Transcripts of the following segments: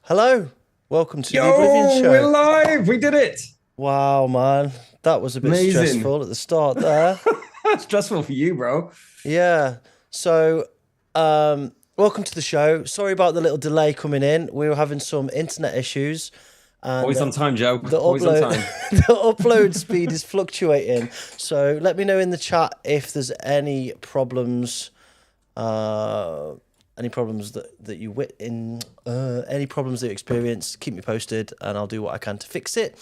Hello, welcome to the Oblivion show. We're live. We did it. Wow, man, that was a bit stressful at the start there. Stressful for you, bro. Yeah. So, welcome to the show. Sorry about the little delay coming in. We were having some internet issues. And, always on time, Joe. Always on time. The upload speed is fluctuating. So let me know in the chat if there's any problems. Any problems that you any problems that you experience, keep me posted and I'll do what I can to fix it.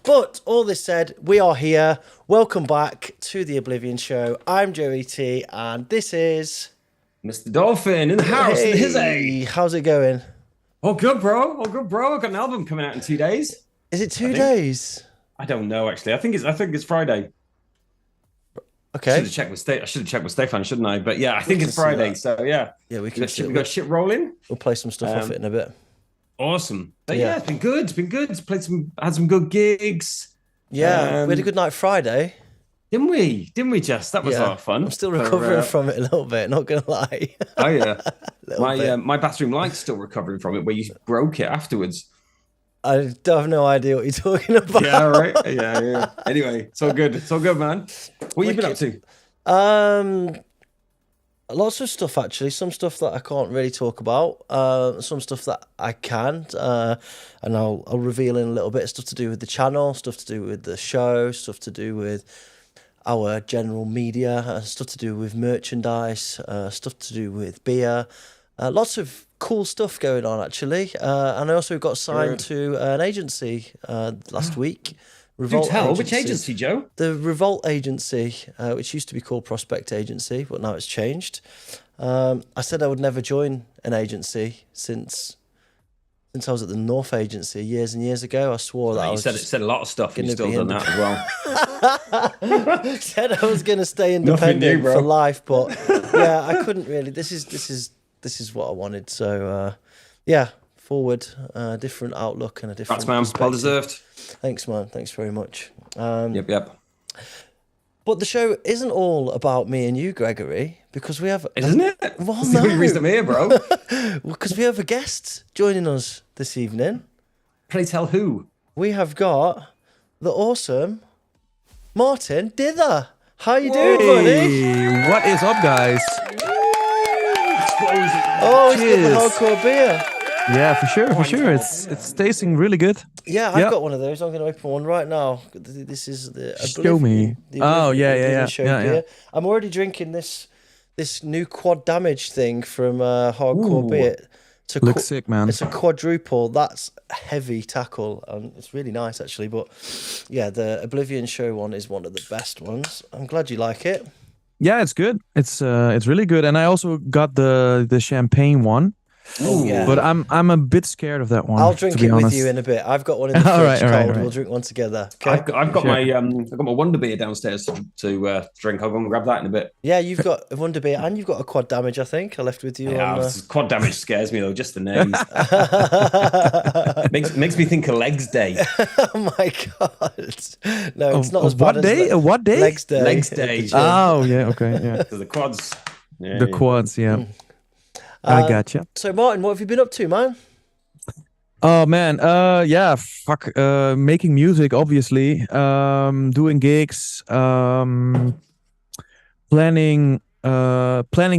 But all this said, we are here. Welcome back to the Oblivion show. I'm Joe ET and this is Mr. Dolphin in the house. Hey, how's it going? All good, bro. All good, bro. I've got an album coming out in 2 days. Is it 2 days? I don't know actually. I think it's Friday. Okay. I should have checked with Stefan, shouldn't I? But yeah, I think it's Friday. So yeah. Yeah, we can. We got shit rolling. We'll play some stuff off it in a bit. Awesome. But yeah, it's been good. It's been good. Had some good gigs. Yeah, we had a good night Friday. Didn't we? That was a lot of fun. I'm still recovering from it a little bit, not gonna lie. Oh yeah. My bathroom light's still recovering from it where you broke it afterwards. I have no idea what you're talking about. Yeah, right. Yeah. Anyway, it's all good. It's all good, man. What have you been up to? Lots of stuff actually. Some stuff that I can't really talk about. Some stuff that I can. And I'll reveal in a little bit. Stuff to do with the channel, stuff to do with the show, stuff to do with our general media, stuff to do with merchandise, stuff to do with beer. Lots of cool stuff going on actually, and I also got signed to an agency last week. Revolt. Do tell. Which agency, Joe? The Revolt Agency, which used to be called Prospect Agency, but now it's changed. I said I would never join an agency since I was at the North Agency years and years ago. I swore that I was said a lot of stuff. And you still done that as well. Said I was going to stay independent for life, but yeah, I couldn't really. This is what I wanted. So yeah, forward, different outlook and a different. That's man, well deserved. Thanks, man. Thanks very much. Yep. But the show isn't all about me and you, Gregory, because we have... Isn't it? Well, no. The reason I'm here, bro. Because we have a guest joining us this evening. Please tell who. We have got the awesome Maarten Dither. How you doing, buddy? What is up, guys? Oh, he's got the hardcore beer. Yeah, for sure. It's tasting really good. Yeah, I've got one of those. I'm going to open one right now. This is the Show me. Oblivion show yeah. beer. I'm already drinking this new quad damage thing from Hardcore Beer. Looks sick, man. It's a quadruple. That's heavy tackle, and it's really nice actually. But yeah, the Oblivion show one is one of the best ones. I'm glad you like it. Yeah, it's good. It's really good, and I also got the champagne one. Oh yeah, but I'm a bit scared of that one. I'll drink it with you in a bit. I've got one in the fridge cold. Right. We'll drink one together. Okay? I've got my Wonder Beer downstairs to drink. I'll go and grab that in a bit. Yeah, you've got a Wonder Beer and you've got a quad damage. I think I left with you. Yeah, quad damage scares me though. Just the name makes me think of Legs Day. Oh my god! No, it's not as bad as day. What day? Legs Day. Legs Day. Oh yeah. Okay. Yeah. So the quads. Yeah, the quads. Yeah. I gotcha. So Maarten, what have you been up to, man? Oh man, making music, obviously. Doing gigs, planning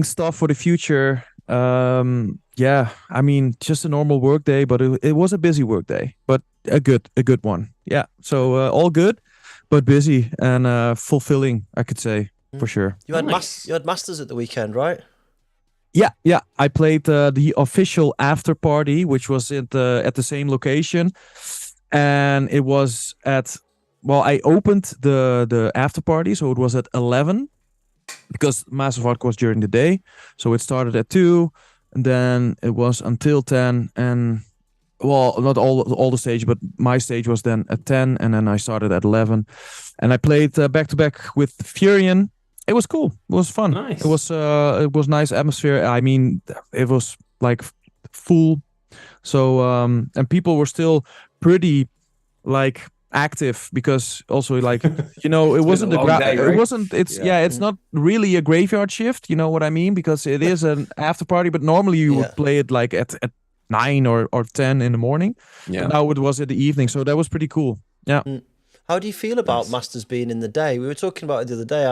stuff for the future. Yeah, I mean, just a normal work day, but it was a busy work day, but a good one. Yeah, so all good, but busy and fulfilling, I could say, for sure. You had Masters at the weekend, right? Yeah. I played the official after party, which was at the same location, and it was I opened the after party, so it was at 11, because Massive Hardcore was during the day, so it started at 2, and then it was until 10, and not all the stage, but my stage was then at 10, and then I started at 11, and I played back to back with Furion. It was cool. It was fun. Nice. It was nice atmosphere. I mean, it was like full. So and people were still pretty like active, because also like it wasn't it's not really a graveyard shift. You know what I mean? Because it is an after party, but normally you would play it like at 9 or 10 in the morning. Yeah. But now it was in the evening, so that was pretty cool. Yeah. How do you feel about Masters being in the day? We were talking about it the other day.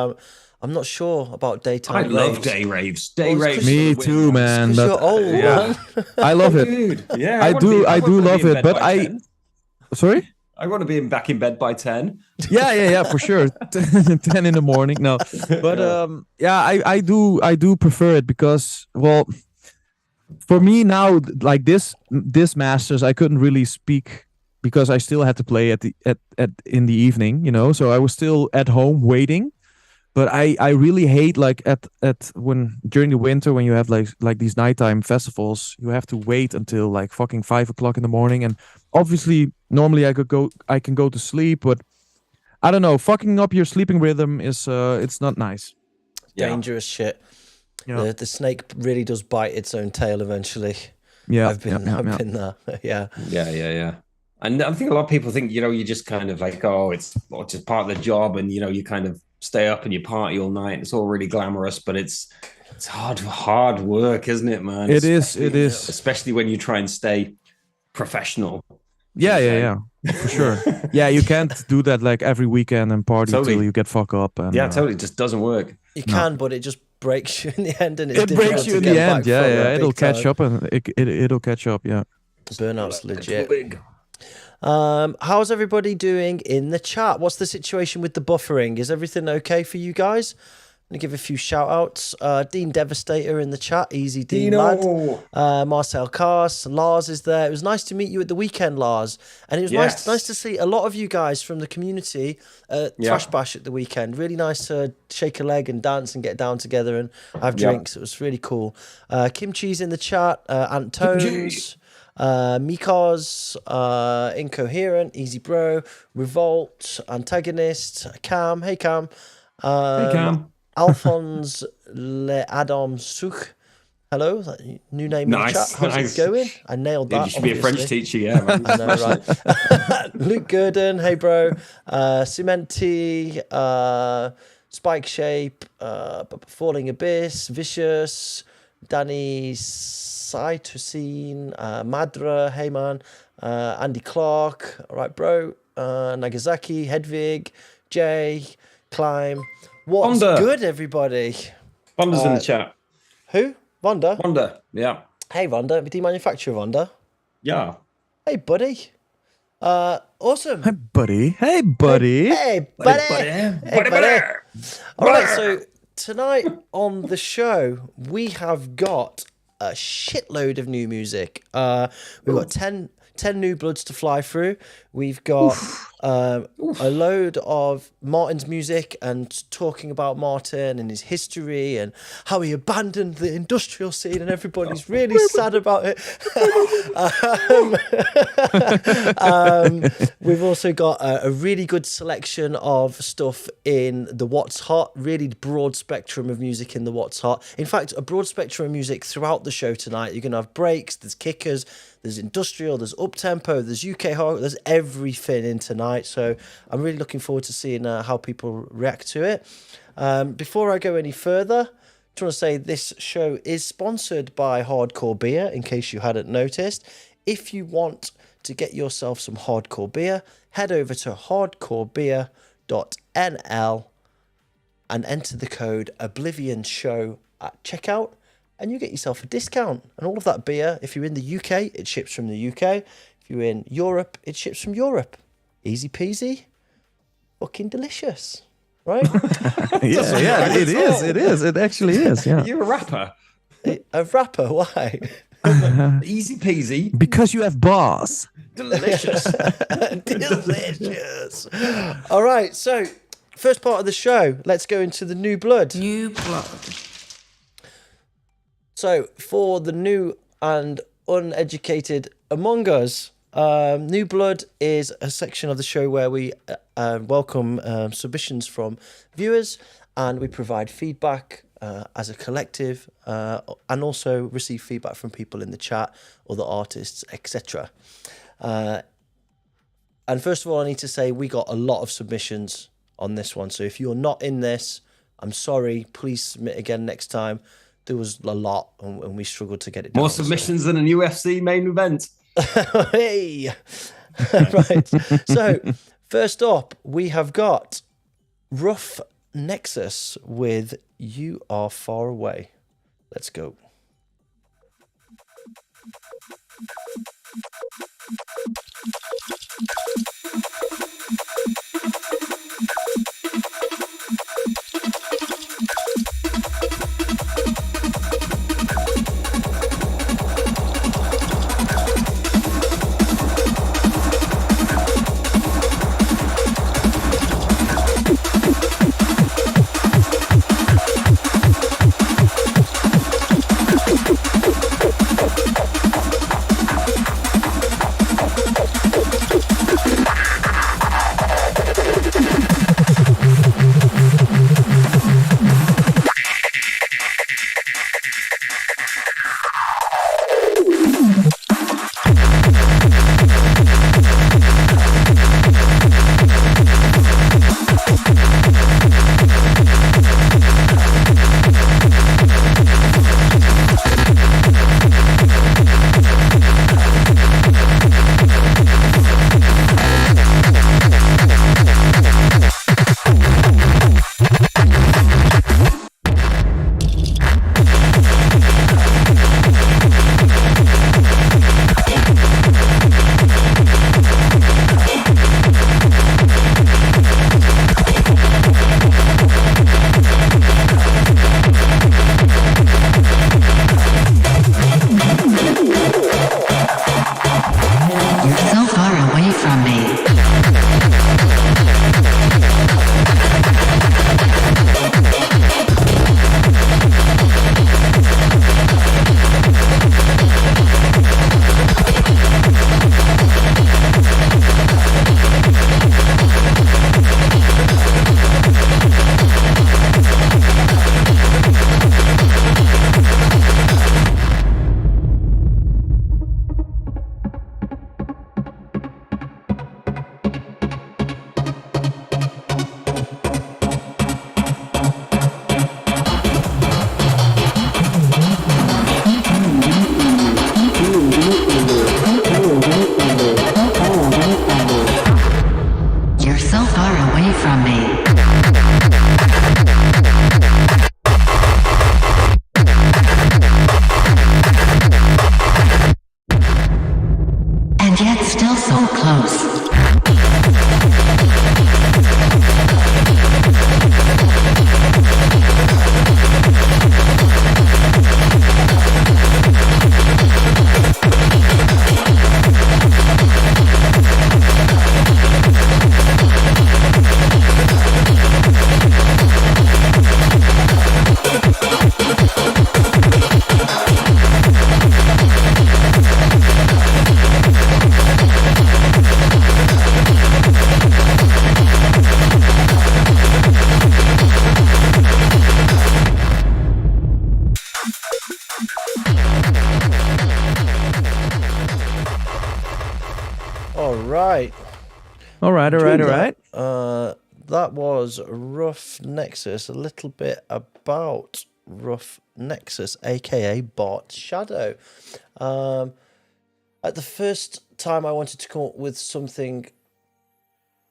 I'm not sure about daytime. I love day raves. Day raves. Me too, man. Because you're old, man. I love it. Dude, yeah, I do love it. But sorry. I want to be back in bed by 10. Yeah, for sure. 10 in the morning. No, but I do prefer it because, well, for me now, like this Masters, I couldn't really speak because I still had to play in the evening, you know. So I was still at home waiting. But I really hate like at when during the winter when you have like these nighttime festivals, you have to wait until like fucking 5 o'clock in the morning. And obviously normally I can go to sleep, but I don't know, fucking up your sleeping rhythm is it's not nice. Dangerous shit. Yeah. The snake really does bite its own tail eventually. Yeah. I've been there. Yeah. Yeah. And I think a lot of people think, you know, you just kind of like, oh, it's just part of the job, and you know, you kind of stay up and you party all night. It's all really glamorous, but it's hard work, isn't it, man? It is. Especially when you try and stay professional. Yeah, for sure. Yeah, you can't do that like every weekend and party till you get fucked up. And, totally, it just doesn't work. You can, but it just breaks you in the end, and it breaks you in the end. Yeah, it'll catch up, and it'll catch up. Yeah, burnout's legit. How's everybody doing in the chat? What's the situation with the buffering? Is everything okay for you guys? I'm going to give a few shout outs. Dean Devastator in the chat. Easy Dean lad. Marcel Cars. Lars is there. It was nice to meet you at the weekend, Lars. And it was nice to see a lot of you guys from the community Trash Bash at the weekend. Really nice to shake a leg and dance and get down together and have drinks. It was really cool. Kimchi's in the chat. Ant Tones. Mykoz, Incoherent, Easy Bro, Revolt, Antagonist, Cam, hey Cam, hey Cam, Alphonse Le Adam Souk. Hello, is that new name in the chat? How's it going? I nailed that. You should be a French teacher, yeah. Man. I know, right? Luke Gurdon, hey bro, Cementi, Spike Shape, Falling Abyss, Viciouz, Danny Cytosine, Madra, hey man, Andy Clark, all right bro, Nagasaki, Hedvig, Jay, Climb. What's good, everybody? Vonda's in the chat. Who? Vonda? Vonda, yeah. Hey Vonda, do you manufacture Vonda? Yeah. Hey buddy. Awesome. Hey buddy. Hey buddy. Hey buddy. All right, so tonight on the show we have got a shitload of new music. We've got 10 new bloods to fly through. We've got a load of Maarten's music and talking about Maarten and his history and how he abandoned the industrial scene, and everybody's really sad about it. We've also got a really good selection of stuff in the What's Hot, really broad spectrum of music in the What's Hot. In fact, a broad spectrum of music throughout the show tonight. You're going to have breaks, there's kickers, there's industrial, there's up-tempo, there's UK hard, there's everything in tonight. So I'm really looking forward to seeing how people react to it. Before I go any further, I just want to say this show is sponsored by Hardcore Beer, in case you hadn't noticed. If you want to get yourself some hardcore beer, head over to hardcorebeer.nl and enter the code Oblivion Show at checkout, and you get yourself a discount. And all of that beer, if you're in the UK, it ships from the UK. If you're in Europe, it ships from Europe. Easy peasy, fucking delicious, right? yeah, it is. It is. It actually is. Yeah. You're a rapper. A rapper? Why? Easy peasy. Because you have bars. Delicious. Delicious. All right, so first part of the show, let's go into the new blood. New blood. So for the new and uneducated among us, New Blood is a section of the show where we welcome submissions from viewers, and we provide feedback as a collective, and also receive feedback from people in the chat, other artists, etc. And first of all, I need to say we got a lot of submissions on this one. So if you're not in this, I'm sorry. Please submit again next time. there was a lot, and we struggled to get it down. More submissions than an UFC main event. Hey, right. So first up, we have got RoughNXS with "You Are Far Away." Let's go. All right. That was RoughNXS. A little bit about RoughNXS, aka Bot Shadow. At the first time, I wanted to come up with something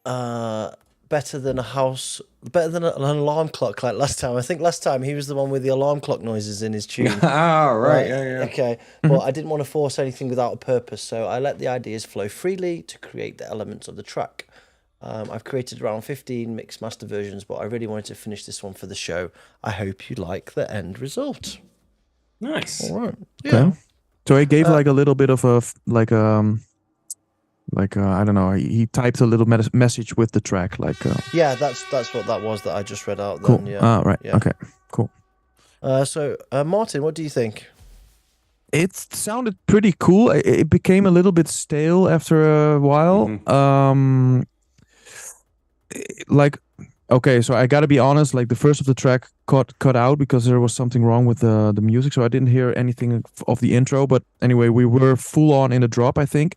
better than an alarm clock like last time. I think last time he was the one with the alarm clock noises in his tune. Right. Yeah. Okay, but I didn't want to force anything without a purpose, so I let the ideas flow freely to create the elements of the track. I've created around 15 mixed master versions, but I really wanted to finish this one for the show. I hope you like the end result. Nice. All right. Yeah. Okay. So he gave like a little bit of a I don't know. He typed a little message with the track, Yeah, that's what that was that I just read out. Cool. Then, yeah. Right. Yeah. Okay. Cool. So Maarten, what do you think? It sounded pretty cool. It became a little bit stale after a while. Mm-hmm. Okay, so I gotta be honest. Like the first of the track cut out because there was something wrong with the music, so I didn't hear anything of the intro. But anyway, we were full on in the drop, I think.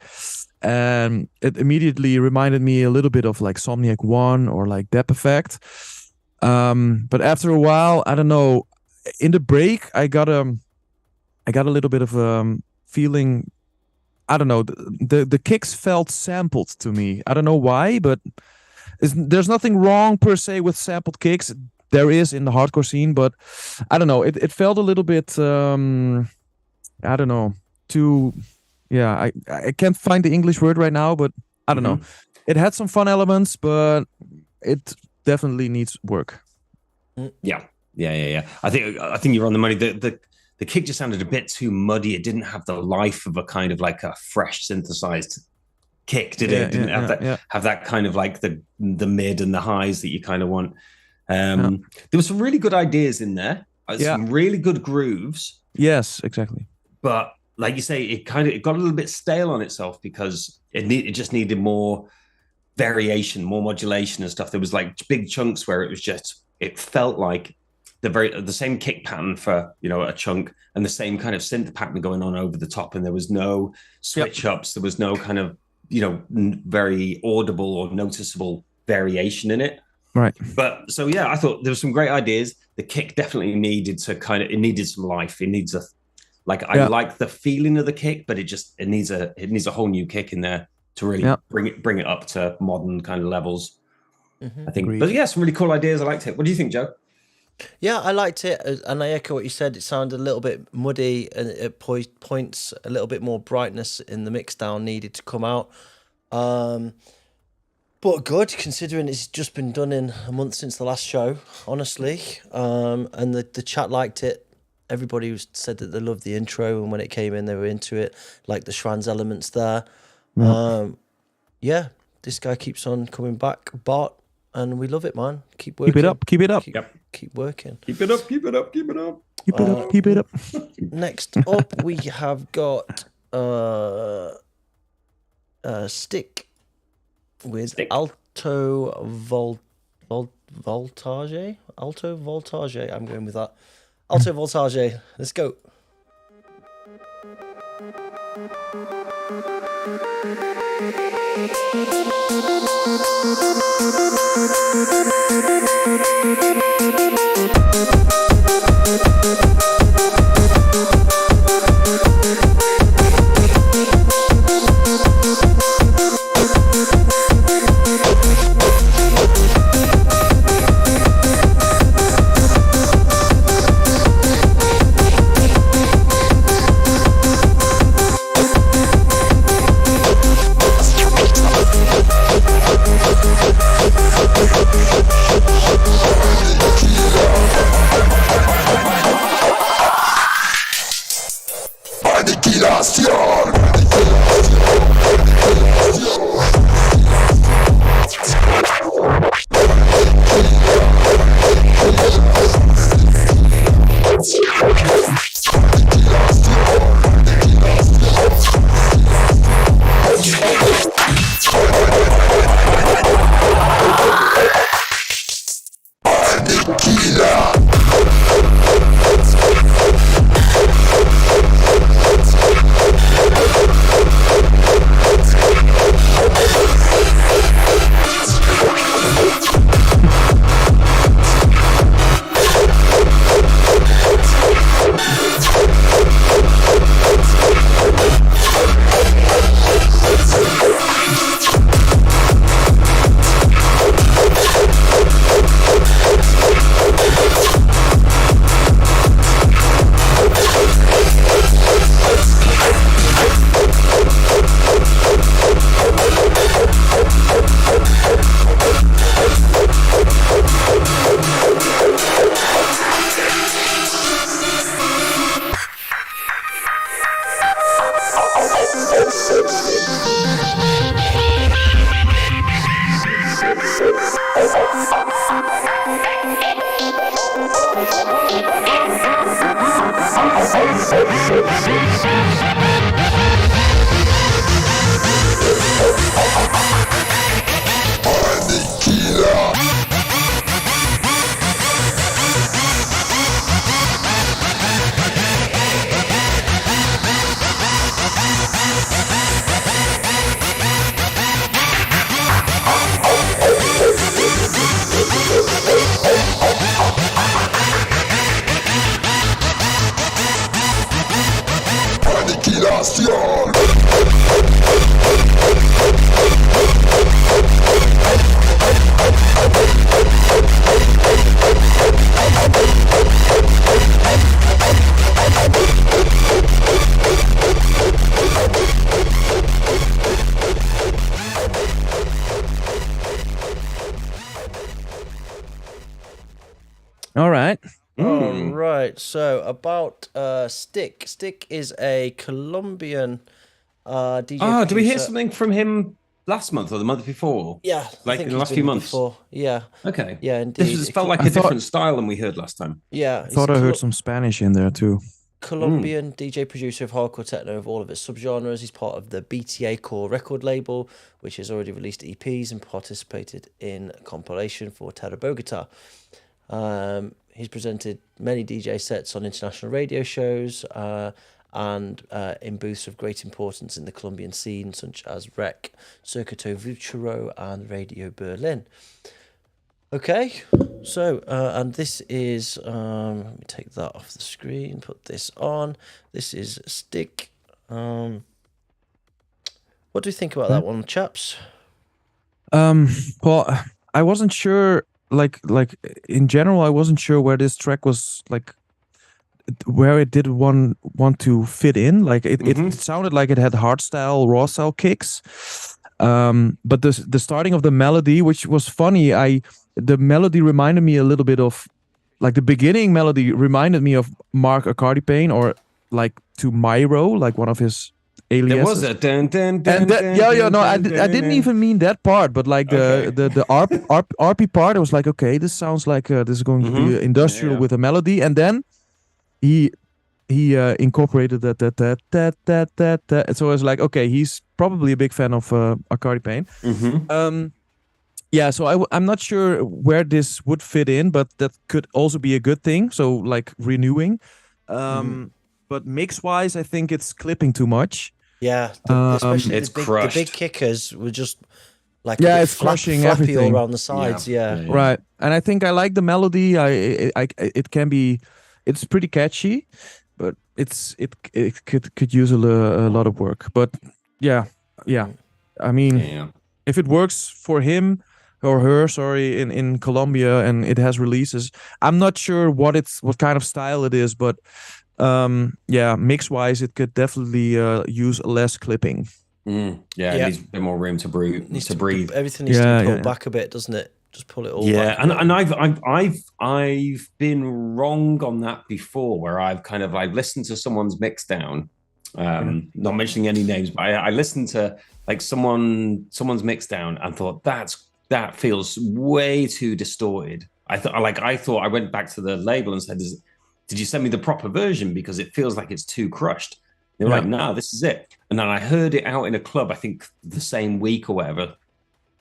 And it immediately reminded me a little bit of like Somniac 1 or like Dep Effect. But after a while, I don't know, in the break, I got a little bit of feeling. I don't know. The kicks felt sampled to me. I don't know why, but there's nothing wrong per se with sampled kicks. There is in the hardcore scene, but I don't know. It felt a little bit. I don't know. Too. Yeah, I can't find the English word right now, but I don't know. It had some fun elements, but it definitely needs work. Yeah. I think you're on the money. The kick just sounded a bit too muddy. It didn't have the life of a kind of like a fresh synthesized kick, did it? It didn't have that kind of like the mid and the highs that you kind of want. There were some really good ideas in there. Some really good grooves. Yes, exactly. But like you say, it got a little bit stale on itself because it just needed more variation, more modulation and stuff. There was like big chunks where it felt like the same kick pattern for a chunk and the same kind of synth pattern going on over the top, and there was no switch ups. There was no kind of very audible or noticeable variation in it. Right. But so I thought there were some great ideas. The kick definitely needed some life. It needs I like the feeling of the kick, but it needs a whole new kick in there to really bring it up to modern kind of levels. I think. Agreed. But some really cool ideas. I liked it. What do you think, Joe? Yeah, I liked it, and I echo what you said. It sounded a little bit muddy, and at points a little bit more brightness in the mix down needed to come out. But good, considering it's just been done in a month since the last show, honestly. And the chat liked it. Everybody said that they loved the intro, and when it came in, they were into it, like the Schwanz elements there. This guy keeps on coming back, Bart, and we love it, man. Keep working. Keep it up. Keep working. Keep it up. Keep it up. Next up, we have got STIK with Alto Voltaje. Alto Voltaje. I'm going with that. Alto Voltaje. Let's go. All right. All right. So about STIK. STIK is a Colombian DJ. Oh, did we hear producer. something from him last month or the month before? Yeah, like in the last few months. Before. Yeah. Okay. Yeah, indeed. This felt like a different style than we heard last time. Yeah. I thought I heard some Spanish in there too. Colombian DJ producer of hardcore techno of all of its subgenres. He's part of the BTA Core record label, which has already released EPs and participated in a compilation for Terra Bogota. He's presented many DJ sets on international radio shows and in booths of great importance in the Colombian scene, such as Rec, Circuito Futuro, and Radio Berlin. Okay, so, and this is, let me take that off the screen, put this on. This is STIK. What do you think about that one, chaps? Well, I wasn't sure, like in general, I wasn't sure where this track was, like, where it did want to fit in. Like, it sounded like it had hardstyle, raw style kicks. But the starting of the melody, which was funny, the melody reminded me a little bit of, like, the beginning melody reminded me of Mark Acardipane, or like to Myro, like one of his aliases. There was a dun dun dun. And I didn't even mean that part, but like the RP part, I was like, okay, this sounds like this is going to be industrial with a melody, and then he incorporated that. So I was like, okay, he's probably a big fan of Acardipane. Yeah, so I'm not sure where this would fit in, but that could also be a good thing. So like renewing, but mix-wise, I think it's clipping too much. Yeah, especially it's the big kickers were just like it's crushing flappy everything all around the sides. Yeah. Right. And I think I like the melody. It can be, it's pretty catchy, but it could use a lot of work. But yeah. I mean, if it works for him or her, sorry, in Colombia, and it has releases, I'm not sure what kind of style it is, but mix wise it could definitely use less clipping. It needs a bit more room to breathe. Everything needs to pull back a bit, doesn't it? Just pull it all back. And I've been wrong on that before, where I've listened to someone's mix down, not mentioning any names, but I listened to like someone's mix down and thought that feels way too distorted. I thought I went back to the label and said, did you send me the proper version, because it feels like it's too crushed? They were like, no, this is it. And then I heard it out in a club, I think the same week or whatever,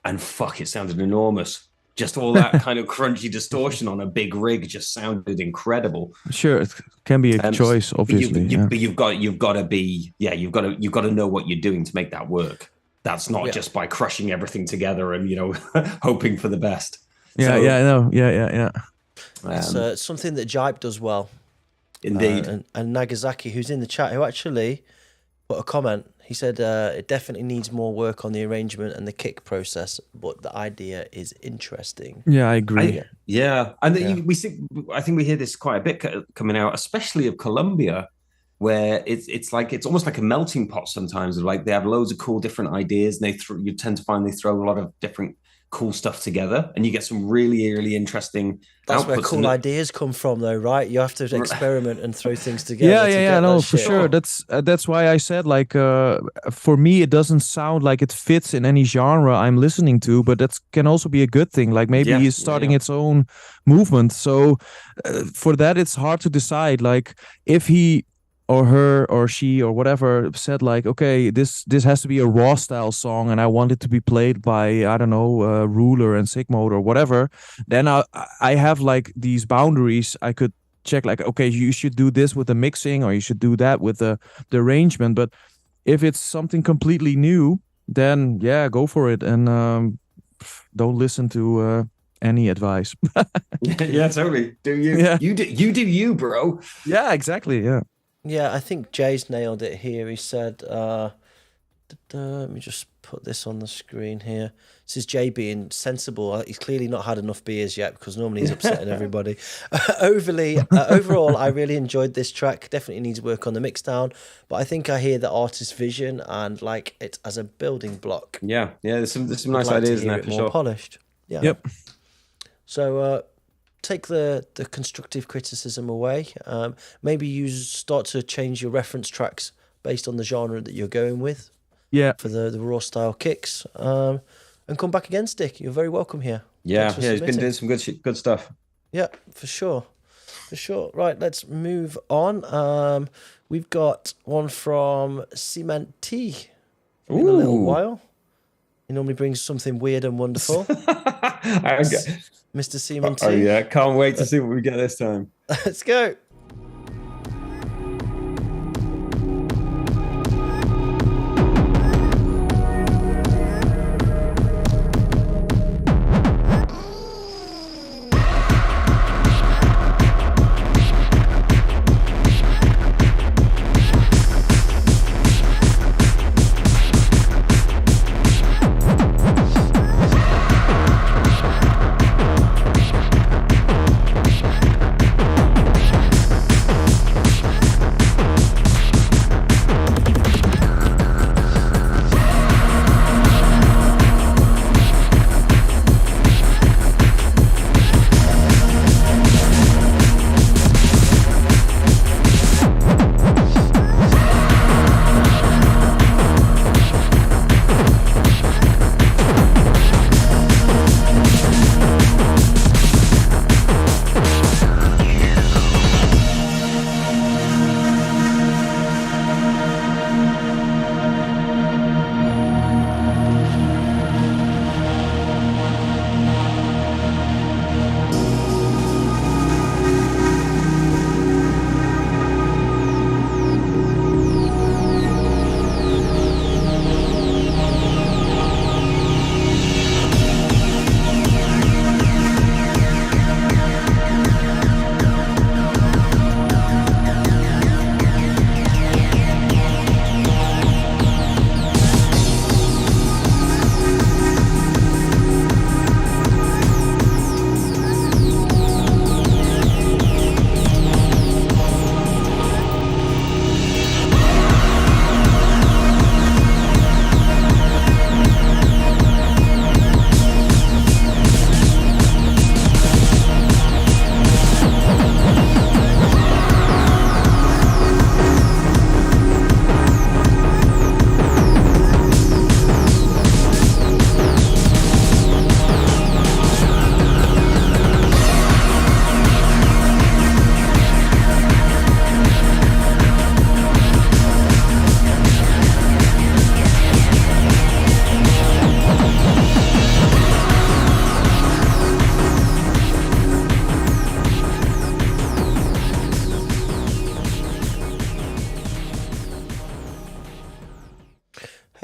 and it sounded enormous. Just all that kind of crunchy distortion on a big rig just sounded incredible. Sure, it can be a choice, obviously. But you've got to know what you're doing to make that work. That's not just by crushing everything together and hoping for the best. It's something that Jipe does well. Indeed. And Nagasaki, who's in the chat, who actually put a comment. He said it definitely needs more work on the arrangement and the kick process, but the idea is interesting. Yeah, I agree. I think we hear this quite a bit coming out, especially of Colombia, where it's almost like a melting pot sometimes. Like they have loads of cool different ideas, and you tend to find they throw a lot of different cool stuff together, and you get some really, really interesting. That's where cool ideas come from, though, right? You have to experiment and throw things together. No, for sure. That's why I said, like, for me, it doesn't sound like it fits in any genre I'm listening to, but that can also be a good thing. Like maybe he's starting its own movement. So for that, it's hard to decide. Like if he or her or she or whatever said like, okay, this has to be a raw style song and I want it to be played by, I don't know, Ruler and Sickmode or whatever, then I have like these boundaries. I could check like, okay, you should do this with the mixing or you should do that with the arrangement. But if it's something completely new, then go for it and don't listen to any advice. Yeah, totally. Do you? Yeah. You do you, bro. Yeah, exactly. Yeah. Yeah, I think Jay's nailed it here. He said, let me just put this on the screen here. This is Jay being sensible. He's clearly not had enough beers yet because normally he's upsetting everybody. Overall, I really enjoyed this track. Definitely needs work on the mix down, but I think I hear the artist's vision and like it as a building block. Yeah. There's some nice ideas in there for more sure. Polished. Yeah. Yep. So take the constructive criticism away. Maybe you start to change your reference tracks based on the genre that you're going with. Yeah. For the raw style kicks. And come back again, STIK. You're very welcome here. Yeah, he's been doing some good stuff. Yeah, for sure. Right, let's move on. We've got one from Cement T. In a little while. He normally brings something weird and wonderful. Mr. Cement T. Oh yeah, can't wait to see what we get this time. Let's go.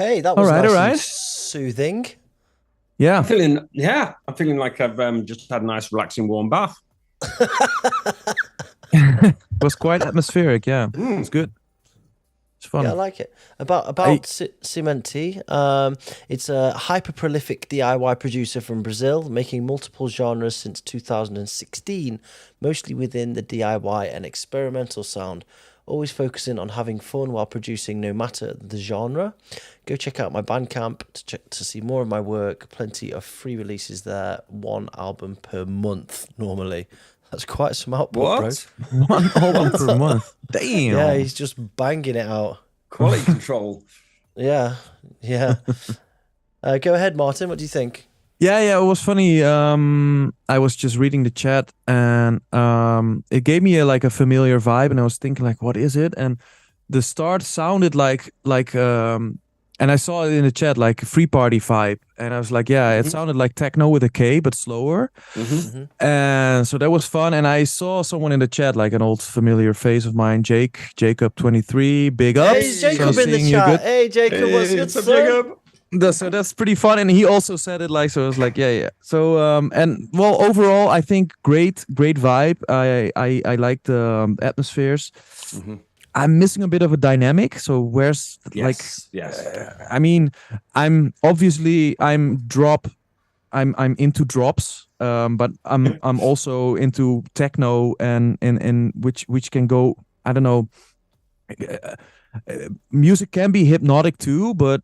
Hey, that was all nice right. and soothing. Yeah. I'm feeling like I've just had a nice, relaxing, warm bath. It was quite atmospheric. Yeah, it's good. It's fun. Yeah, I like it. About Cement T, it's a hyper prolific DIY producer from Brazil, making multiple genres since 2016, mostly within the DIY and experimental sound. Always focusing on having fun while producing, no matter the genre. Go check out my Bandcamp to see more of my work. Plenty of free releases there. 1 album per month normally. That's quite some output, bro. 1 album per month. Damn. Yeah, he's just banging it out. Quality control. Yeah. Go ahead, Maarten. What do you think? Yeah, it was funny. I was just reading the chat and it gave me a familiar vibe, and I was thinking like, what is it? And the start sounded like and I saw it in the chat like a free party vibe, and I was like, yeah, it sounded like techno with a K but slower. And so that was fun. And I saw someone in the chat, like an old familiar face of mine, Jacob 23, big ups. Hey, Jacob in the chat. Hey, Jacob, what's good, sir? So that's pretty fun, and he also said it like, so I was like, yeah. So and well, overall, I think great vibe. I like the atmospheres. I'm missing a bit of a dynamic. So where's Yes. I mean, I'm into drops, but I'm also into techno and which can go. I don't know. Music can be hypnotic too, but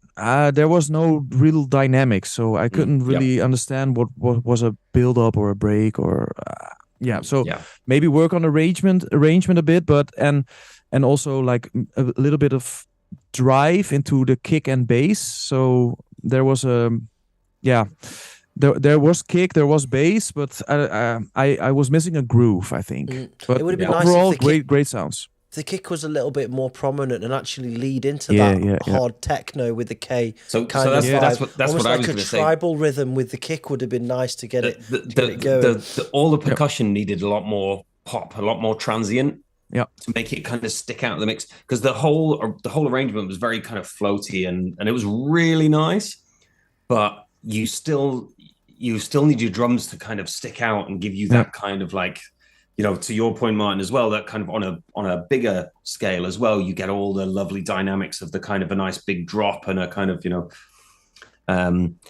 there was no real dynamic, so I couldn't really understand what was a build up or a break or maybe work on arrangement a bit, but and also like a little bit of drive into the kick and bass. So there was there was kick, there was bass, but I was missing a groove, I think. But it would have been overall, nice if great sounds. the kick was a little bit more prominent and actually lead into that hard techno with the K so kind of vibe. That's Almost what I was like going a to say. tribal rhythm with the kick would have been nice to get it going. All the percussion needed a lot more pop, a lot more transient. Yeah, to make it kind of stick out of the mix, because the whole arrangement was very kind of floaty and it was really nice, but you still need your drums to kind of stick out and give you that kind of like, you know, to your point, Maarten, as well, that kind of on a bigger scale as well, you get all the lovely dynamics of the kind of a nice big drop and a kind of, you know,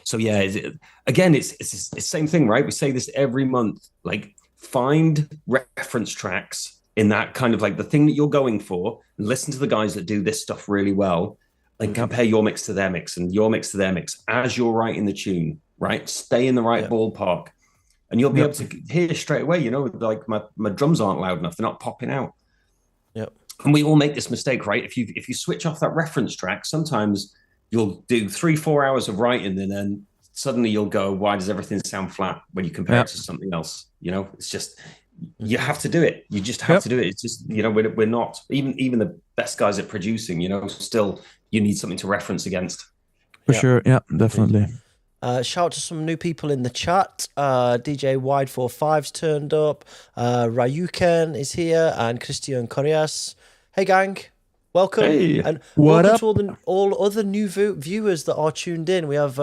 so yeah, it's the same thing, right? We say this every month, like find reference tracks in that kind of like the thing that you're going for, and listen to the guys that do this stuff really well, and compare your mix to their mix and your mix to their mix as you're writing the tune, right? Stay in the right ballpark, and you'll be able to hear straight away, you know, like my drums aren't loud enough, they're not popping out. Yep. And we all make this mistake, right? If you switch off that reference track, sometimes you'll do 3-4 hours of writing and then suddenly you'll go, why does everything sound flat when you compare it to something else? You know, it's just, you have to do it. You just have to do it. It's just, you know, we're not, even the best guys at producing, you know, still you need something to reference against. For sure. Yeah, definitely. Shout out to some new people in the chat. DJ Wide45's turned up. Ryuken is here and Christian Correas. Hey gang, welcome. Hey. And What welcome up? to all other new viewers that are tuned in. We have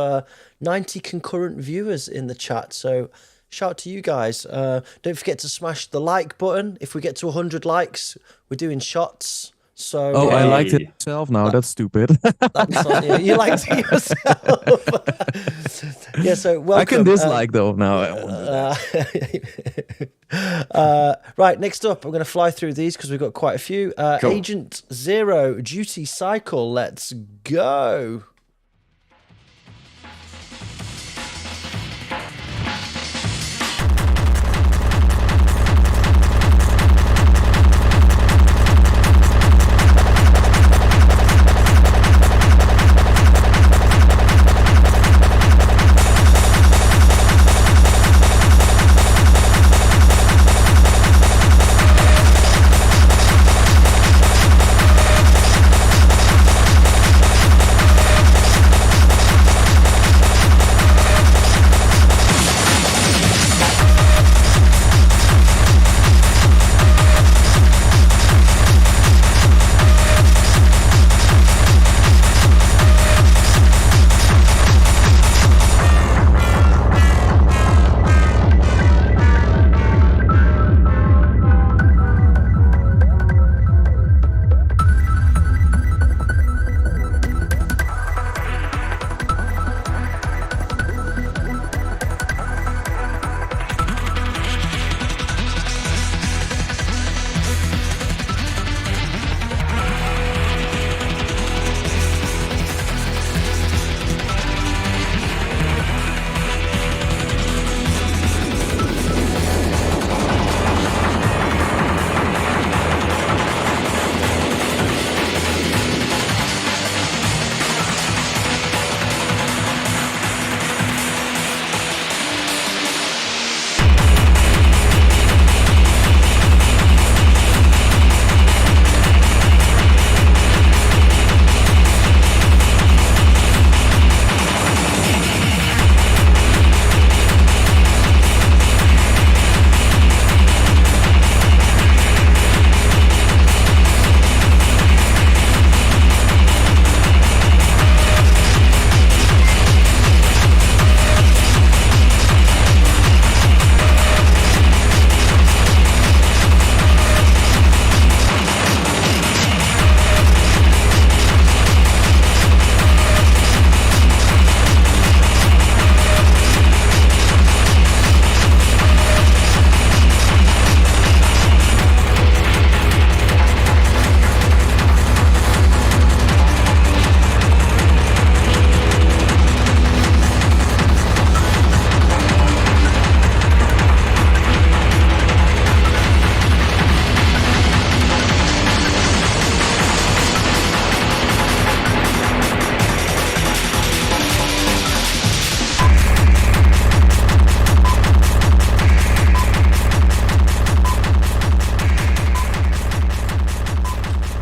90 concurrent viewers in the chat, so shout out to you guys. Don't forget to smash the like button. If we get to 100 likes, we're doing shots. So I liked it myself now. That's stupid. that's on you. You liked it yourself. Yeah, so welcome. I can dislike though now. Right, next up, I'm going to fly through these because we've got quite a few. Cool. Agent Zero, Duty Cycle, let's go.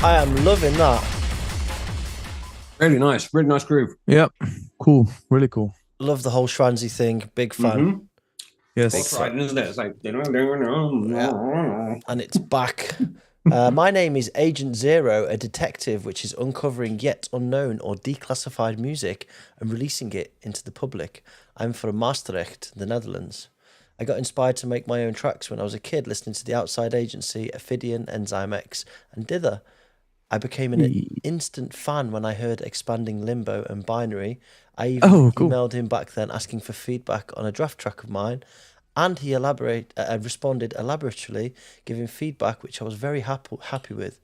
I am loving that. Really nice groove. Yeah, cool, really cool. Love the whole Shranzy thing. Big fan. Mm-hmm. Yes. It's right, isn't it? It's like, And it's back. My name is Agent Zero, a detective which is uncovering yet unknown or declassified music and releasing it into the public. I'm from Maastricht, the Netherlands. I got inspired to make my own tracks when I was a kid, listening to the Outside Agency, Ophidian, Enzyme X, and Dither. I became an instant fan when I heard Expanding Limbo and Binary. I even emailed him back then asking for feedback on a draft track of mine, and he responded elaborately, giving feedback which I was very happy with.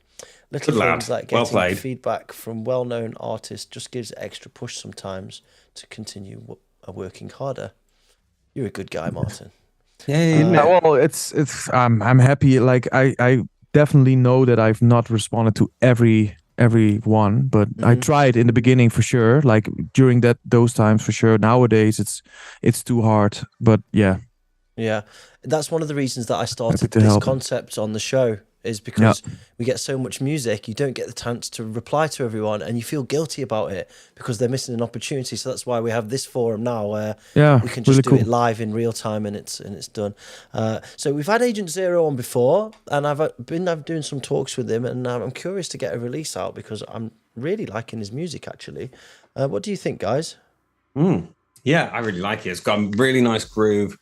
Little things like getting feedback from well-known artists just gives it extra push sometimes to continue working harder. You're a good guy, Maarten. Yeah, well, it's I'm happy. Like I definitely know that I've not responded to every one, but I tried in the beginning for sure. Like during those times for sure. Nowadays it's too hard. But yeah, that's one of the reasons that I started this concept on the show. Is because we get so much music, you don't get the chance to reply to everyone, and you feel guilty about it because they're missing an opportunity. So that's why we have this forum now where we can just do it live in real time, and it's done. So we've had Agent Zero on before, and I've been doing some talks with him, and I'm curious to get a release out because I'm really liking his music actually. What do you think, guys? Yeah, I really like it. It's got a really nice groove.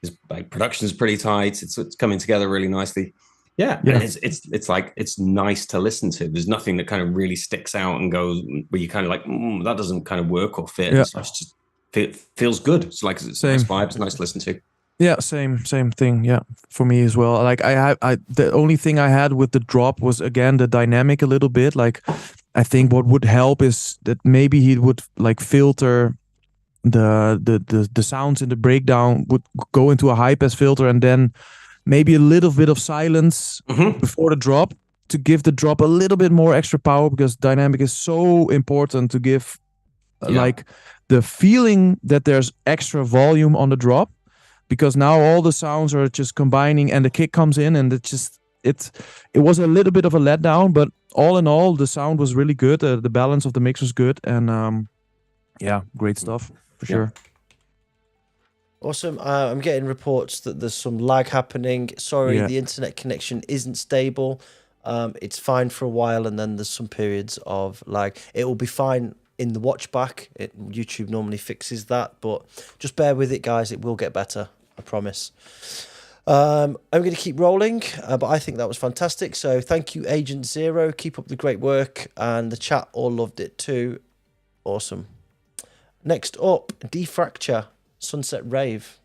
His production is pretty tight. It's coming together really nicely. Yeah. It's like it's nice to listen to. There's nothing that kind of really sticks out and goes where you kind of like that doesn't kind of work or fit. It's just feels good. It's like it's nice vibe. It's nice to listen to. Yeah, same thing. Yeah, for me as well. Like I the only thing I had with the drop was again the dynamic a little bit. Like I think what would help is that maybe he would like filter the sounds in the breakdown, would go into a high pass filter, and then maybe a little bit of silence before the drop to give the drop a little bit more extra power, because dynamic is so important to give like the feeling that there's extra volume on the drop, because now all the sounds are just combining and the kick comes in, and it was a little bit of a letdown, but all in all the sound was really good. The balance of the mix was good, and great stuff for sure. Awesome. I'm getting reports that there's some lag happening. Sorry, the internet connection isn't stable. It's fine for a while, and then there's some periods of lag. It will be fine in the watch back. YouTube normally fixes that, but just bear with it, guys. It will get better. I promise. I'm going to keep rolling, but I think that was fantastic. So thank you, Agent Zero. Keep up the great work, and the chat all loved it too. Awesome. Next up, Defracture. Sunset Rave.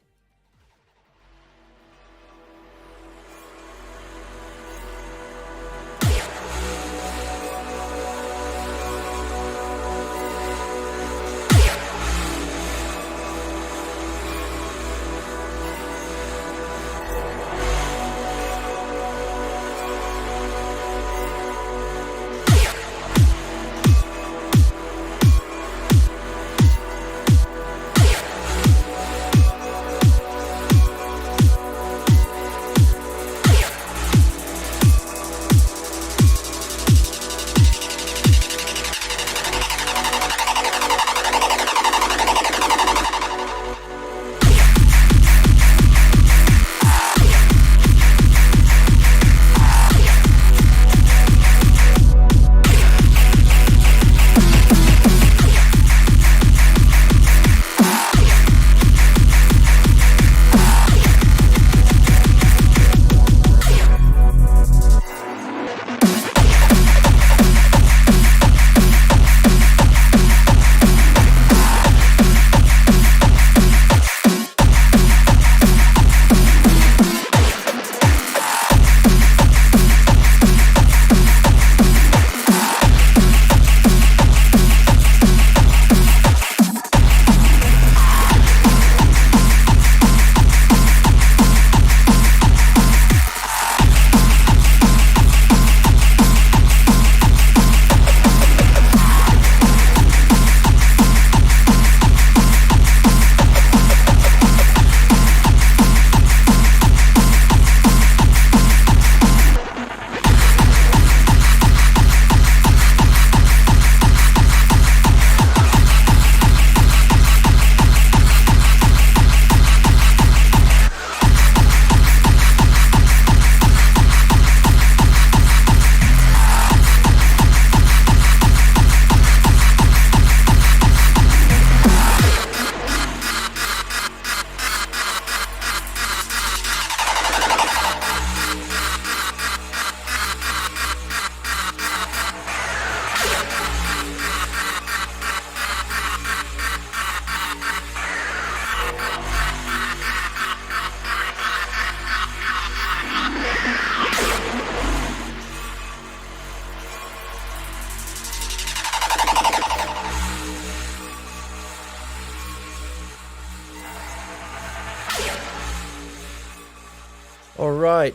right.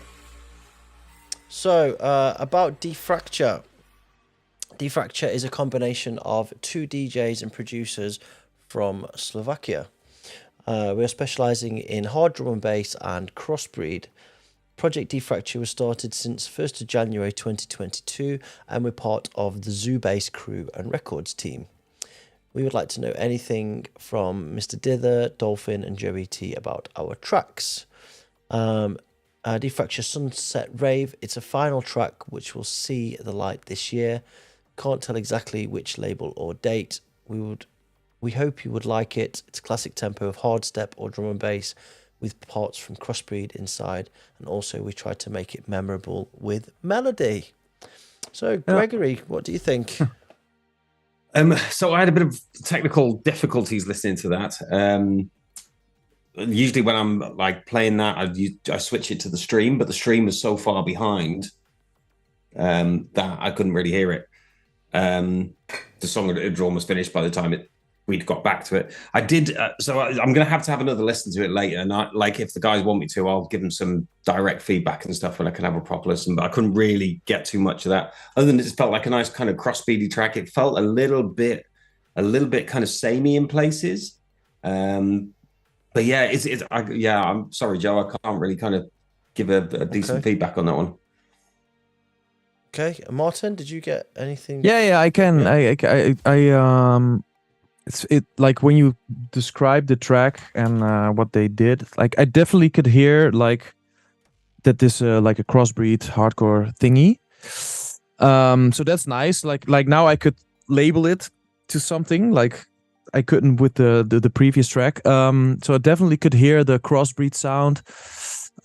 So, about Defracture. Defracture is a combination of 2 DJs and producers from Slovakia. We're specialising in hard drum and bass and crossbreed. Project Defracture was started since 1st of January 2022, and we're part of the Zoo-based crew and records team. We would like to know anything from Mr. Dither, Dolphin and Joe ET about our tracks. Defracture Sunset Rave, it's a final track which will see the light this year. Can't tell exactly which label or date. We hope you would like it. It's a classic tempo of hard step or drum and bass with parts from Crossbreed inside, and also we tried to make it memorable with melody. So Gregory, what do you think? So I had a bit of technical difficulties listening to that. Usually when I'm like playing that, I switch it to the stream, but the stream is so far behind that I couldn't really hear it. The song had almost finished by the time we'd got back to it. I did, so I'm going to have another listen to it later. And like, if the guys want me to, I'll give them some direct feedback and stuff when I can have a proper listen. But I couldn't really get too much of that. Other than it just felt like a nice kind of cross-speedy track. It felt a little bit kind of samey in places. But yeah, I'm sorry, Joe. I can't really kind of give a decent feedback on that one. Okay, Maarten, did you get anything? Yeah, I can. Yeah. It's like when you describe the track and what they did, like I definitely could hear like that this like a crossbreed hardcore thingy. So that's nice. Like now I could label it to something like I couldn't with the previous track. So I definitely could hear the crossbreed sound.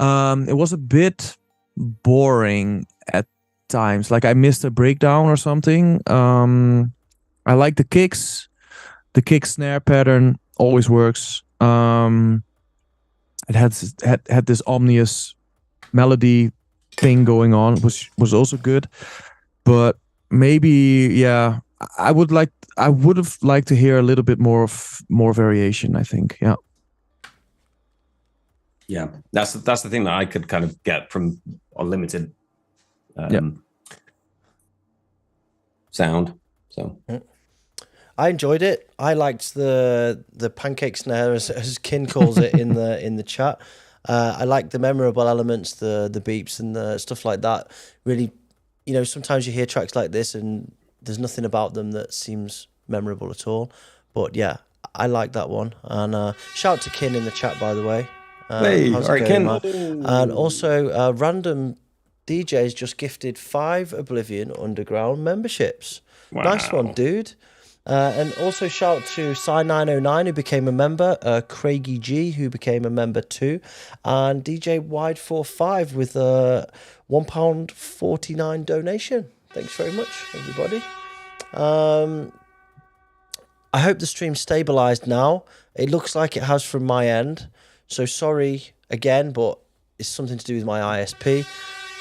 It was a bit boring at times. Like I missed a breakdown or something. I like the kicks. The kick snare pattern always works. It had this ominous melody thing going on, which was also good. But maybe, I would have liked to hear a little bit more variation, I think. Yeah, that's the thing that I could kind of get from Unlimited sound. So I enjoyed it. I liked the pancake snare, as Kin calls it in the chat. I like the memorable elements, the beeps and the stuff like that. Really, sometimes you hear tracks like this and there's nothing about them that seems memorable at all. But yeah, I like that one. And shout to Kin in the chat, by the way. Hey, all right, Kin. And also, Random DJs just gifted 5 Oblivion Underground memberships. Wow. Nice one, dude. And also shout to Psy909 who became a member, Craigie G who became a member too, and DJ Wide45 with a £1.49 donation. Thanks very much, everybody. I hope the stream's stabilised now. It looks like it has from my end. So sorry again, but it's something to do with my ISP.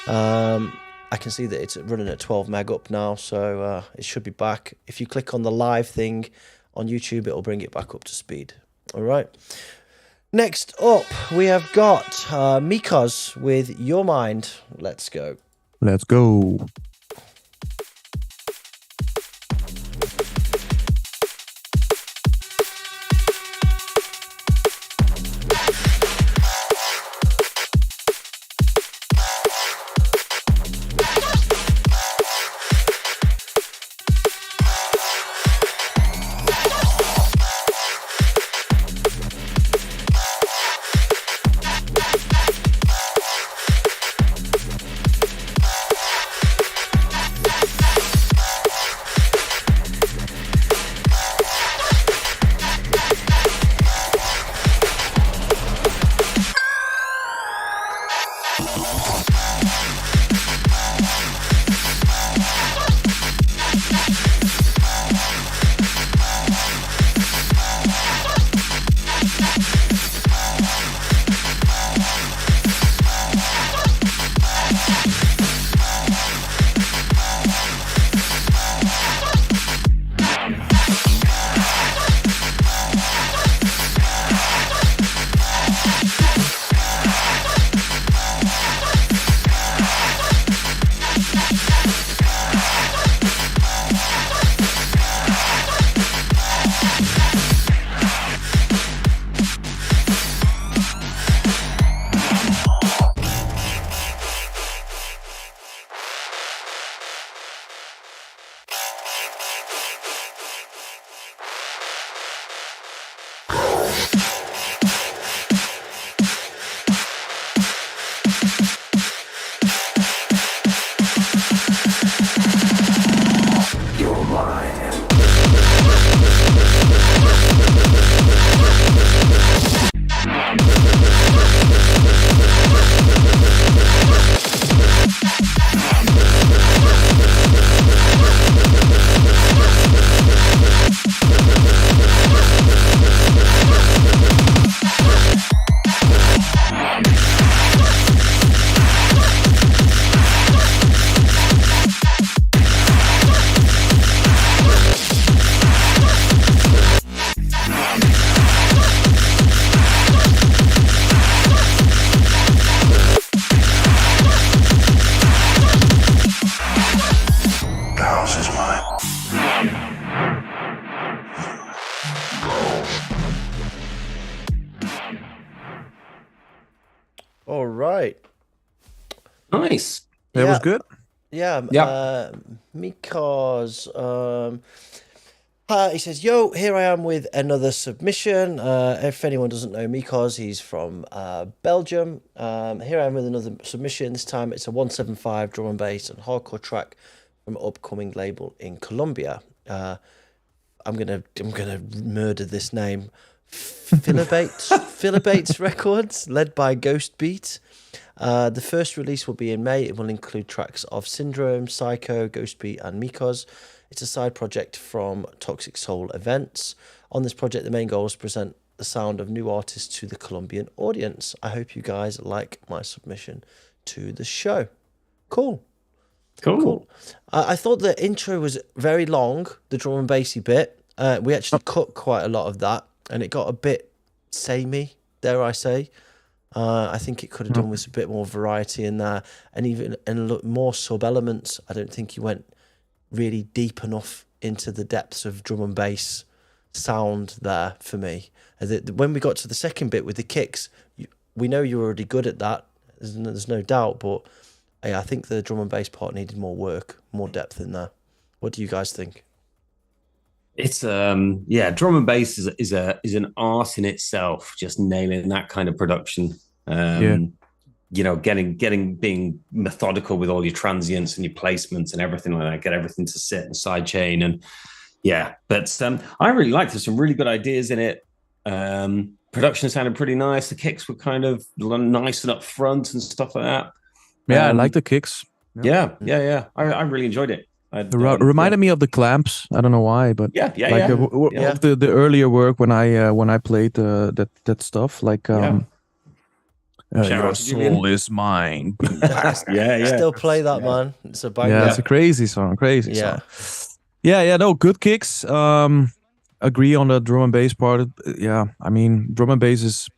I can see that it's running at 12 meg up now, so it should be back. If you click on the live thing on YouTube, it'll bring it back up to speed. All right. Next up, we have got Mykoz with Your Mind. Let's go. Let's go. great. Nice. It was good. Yeah. Yeah. Mykoz. He says, "Yo, here I am with another submission. If anyone doesn't know Mykoz, he's from Belgium. Here I am with another submission. This time it's a 175 drum and bass and hardcore track from an upcoming label in Colombia. I'm gonna murder this name. Philobates Records, led by Ghost Beat. The first release will be in May. It will include tracks of Syndrome, Psycho, Ghost Beat, and Mykoz. It's a side project from Toxic Soul Events. On this project, the main goal is to present the sound of new artists to the Colombian audience. I hope you guys like my submission to the show." Cool. I thought the intro was very long, the drum and bassy bit. We actually cut quite a lot of that, and it got a bit samey, dare I say. I think it could have done with a bit more variety in there, and even more sub-elements. I don't think you went really deep enough into the depths of drum and bass sound there for me. When we got to the second bit with the kicks, we know you're already good at that. There's no doubt, but I think the drum and bass part needed more work, more depth in there. What do you guys think? It's drum and bass is an art in itself, just nailing that kind of production. You know, being methodical with all your transients and your placements and everything like that, get everything to sit and sidechain. And but I really liked there's some really good ideas in it. Production sounded pretty nice. The kicks were kind of nice and up front and stuff like that. Yeah, I like the kicks. Yeah. I really enjoyed it. It reminded me of the clamps. I don't know why, but of the earlier work when I played that stuff, like your soul is mine. Still play that, man. It's a banger. Yeah, it's a crazy song. Song. Yeah. No, good kicks. Agree on the drum and bass part. Yeah, I mean, drum and bass is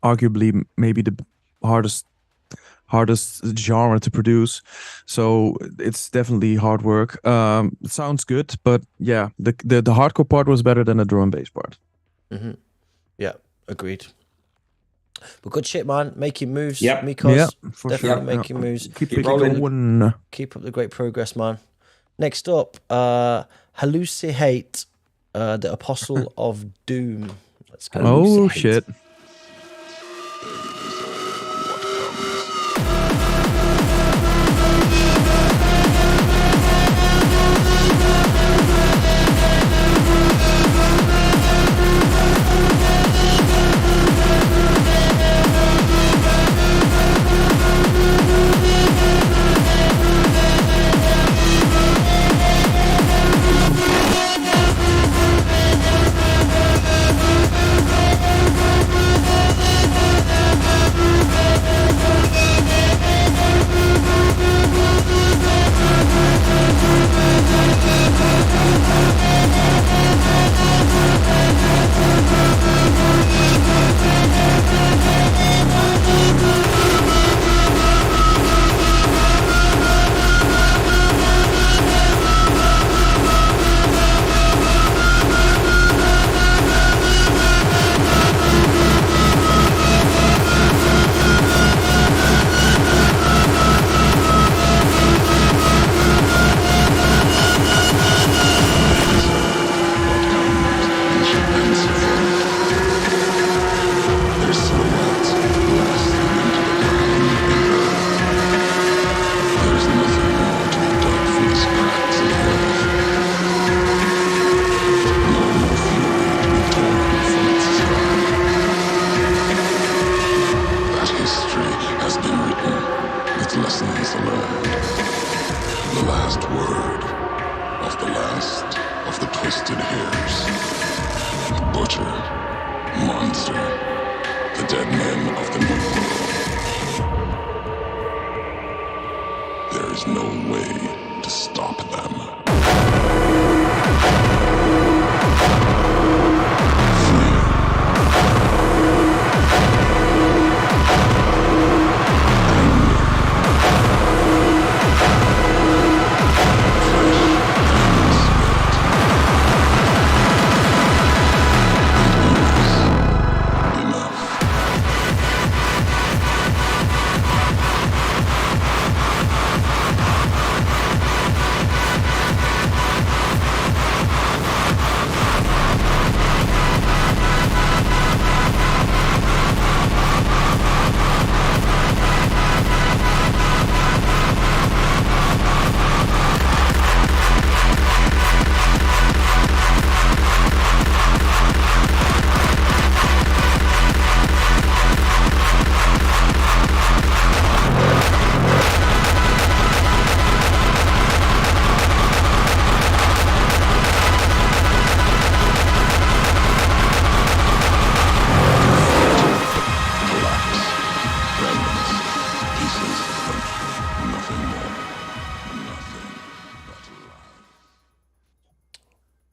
arguably maybe the hardest genre to produce, so it's definitely hard work. It sounds good, but yeah, the hardcore part was better than the drum and bass part. Mm-hmm. Yeah, agreed. But good shit, man. Making moves. Yep. Mykoz, yeah, for definitely sure. making moves. Keep it going. Keep up the great progress, man. Next up, Halucihate, the Apostle of Doom. Let's go. Oh shit.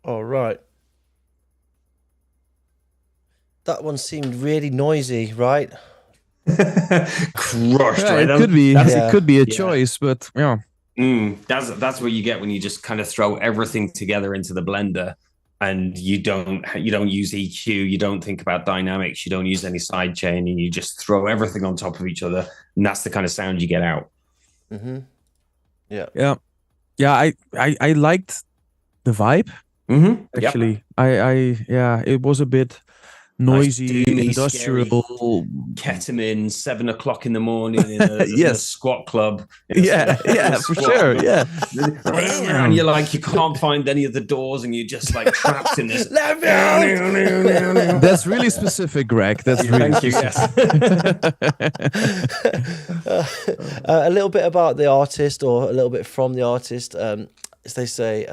All right. That one seemed really noisy, right? Crushed, Yeah, right? it could be. Yeah. It could be a Yeah. choice, but yeah. That's what you get when you just kind of throw everything together into the blender, and you don't use EQ, you don't think about dynamics, you don't use any side chaining, you just throw everything on top of each other, and that's the kind of sound you get out. Mm-hmm. Yeah. Yeah. I liked the vibe. Actually, it was a bit noisy, doomy, industrial, ketamine, 7 o'clock in the morning in a, in a Yes. squat club. Yeah, for sure. Yeah. And you're like, you can't find any of the doors, and you're just like trapped in this. That's really specific, Greg. That's really Thank you. Yes. A little bit about the artist, or a little bit from the artist. As they say,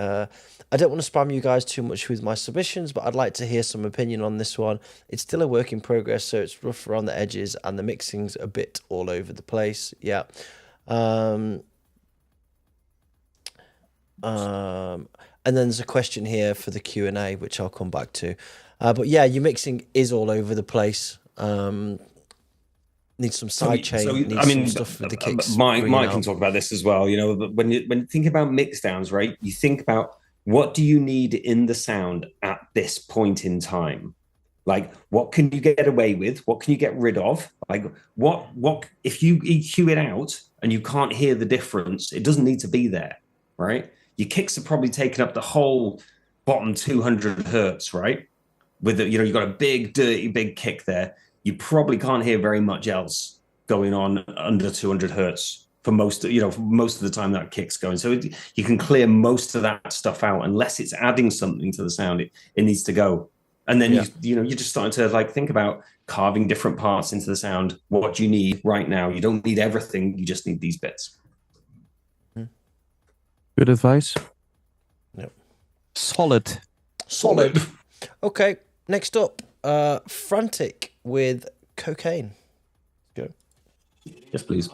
I don't want to spam you guys too much with my submissions, but I'd like to hear some opinion on this one. It's still a work in progress, so it's rough around the edges, and the mixing's a bit all over the place. Yeah. And then there's a question here for the Q&A, which I'll come back to. But yeah, your mixing is all over the place. Needs some side chain. Some stuff with the kicks. Mike can talk about this as well. You know, when you think about mix downs, right? You think about, what do you need in the sound at this point in time? Like, what can you get away with? What can you get rid of? Like, what if you EQ it out and you can't hear the difference, it doesn't need to be there, right? Your kicks are probably taking up the whole bottom 200 hertz, right? With the, you've got a big, dirty, big kick there. You probably can't hear very much else going on under 200 hertz. For most of the time that kick's going. So you can clear most of that stuff out, unless it's adding something to the sound. It needs to go. And then you're just starting to like think about carving different parts into the sound. What do you need right now? You don't need everything. You just need these bits. Good advice. Yep. Solid. Okay, next up, Frantic with Cocaine. Go. Yes, please.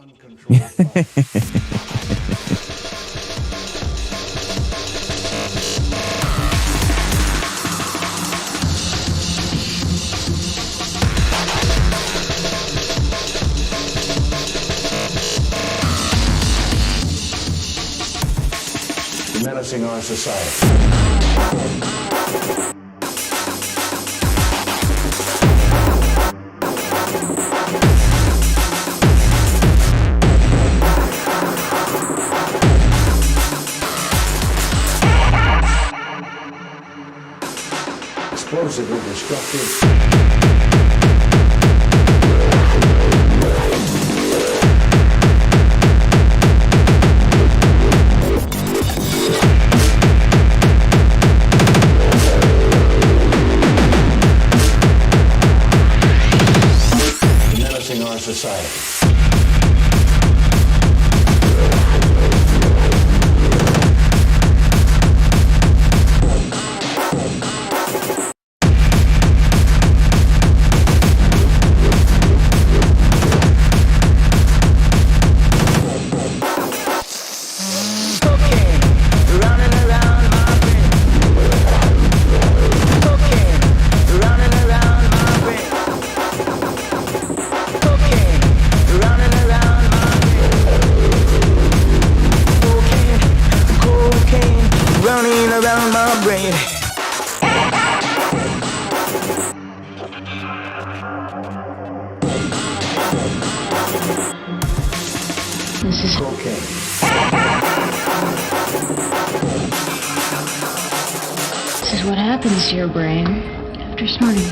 Menacing our society. Explosively destructive. Menacing our society. This is Cocaine. This is what happens to your brain after snorting.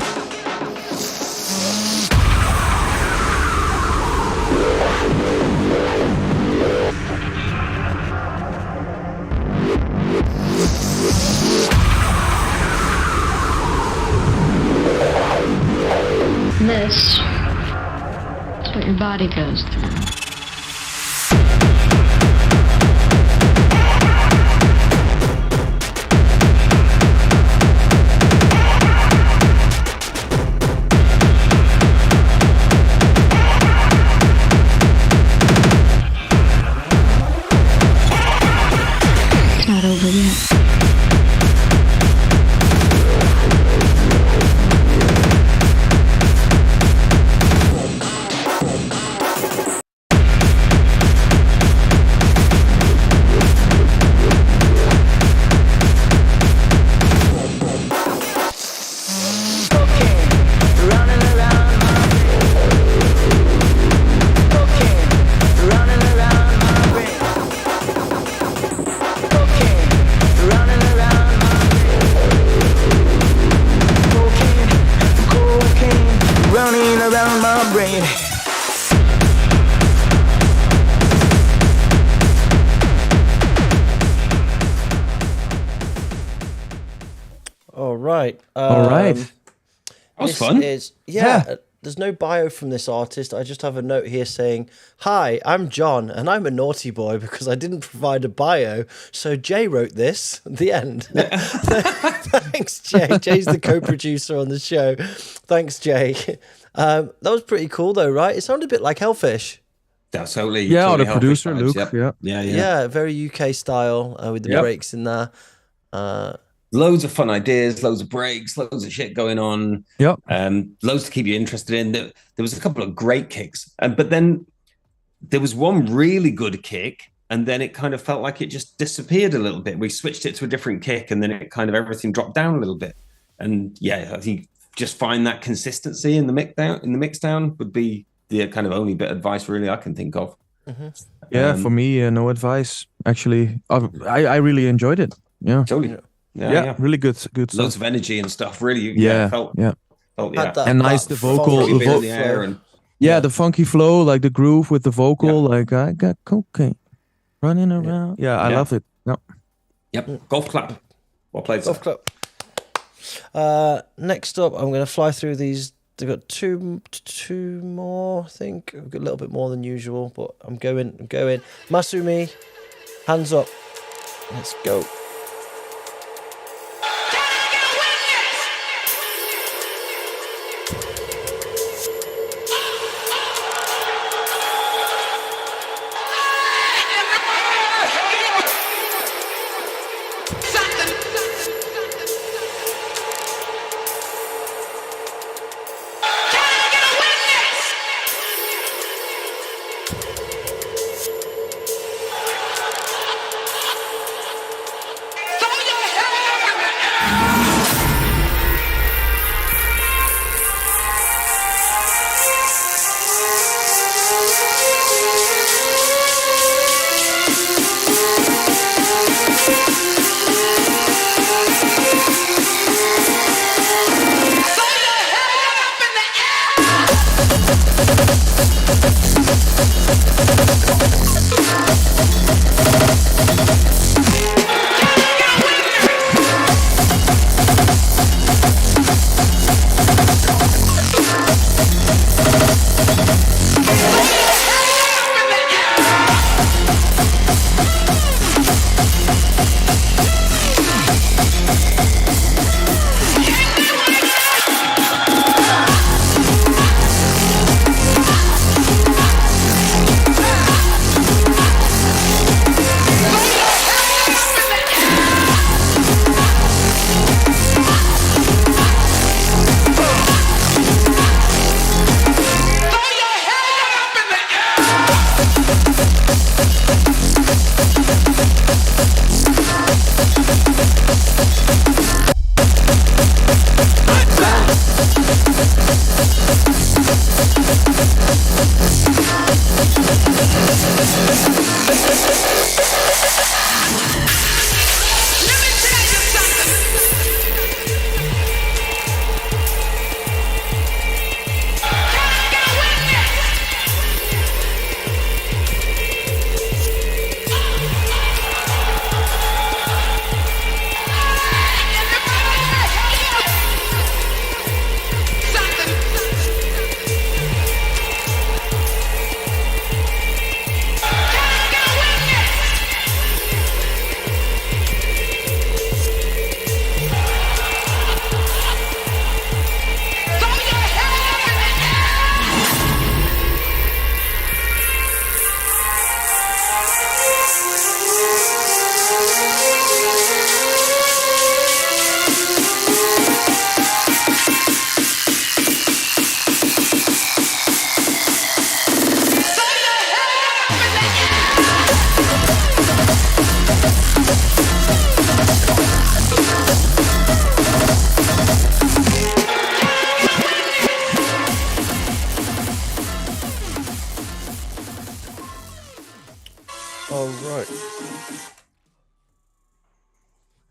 This is what your body goes through. It's not over yet. Right. All right. That was This fun. is Yeah. There's no bio from this artist. I just have a note here saying, "Hi, I'm John, and I'm a naughty boy because I didn't provide a bio. So Jay wrote this." The end. Thanks, Jay. Jay's the co-producer on the show. Thanks, Jay. That was pretty cool, though, right? It sounded a bit like Hellfish. That's totally. Yeah, totally the producer, Hellfish vibes, Luke. Yep. Yeah. Yeah. Yeah, very UK style with the Yep. breaks in there. Loads of fun ideas, loads of breaks, loads of shit going on. Yep. Loads to keep you interested in. There was a couple of great kicks, but then there was one really good kick, and then it kind of felt like it just disappeared a little bit. We switched it to a different kick, and then it kind of everything dropped down a little bit. And yeah, I think just find that consistency in the mix down would be the kind of only bit of advice really I can think of. Yeah, for me, no advice. Actually, I really enjoyed it. Yeah. Totally. Yeah, really good Loads stuff. of energy and stuff. Really, Yeah. Had that- And nice that the vocal- funky the bit in vo- the air and Yeah, the funky flow, like the groove with the vocal, like I got cocaine running around. Yeah, I Yeah. love it. No. yep, golf clap. Well played, sir. Golf club. Next up, I'm going to fly through these. They've got two more, I think. I've got a little bit more than usual, but I'm going. Masamune, hands up. Let's go.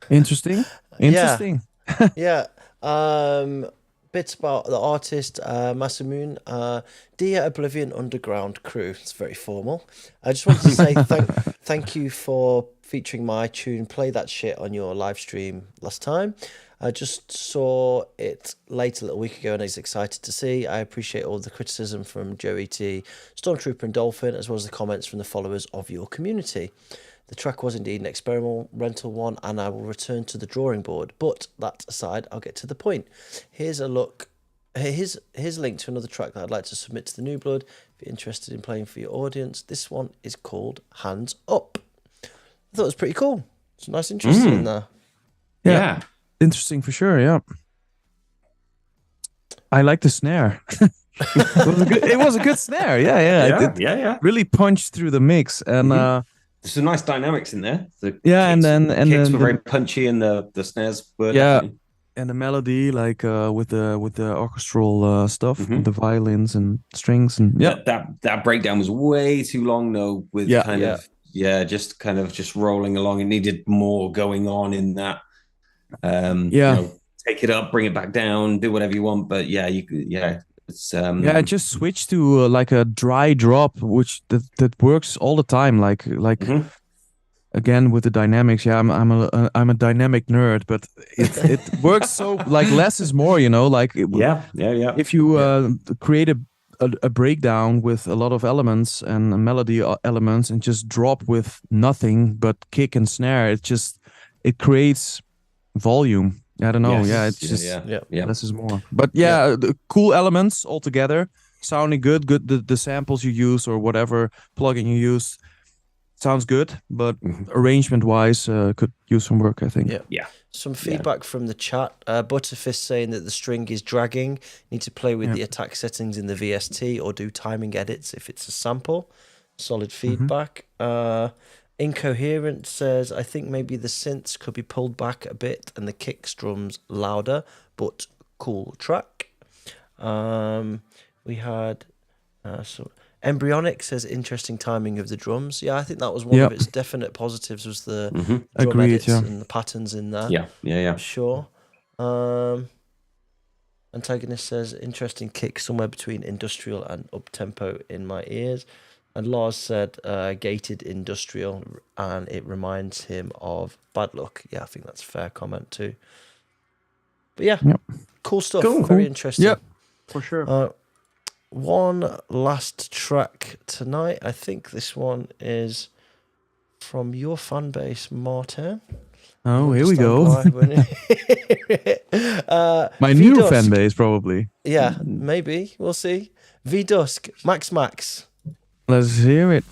Interesting. Yeah. bits about the artist, Masamune. Dear Oblivion Underground crew, it's very formal. I just wanted to say thank you for featuring my tune, Play That Shit, on your live stream last time. I just saw it late a little week ago and I was excited to see. I appreciate all the criticism from Joe ET, Stormtrooper and Dolphin, as well as the comments from the followers of your community. The track was indeed an experimental one, and I will return to the drawing board. But that aside, I'll get to the point. Here's a look. Here's a link to another track that I'd like to submit to the New Blood. If you're interested in playing for your audience, this one is called Hands Up. I thought it was pretty cool. It's nice, interesting in there. Yeah. Interesting for sure, yeah. I like the snare. It was a good snare, yeah. Yeah. Really punched through the mix, and there's some nice dynamics in there. The kicks, and kicks were very punchy, and the snares were definitely... and the melody, like with the orchestral stuff, the violins and strings, and that breakdown was way too long though. With just rolling along. It needed more going on in that. Take it up, bring it back down, do whatever you want, but it's it just switched to like a dry drop, which that works all the time, like again with the dynamics. I'm a dynamic nerd, but it works so like less is more, like if you create a breakdown with a lot of elements and melody elements and just drop with nothing but kick and snare, it creates volume. I don't know. Yes. It's just less is more. But the cool elements all together, sounding good. The samples you use or whatever plugin you use sounds good, but arrangement wise could use some work, I think. Yeah. Some feedback from the chat. Butterfist saying that the string is dragging. Need to play with the attack settings in the VST or do timing edits if it's a sample. Solid feedback. Incoherent says, I think maybe the synths could be pulled back a bit and the kicks drums louder, but cool track. We had Embryonic says interesting timing of the drums. Yeah, I think that was one of its definite positives, was the drum edits and the patterns in there. Yeah. Sure. Antagonist says interesting kick somewhere between industrial and up-tempo in my ears. And Lars said gated industrial, and it reminds him of Bad Luck. Yeah, I think that's a fair comment too. But cool stuff. Very interesting. Yeah, for sure. One last track tonight. I think this one is from your fan base, Maarten. Oh, here we go. My new V-Dusk. fan base, probably. Yeah, maybe. We'll see. V-Dusk, Max. Let's hear it.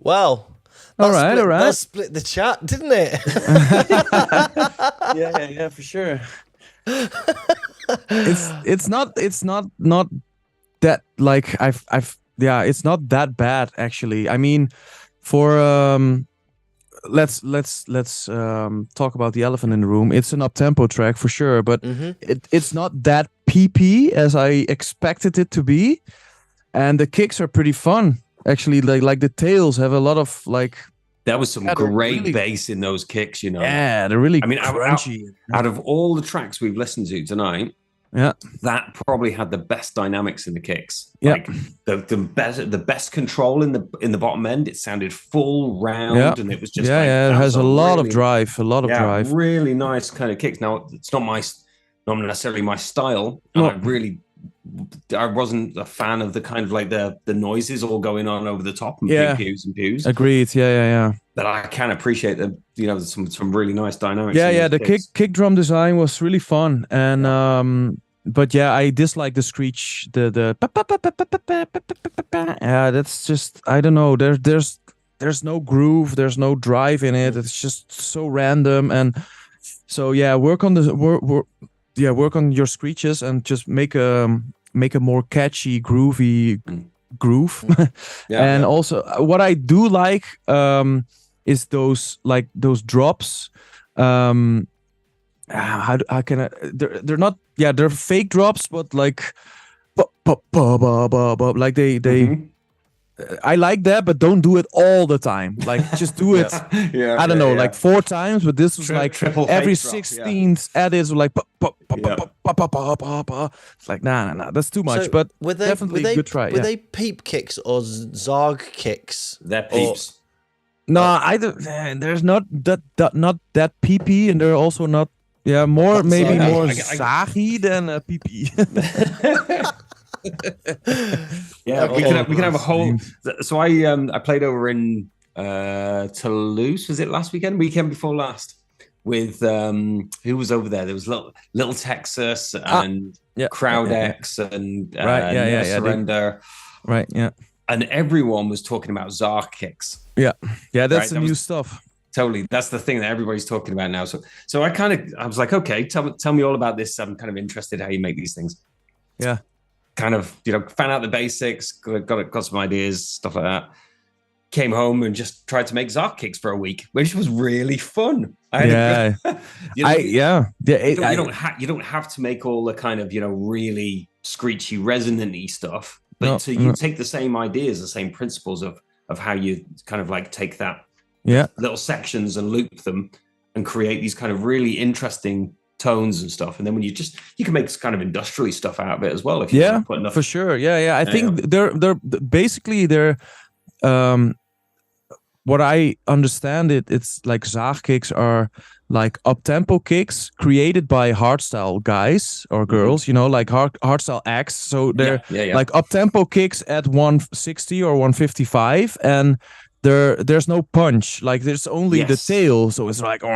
Well, All right. that split the chat, didn't it? Yeah, for sure. It's not that like it's not that bad actually. I mean, for let's talk about the elephant in the room. It's an up-tempo track for sure, but it's not that PP as I expected it to be, and the kicks are pretty fun actually. Like the tails have a lot of like. That was some great really, bass in those kicks, you know. Yeah, they're really crunchy. Out of all the tracks we've listened to tonight, that probably had the best dynamics in the kicks. Yeah, like the best control in the bottom end. It sounded full round, and it was just it has a lot of drive, drive. Really nice kind of kicks. Now it's not necessarily my style, and I wasn't a fan of the kind of like the noises all going on over the top and pews and pews. Agreed. Yeah. But I can appreciate some really nice dynamics. Yeah. The kick drum design was really fun, and but I dislike the screech. The that's just I don't know. There's no groove. There's no drive in it. It's just so random, and so work on your screeches and just make a more catchy, groovy groove. Also, what I do like is those drops. How can I? They're not. Yeah, they're fake drops, but like, like they. I like that, but don't do it all the time. Like, just do it. I don't know, like 4 times. But this was like every 16th edits were like, it's like nah. That's too much. So but definitely a good try. Were they peep kicks or Zarg kicks? They're peeps. No, there's not that PP, and they're also not. Yeah, more Zagi than PP. We can have a whole. So I played over in Toulouse. Was it last weekend before last? With who was over there? There was Little Texas and Crowd X and Surrender. Right. Yeah. And everyone was talking about Zarg kicks. Yeah. That's the new stuff. Totally, that's the thing that everybody's talking about now. So I was like, okay, tell me all about this. I'm kind of interested how you make these things. Yeah. Kind of, found out the basics, got some ideas, stuff like that. Came home and just tried to make Zarg kicks for a week, which was really fun. You don't have to make all the kind of really screechy, resonant-y stuff, but you take the same ideas, the same principles of how you kind of like take that little sections and loop them and create these kind of really interesting tones and stuff, and then when you can make this kind of industrial stuff out of it as well if you put enough. For sure. I think they're basically what I understand it's like Zarg kicks are like up-tempo kicks created by hardstyle guys or girls, like hardstyle acts. So they're like up-tempo kicks at 160 or 155, and there's no punch. Like there's only the tail, so it's like. So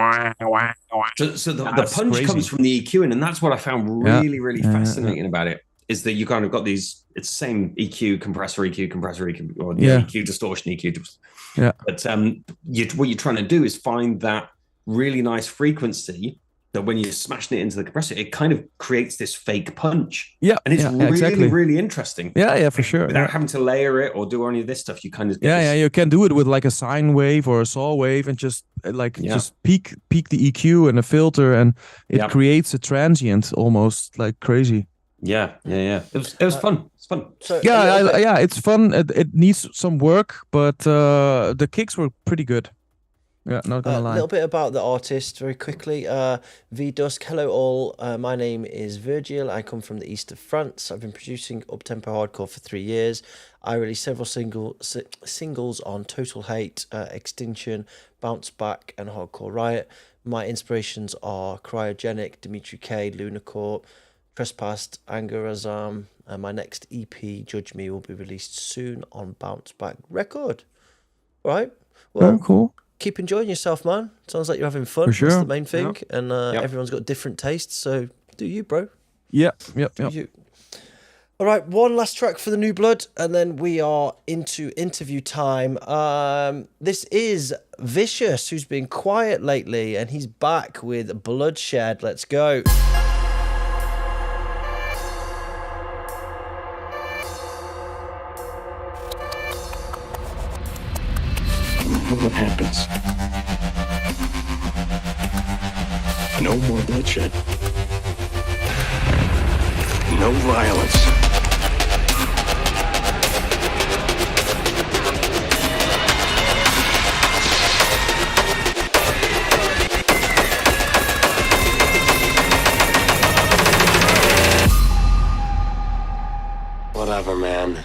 the punch crazy. Comes from the EQing, and that's what I found really fascinating about it. Is that you kind of got these? It's the same EQ, compressor EQ, or EQ, distortion EQ. Yeah. But what you're trying to do is find that really nice frequency that when you're smashing it into the compressor, it kind of creates this fake punch. Yeah. And it's really interesting. Yeah, for sure. Without having to layer it or do any of this stuff, you kind of you can do it with like a sine wave or a saw wave and just just peak the EQ and a filter, and it creates a transient almost like crazy. Yeah. It was fun. It's fun. So it's fun. It needs some work, but the kicks were pretty good. Yeah, not gonna lie. A little bit about the artist very quickly. V-Dusk, hello all. My name is Virgil. I come from the east of France. I've been producing up-tempo hardcore for 3 years. I released several singles on Total Hate, Extinction, Bounce Back, and Hardcore Riot. My inspirations are Cryogenic, Dimitri K, Lunacorp, Trespassed, Anger Azam, and my next EP, Judge Me, will be released soon on Bounce Back Record. Right? Well, cool. Keep enjoying yourself, man. Sounds like you're having fun. For sure. That's the main thing. Yep. And everyone's got different tastes, so do you, bro. Yep. Do you. All right, one last track for the New Blood, and then we are into interview time. This is Viciouz, who's been quiet lately, and he's back with Bloodshed. Let's go. What happens? No more bloodshed. No violence. Whatever, man.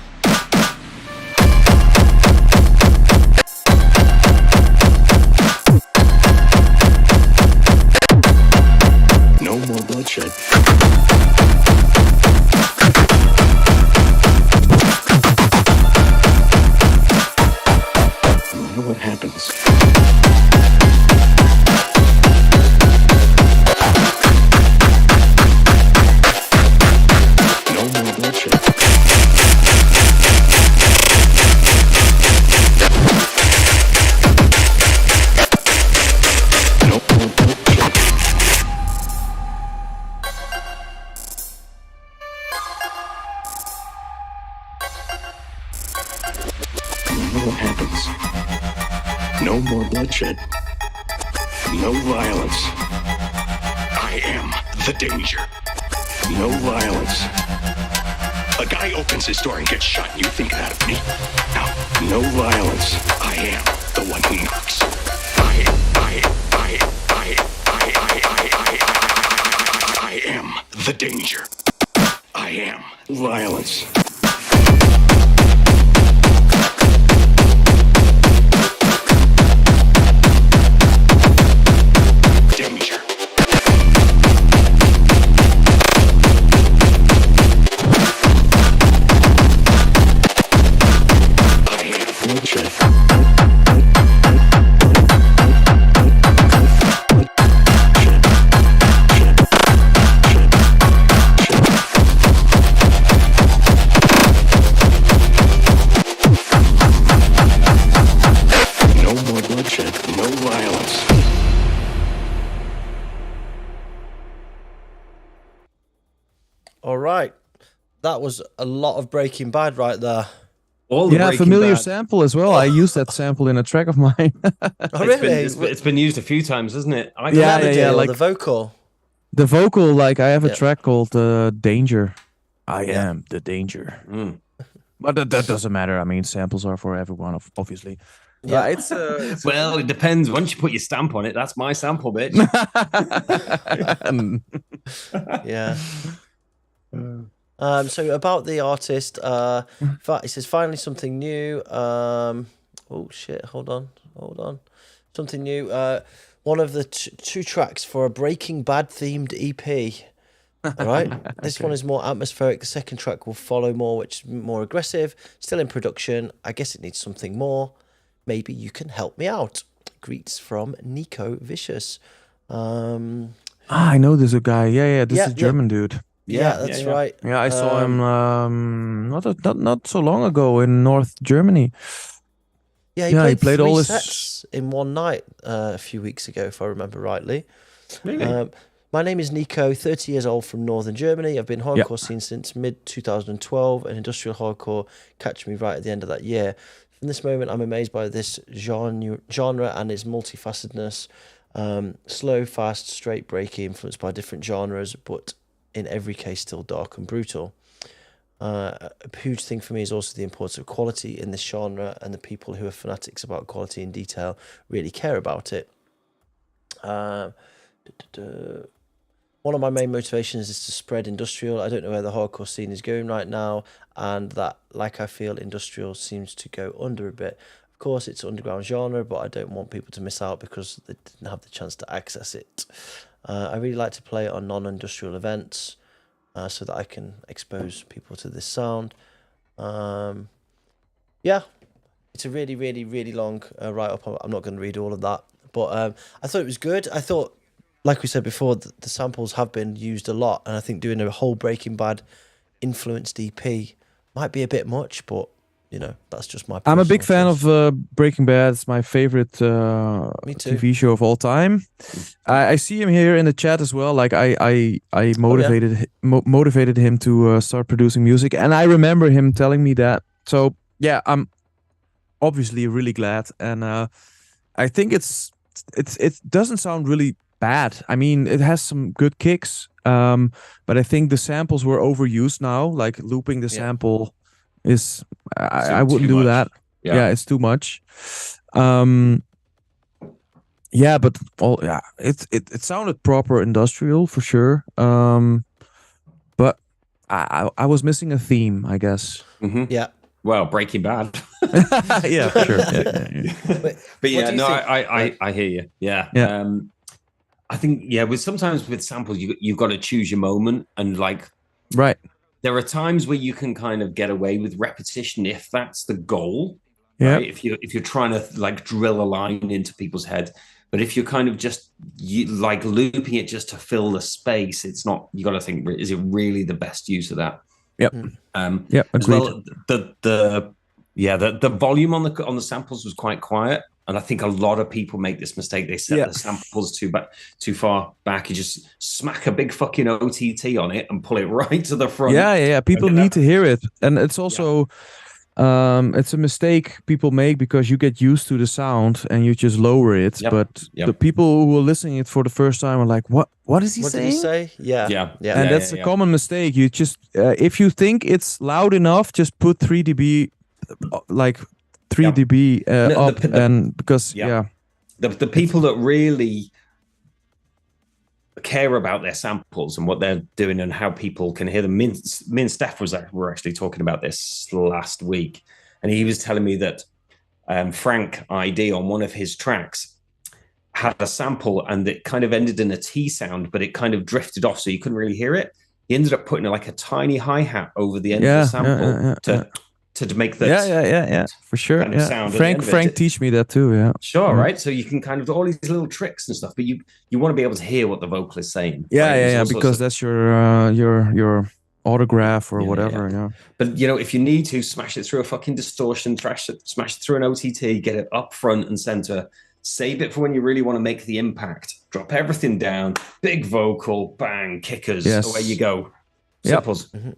No more bloodshed. What happens? No more bloodshed. No more bloodshed. What happens? No more bloodshed. No violence. I am the danger. No violence. A guy opens his door and gets shot. You think that of me? No violence. I am the one who knocks. I am the danger. I am violence. Danger. I am bloodshed. No more bloodshed, no violence. All right. That was a lot of Breaking Bad right there. All the Yeah, Breaking familiar Bad. sample as well. I used that sample in a track of mine. Oh, really? It's been used a few times, hasn't it? I The Yeah, melody yeah, or like- the vocal? The vocal, like I have a Yeah. track called Danger. I Yeah. am the danger. Mm. But that doesn't matter. I mean, samples are for everyone, obviously. Yeah. It's Well, it depends. Once you put your stamp on it, that's my sample, bitch. Yeah. So about the artist, it says finally something new. Oh shit! Hold on. Something new. One of the two tracks for a Breaking Bad themed EP. All right. This one is more atmospheric. The second track will follow more, which is more aggressive. Still in production. I guess it needs something more. Maybe you can help me out. Greets from Nico Viciouz. I know there's a guy. Yeah. This Yeah, is yeah. German dude. Yeah, that's yeah. right. Yeah, I saw him not so long ago in North Germany. Yeah, Yeah, he he played played three all his- sets in one night a few weeks ago, if I remember rightly. Really? My name is Nico, 30 years old from Northern Germany. I've been hardcore scene since mid-2012, and industrial hardcore catch me right at the end of that year. From this moment, I'm amazed by this genre and its multifacetedness. Slow, fast, straight breaky, influenced by different genres, but in every case still dark and brutal. A huge thing for me is also the importance of quality in this genre, and the people who are fanatics about quality and detail really care about it. One of my main motivations is to spread industrial. I don't know where the hardcore scene is going right now, and that, like, I feel industrial seems to go under a bit. Of course, it's an underground genre, but I don't want people to miss out because they didn't have the chance to access it. I really like to play on non-industrial events so that I can expose people to this sound. Yeah, it's a really, really, really long write-up. I'm not going to read all of that, but I thought it was good. I thought, like we said before, the samples have been used a lot, and I think doing a whole Breaking Bad influenced EP might be a bit much, but you know, that's just my. I'm a big fan choice. of Breaking Bad. It's my favorite Me too. TV show of all time. I see him here in the chat as well. Like I motivated him to start producing music, and I remember him telling me that. So yeah, I'm obviously really glad, and I think it doesn't sound really bad. I mean, it has some good kicks, but I think the samples were overused now. Like looping the sample is, I wouldn't do that. Yeah, it's too much. Yeah, but it sounded proper industrial for sure. But I was missing a theme, I guess. Mm-hmm. Yeah. Well, Breaking Bad. Yeah, for sure. Yeah. But yeah, no, I hear you. Yeah. I think with sometimes with samples you've got to choose your moment, and like right. There are times where you can kind of get away with repetition if that's the goal. Yeah. Right? If you're trying to like drill a line into people's head, but if you're kind of just like looping it just to fill the space, it's not. You got to think: is it really the best use of that? Yep. Yep. As well, the volume on the samples was quite quiet, and I think a lot of people make this mistake. They set the samples too far back. You just smack a big fucking OTT on it and pull it right to the front. Yeah. People need to hear it, and it's also it's a mistake people make because you get used to the sound and you just lower it. Yep. But the people who are listening it for the first time are like, What is he saying? What did he say? Yeah. And that's a common mistake. You just if you think it's loud enough, just put 3 dB, like 3 dB up, and because the people that really care about their samples and what they're doing and how people can hear them. Me and Steph were actually talking about this last week, and he was telling me that Frank ID on one of his tracks had a sample and it kind of ended in a T sound, but it kind of drifted off, so you couldn't really hear it. He ended up putting like a tiny hi-hat over the end of the sample to make that for sure. Kind of sound Frank teach me that too. Yeah, sure, right. So you can kind of do all these little tricks and stuff, but you want to be able to hear what the vocal is saying. Yeah, because that's your autograph or whatever. Yeah. But you know, if you need to smash it through a fucking distortion, smash it through an OTT, get it up front and center. Save it for when you really want to make the impact. Drop everything down, big vocal, bang, kickers, away you go. Simples. Yep.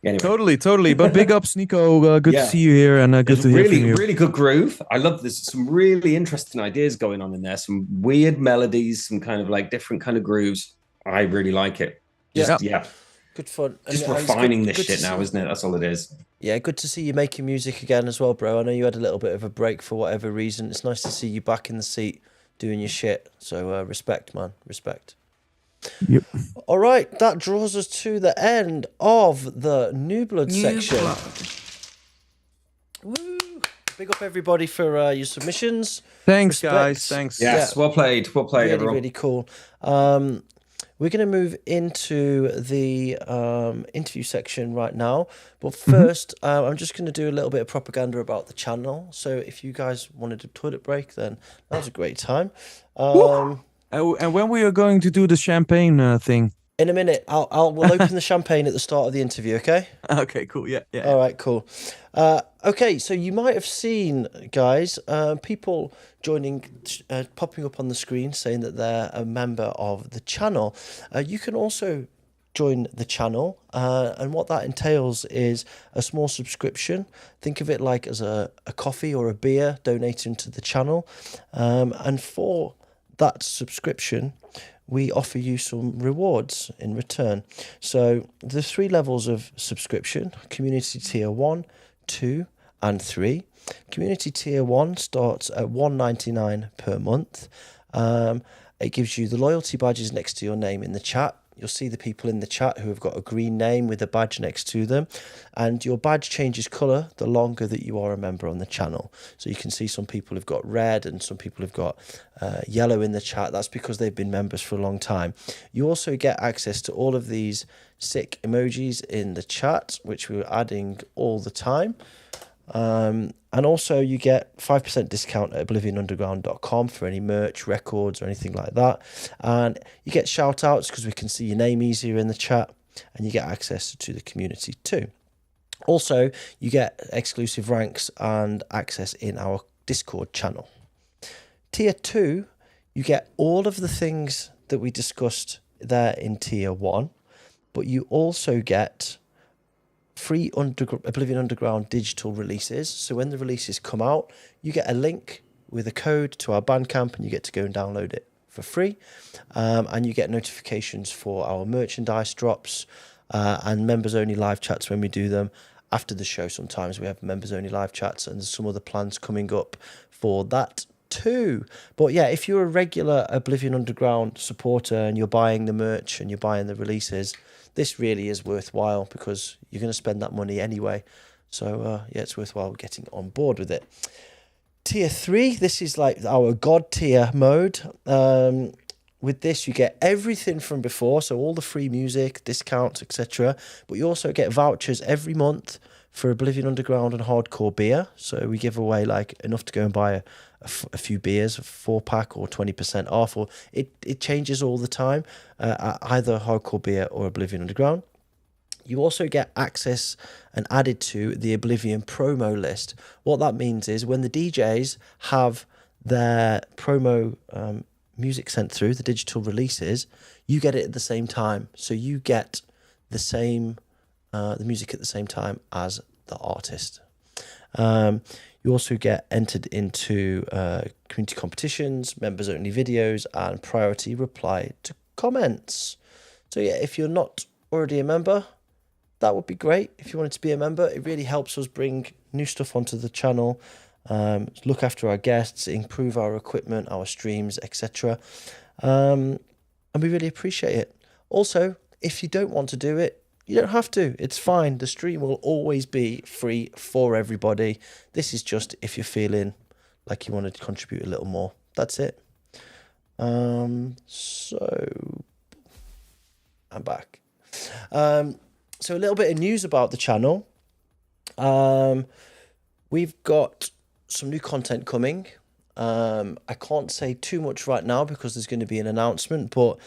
Anyway. Totally. But big ups, Nico. Good to see you here, and good to hear from you. Really good groove. I love this. Some really interesting ideas going on in there. Some weird melodies, some kind of like different kind of grooves. I really like it. Good fun. Just refining this shit now, isn't it? That's all it is. Yeah, good to see you making music again as well, bro. I know you had a little bit of a break for whatever reason. It's nice to see you back in the seat doing your shit. So respect, man. Respect. Yep. All right, that draws us to the end of the New Blood section. Woo! Big up everybody for your submissions. Thanks, guys. Thanks. Yes, well played. Well played, everyone. Really cool. We're going to move into the interview section right now. But first, I'm just going to do a little bit of propaganda about the channel. So if you guys wanted a toilet break, then now's a great time. And when we are going to do the champagne thing? In a minute. We'll open the champagne at the start of the interview, okay? Okay, cool. Yeah. All right, cool. Okay, so you might have seen, guys, people joining, popping up on the screen saying that they're a member of the channel. You can also join the channel, and what that entails is a small subscription. Think of it like as a coffee or a beer donating to the channel. And for that subscription, we offer you some rewards in return. So there's 3 levels of subscription: community tier 1, 2 and 3. Community tier 1 starts at $1.99 per month. It gives you the loyalty badges next to your name in the chat. You'll see the people in the chat who have got a green name with a badge next to them, and your badge changes colour the longer that you are a member on the channel. So you can see some people have got red and some people have got yellow in the chat. That's because they've been members for a long time. You also get access to all of these sick emojis in the chat, which we're adding all the time. And also you get 5% discount at oblivionunderground.com for any merch, records or anything like that. And you get shout outs because we can see your name easier in the chat. and you get access to the community too. Also, you get exclusive ranks and access in our Discord channel. Tier 2, you get all of the things that we discussed there in Tier 1, but you also get free Oblivion Underground digital releases. So when the releases come out, you get a link with a code to our Bandcamp and you get to go and download it for free. And you get notifications for our merchandise drops and members-only live chats when we do them. After the show, sometimes we have members-only live chats, and there's some other plans coming up for that too. But yeah, if you're a regular Oblivion Underground supporter and you're buying the merch and you're buying the releases, this really is worthwhile because you're going to spend that money anyway. So yeah, it's worthwhile getting on board with it. Tier 3, this is like our God tier mode. With this, you get everything from before, so all the free music, discounts, etc. But you also get vouchers every month for Oblivion Underground and Hardcore beer. So we give away like enough to go and buy a few beers, a 4-pack or 20% off, or it changes all the time, either Hardcore beer or Oblivion Underground. You also get access and added to the Oblivion promo list. What that means is when the DJs have their promo music sent through, the digital releases, you get it at the same time. So you get the same, the music at the same time as the artist. You also get entered into community competitions, members only videos, and priority reply to comments. So yeah, if you're not already a member, that would be great. If you wanted to be a member, it really helps us bring new stuff onto the channel, look after our guests, improve our equipment, our streams, etc. And we really appreciate it. Also, if you don't want to do it, you don't have to. It's fine. The stream will always be free for everybody. This is just if you're feeling like you want to contribute a little more. That's it. So I'm back. So a little bit of news about the channel. We've got some new content coming. I can't say too much right now because there's going to be an announcement, but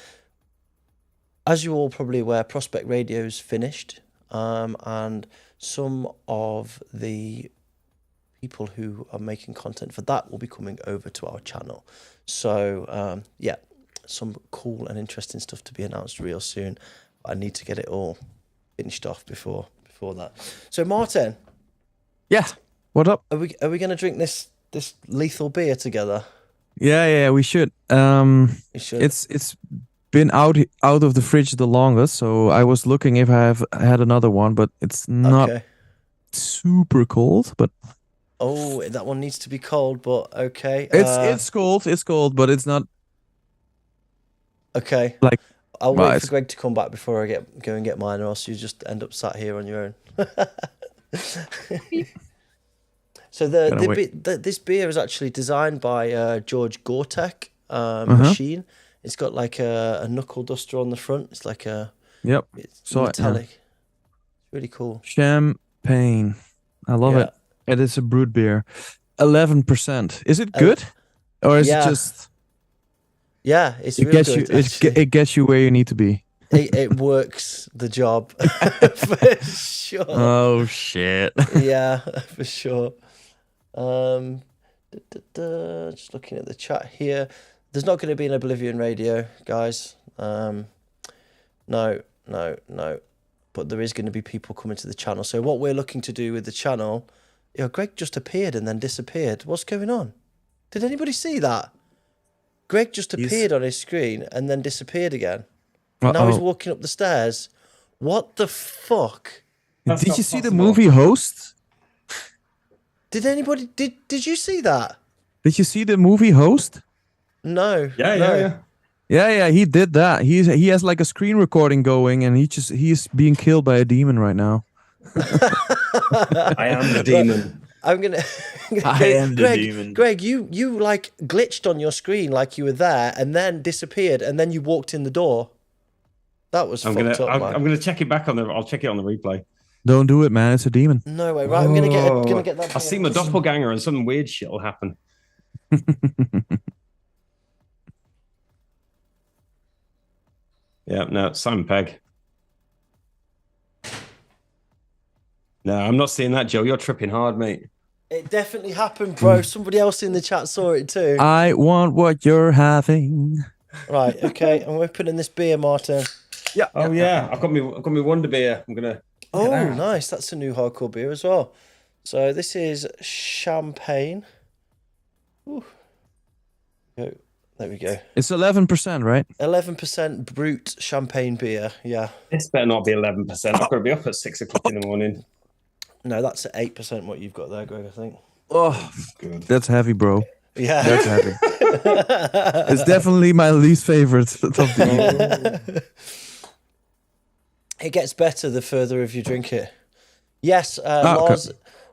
as you're all probably aware, Prospect Radio's finished, and some of the people who are making content for that will be coming over to our channel. So yeah, some cool and interesting stuff to be announced real soon. I need to get it all finished off before that. So Maarten, Yeah, what up? are we going to drink this lethal beer together? Yeah, we should. We should. It's been out of the fridge the longest, so I was looking if I have had another one, but it's not okay. super cold. But Oh, that one needs to be cold, but okay. it's cold, but it's not okay. like. I'll well, wait for Greg to come back before I go and get mine, or else you just end up sat here on your own. So this beer is actually designed by George Gortek Machine. It's got like a knuckle duster on the front. It's like it's metallic. It's really cool. Champagne. I love it. It is a brewed beer. 11%. Is it good? Or is it just... Yeah, it's really good. It gets you where you need to be. It works the job for sure. Oh shit! Yeah, for sure. Just looking at the chat here. There's not going to be an Oblivion radio, guys. No. But there is going to be people coming to the channel. So what we're looking to do with the channel, Greg just appeared and then disappeared. What's going on? Did anybody see that? Greg just appeared on his screen and then disappeared again. Now he's walking up the stairs. What the fuck? Did you see the movie Host? Did anybody... Did you see that? Did you see the movie Host? No. Yeah, he did that. He has like a screen recording going, and he's being killed by a demon right now. I am the demon. I'm gonna. I am the demon. Greg, you like glitched on your screen like you were there, and then disappeared, and then you walked in the door. That was fucked up, man. I'm gonna check it back on the. I'll check it on the replay. Don't do it, man. It's a demon. No way. Right, I'm gonna get that. I'll see my doppelganger, and some weird shit will happen. Yeah, no, Simon Pegg. No, I'm not seeing that, Joe. You're tripping hard, mate. It definitely happened, bro. Somebody else in the chat saw it too. I want what you're having. Right, okay. I'm opening this beer, Maarten. Yeah. Oh yeah, I've got me Wonder Beer. I'm gonna. Oh, that. nice. That's a new hardcore beer as well. So this is champagne. Ooh. Go. There we go. It's 11%, right? 11% brute champagne beer. Yeah. This better not be 11%. I've got to be up at 6 o'clock in the morning. No, that's at 8% what you've got there, Greg, I think. Oh, Good. that's heavy, bro. Yeah. That's heavy. It's definitely my least favorite of the year. It gets better the further if you drink it. Yes,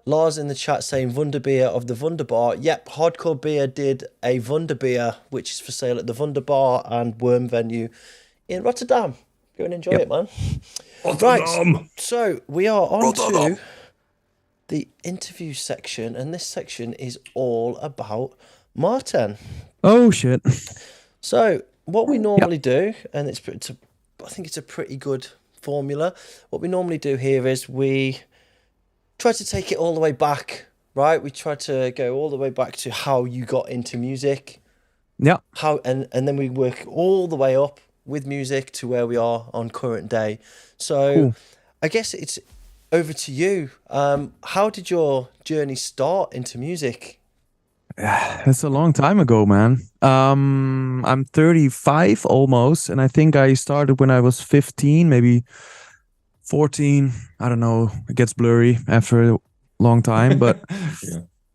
Lars in the chat saying Wunderbeer of the Wunderbar. Yep, Hardcore Beer did a Wunderbeer, which is for sale at the Wunderbar and Worm venue in Rotterdam. Go and enjoy it, man. Rotterdam. Right, so we are on to the interview section, and this section is all about Maarten. Oh, shit. So what we normally do, and I think it's a pretty good formula. What we normally do here is we try to take it all the way back, right? We try to go all the way back to how you got into music. Yeah. And then we work all the way up with music to where we are on current day. So Cool. I guess it's over to you. How did your journey start into music? That's a long time ago, man. I'm 35 almost, and I think I started when I was 15, maybe 14. I don't know. It gets blurry after a long time, but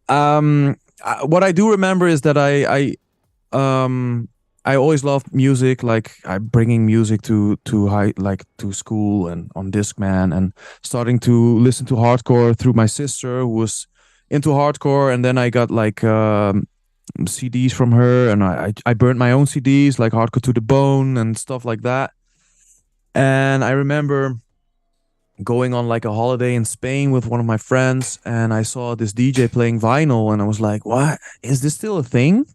what I do remember is that I always loved music. Like I'm bringing music to school and on Discman, and starting to listen to hardcore through my sister, who was into hardcore. And then I got like CDs from her, and I burnt my own CDs, like Hardcore to the Bone and stuff like that. And I remember going on like a holiday in Spain with one of my friends, and I saw this DJ playing vinyl, and I was like, what? Is this still a thing?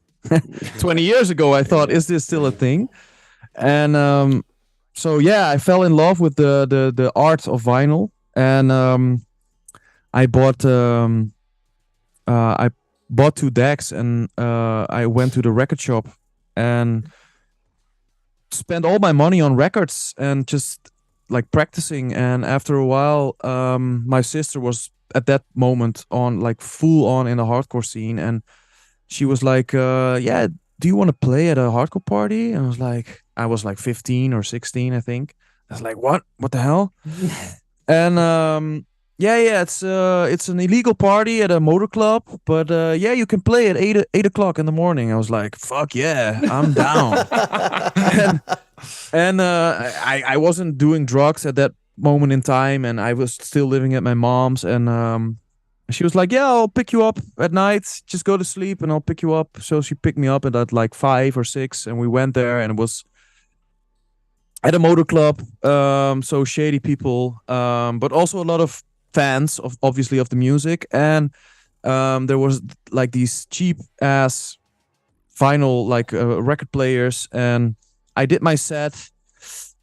20 years ago, I thought, is this still a thing? And so yeah, I fell in love with the art of vinyl, and I bought 2 decks, and I went to the record shop and spent all my money on records and just like practicing. And after a while, my sister was at that moment on like full on in the hardcore scene, and she was like, yeah, do you want to play at a hardcore party? And I was like 15 or 16, I think. I was like, what the hell? And yeah, it's an illegal party at a motor club, but yeah, you can play at 8 o'clock in the morning. I was like, fuck yeah, I'm down. and I wasn't doing drugs at that moment in time, and I was still living at my mom's, and she was like, yeah, I'll pick you up at night, just go to sleep and I'll pick you up. So she picked me up at like 5 or 6, and we went there, and it was at a motor club, so shady people, but also a lot of fans of obviously of the music. And there was like these cheap ass vinyl like record players, and I did my set,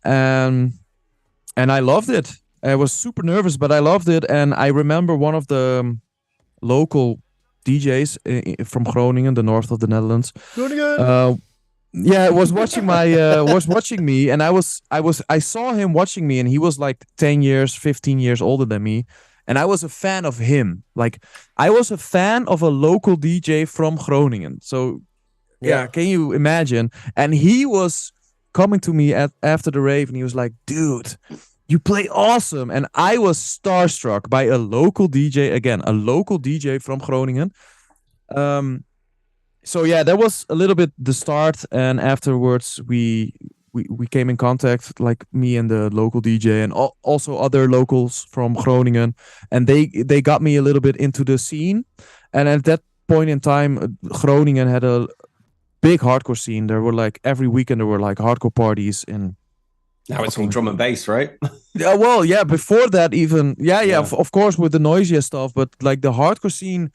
and I loved it. I was super nervous, but I loved it. And I remember one of the local DJs from Groningen, the north of the Netherlands, yeah, was watching me, and I saw him watching me, and he was like 10 years, 15 years older than me, and I was a fan of him. Like I was a fan of a local DJ from Groningen. So yeah, can you imagine? And he was coming to me after the rave, and he was like, dude, you play awesome. And I was starstruck by a local DJ, again, a local DJ from Groningen. So yeah, that was a little bit the start, and afterwards we came in contact, like me and the local DJ, and also other locals from Groningen, and they got me a little bit into the scene. And at that point in time, Groningen had a big hardcore scene. There were like every weekend there were like hardcore parties in. Now it's all drum and bass, right? Yeah, well, yeah. Before that, even of course with the noisier stuff, but like the hardcore scene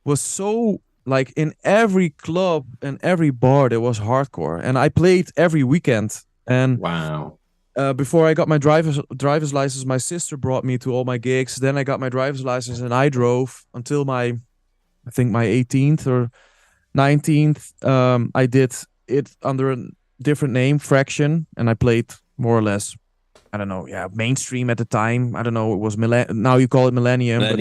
was so. Like in every club and every bar there was hardcore, and I played every weekend. And wow, Before I got my driver's license, my sister brought me to all my gigs. Then I got my driver's license and I drove until I think my 18th or 19th. I did it under a different name, Fraction, and I played more or less, I don't know, mainstream at the time. I don't know, it was now you call it Millennium, but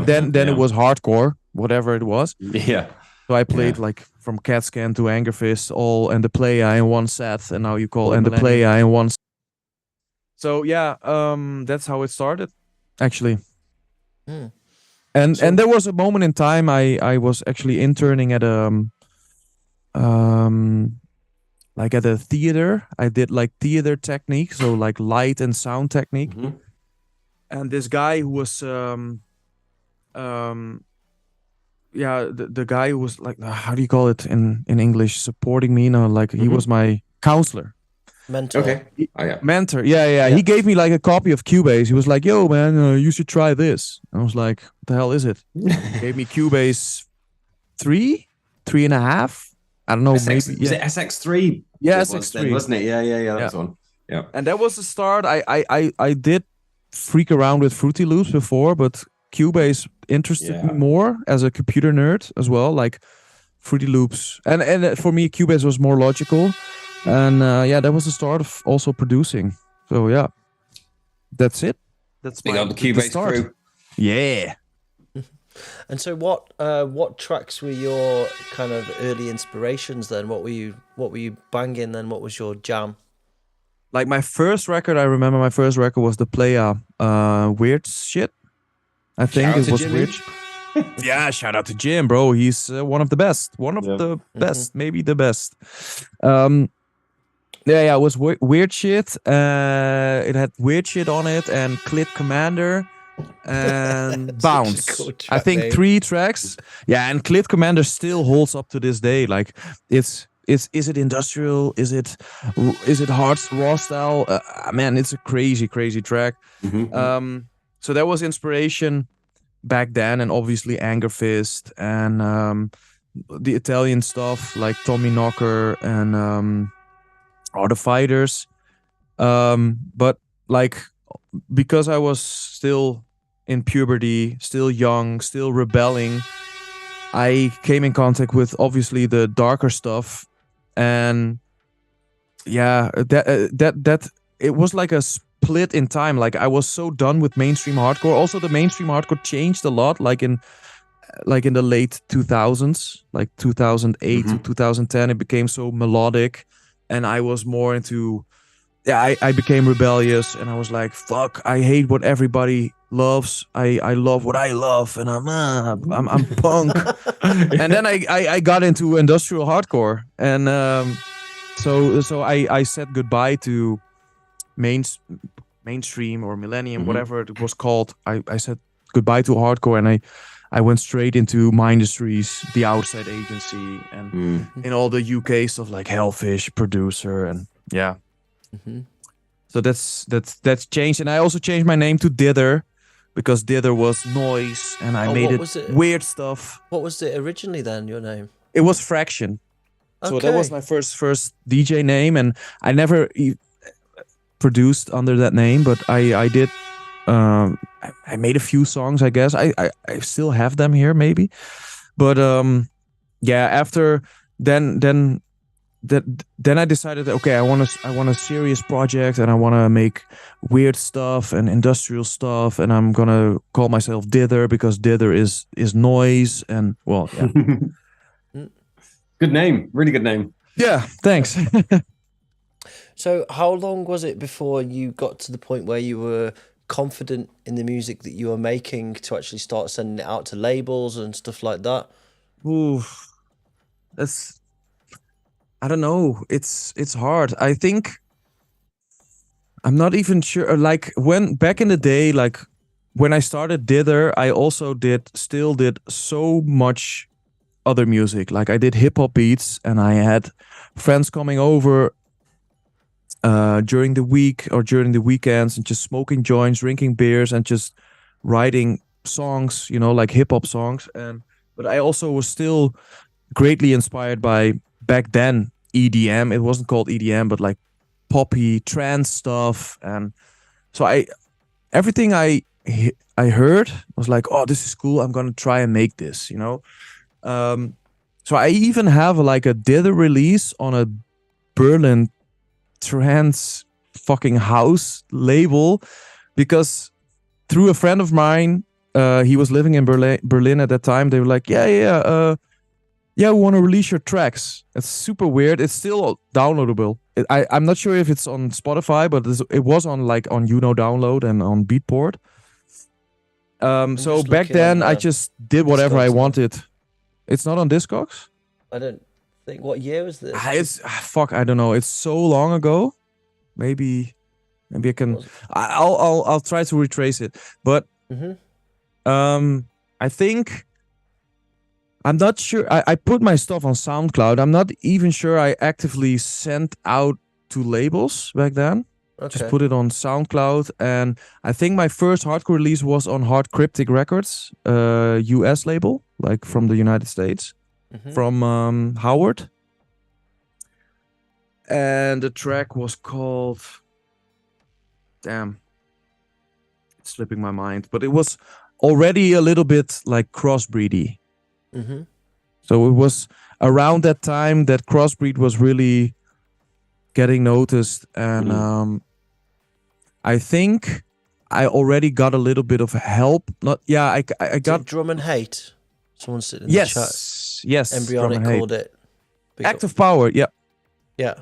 then it was hardcore, whatever it was. Yeah. So I played like from Cat Scan to Anger Fist, all and the Playa in one set, and now you call it the Playa in one. So that's how it started, actually. And there was a moment in time I was actually interning at like at a theater. I did like theater technique, so like light and sound technique. And this guy who was the guy who was like, how do you call it in English, supporting me, he was my counselor. Mentor. Okay. Mentor. Yeah. He gave me like a copy of Cubase. He was like, yo, man, you should try this. I was like, what the hell is it? He gave me Cubase 3.5. I don't know. Was it SX3? SX3? Yeah, SX3. Then, wasn't it? Yeah. That was one. Yeah. And that was the start. I did freak around with Fruity Loops before, but Cubase interested me more as a computer nerd as well. Like Fruity Loops. And for me, Cubase was more logical. And that was the start of also producing. So yeah, that's it. That's big on the Cubase crew. Yeah. And so, what tracks were your kind of early inspirations then? What were you banging then? What was your jam? Like my first record, I remember my first record was the Playa Weird Shit. I think it was Weird. Yeah, shout out to Jim, bro. He's one of the best. One of the best, maybe the best. It was Weird Shit. It had Weird Shit on it and Clit Commander and Bounce. Cool track, I think 3 tracks. Yeah, and Clit Commander still holds up to this day. Like is it industrial? Is it hard raw style? Man, it's a crazy track. So that was inspiration back then, and obviously Anger Fist and the Italian stuff like Tommy Knocker and the Fighters. But like, because I was still in puberty, still young, still rebelling, I came in contact with obviously the darker stuff, and that it was like a split in time. Like I was so done with mainstream hardcore. Also, the mainstream hardcore changed a lot, like in the late 2000s, like 2008 to 2010. It became so melodic, and I was more into. I became rebellious, and I was like, "Fuck! I hate what everybody loves. I love what I love, and I'm punk." And then I got into industrial hardcore, and so I said goodbye to mainstream or millennium, whatever it was called. I said goodbye to hardcore, and I went straight into Mindustries, the Outside Agency, and in all the UK stuff like Hellfish, Producer, and yeah. So that's changed, and I also changed my name to Dither because Dither was noise, and I made it weird stuff. What was it originally then? Your name? It was Fraction. So that was my first DJ name, and I never produced under that name, but I did. I made a few songs, I guess. I still have them here, maybe, but after then I decided that, okay, I want a serious project, and I want to make weird stuff and industrial stuff, and I'm gonna call myself Dither because Dither is noise, and well, yeah. Good name, really good name. Yeah, thanks. So how long was it before you got to the point where you were confident in the music that you were making to actually start sending it out to labels and stuff like that? Ooh, I don't know. It's hard. I think I'm not even sure. Like when back in the day, like when I started Dither, I also still did so much other music. Like I did hip hop beats, and I had friends coming over during the week or during the weekends and just smoking joints, drinking beers, and just writing songs, like hip hop songs. But I also was still greatly inspired by back then EDM. It wasn't called EDM, but like poppy trance stuff, and so everything I heard was like, oh, this is cool. I'm gonna try and make this, you know. So I even have like a Dither release on a Berlin trance fucking house label, because through a friend of mine, he was living in Berlin at that time. They were like, yeah, we want to release your tracks. It's super weird. It's still downloadable. I'm not sure if it's on Spotify, but it was on Download and on Beatport. So back then, I just did whatever I wanted. It's not on Discogs? I don't think. What year was this? Fuck, I don't know. It's so long ago. Maybe I can. I'll try to retrace it. But I think I'm not sure. I put my stuff on SoundCloud. I'm not even sure I actively sent out to labels back then. Okay. Just put it on SoundCloud, and I think my first hardcore release was on Hard Cryptic Records, US label, like from the United States, from Howard. And the track was called, damn, it's slipping my mind, but it was already a little bit like crossbreedy. So it was around that time that crossbreed was really getting noticed, and I think I already got a little bit of help. I got Drum and Hate. Someone said in the chat. Yes. Embryonic called it. Act of Power. Yeah. There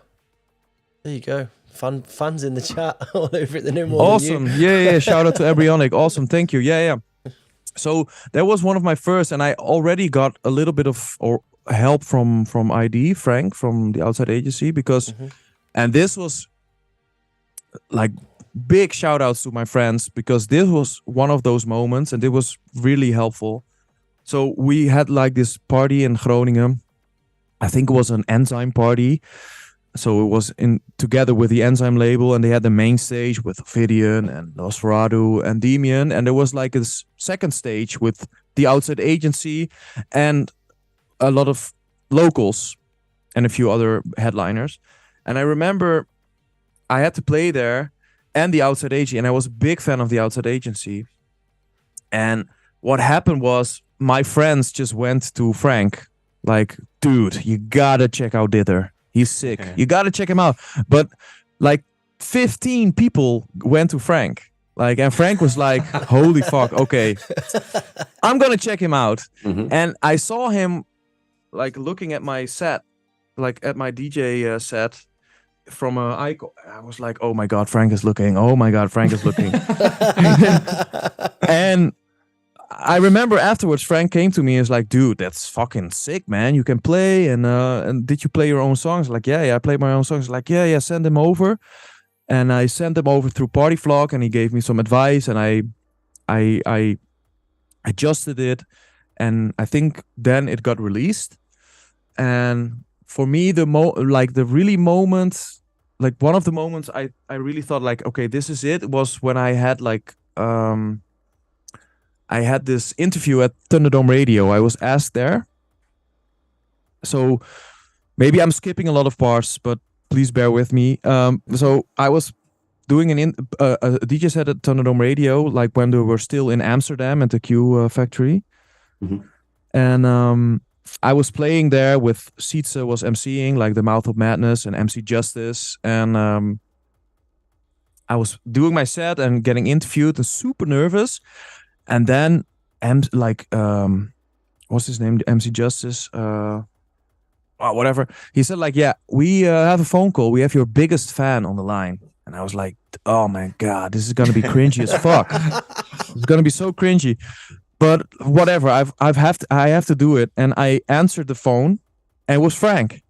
you go. Fans in the chat all over it. They know more awesome. than you. Yeah. Shout out to Embryonic. Awesome. Thank you. Yeah. So that was one of my first, and I already got a little bit of help from ID Frank from the outside agency, because, and this was like big shout outs to my friends, because this was one of those moments, and it was really helpful. So we had like this party in Groningen. I think it was an Enzyme party. So it was together with the Enzyme label, and they had the main stage with Oblivion and Nosferatu and Demian, and there was like a second stage with the outside agency and a lot of locals and a few other headliners. And I remember I had to play there and the outside agency, and I was a big fan of the outside agency. And what happened was my friends just went to Frank, like, dude, you gotta check out Dither. He's sick. Okay. You gotta check him out. But like 15 people went to Frank. Like, and Frank was like, holy fuck, okay, I'm gonna check him out. And I saw him like looking at my set, like at my DJ set from a icon. I was like, oh my god, Frank is looking. Oh my god, Frank is looking. And I remember afterwards, Frank came to me and was like, dude, that's fucking sick, man. You can play. And did you play your own songs? Like, yeah, I played my own songs. Like, yeah, send them over. And I sent them over through Party Flock, and he gave me some advice, and I adjusted it, and I think then it got released. And for me, the really moment, like one of the moments I really thought like, okay, this is it, was when I had like I had this interview at Thunderdome Radio. I was asked there. So maybe I'm skipping a lot of parts, but please bear with me. So I was doing a DJ set at Thunderdome Radio, like when they were still in Amsterdam at the Q factory. And I was playing there with Sietse was MCing, like the Mouth of Madness and MC Justice. And I was doing my set and getting interviewed and super nervous. And then, what's his name? MC Justice. Whatever. He said, like, yeah, we have a phone call. We have your biggest fan on the line. And I was like, oh my god, this is gonna be cringy as fuck. It's gonna be so cringy. But whatever. I have to do it. And I answered the phone, and it was Frank.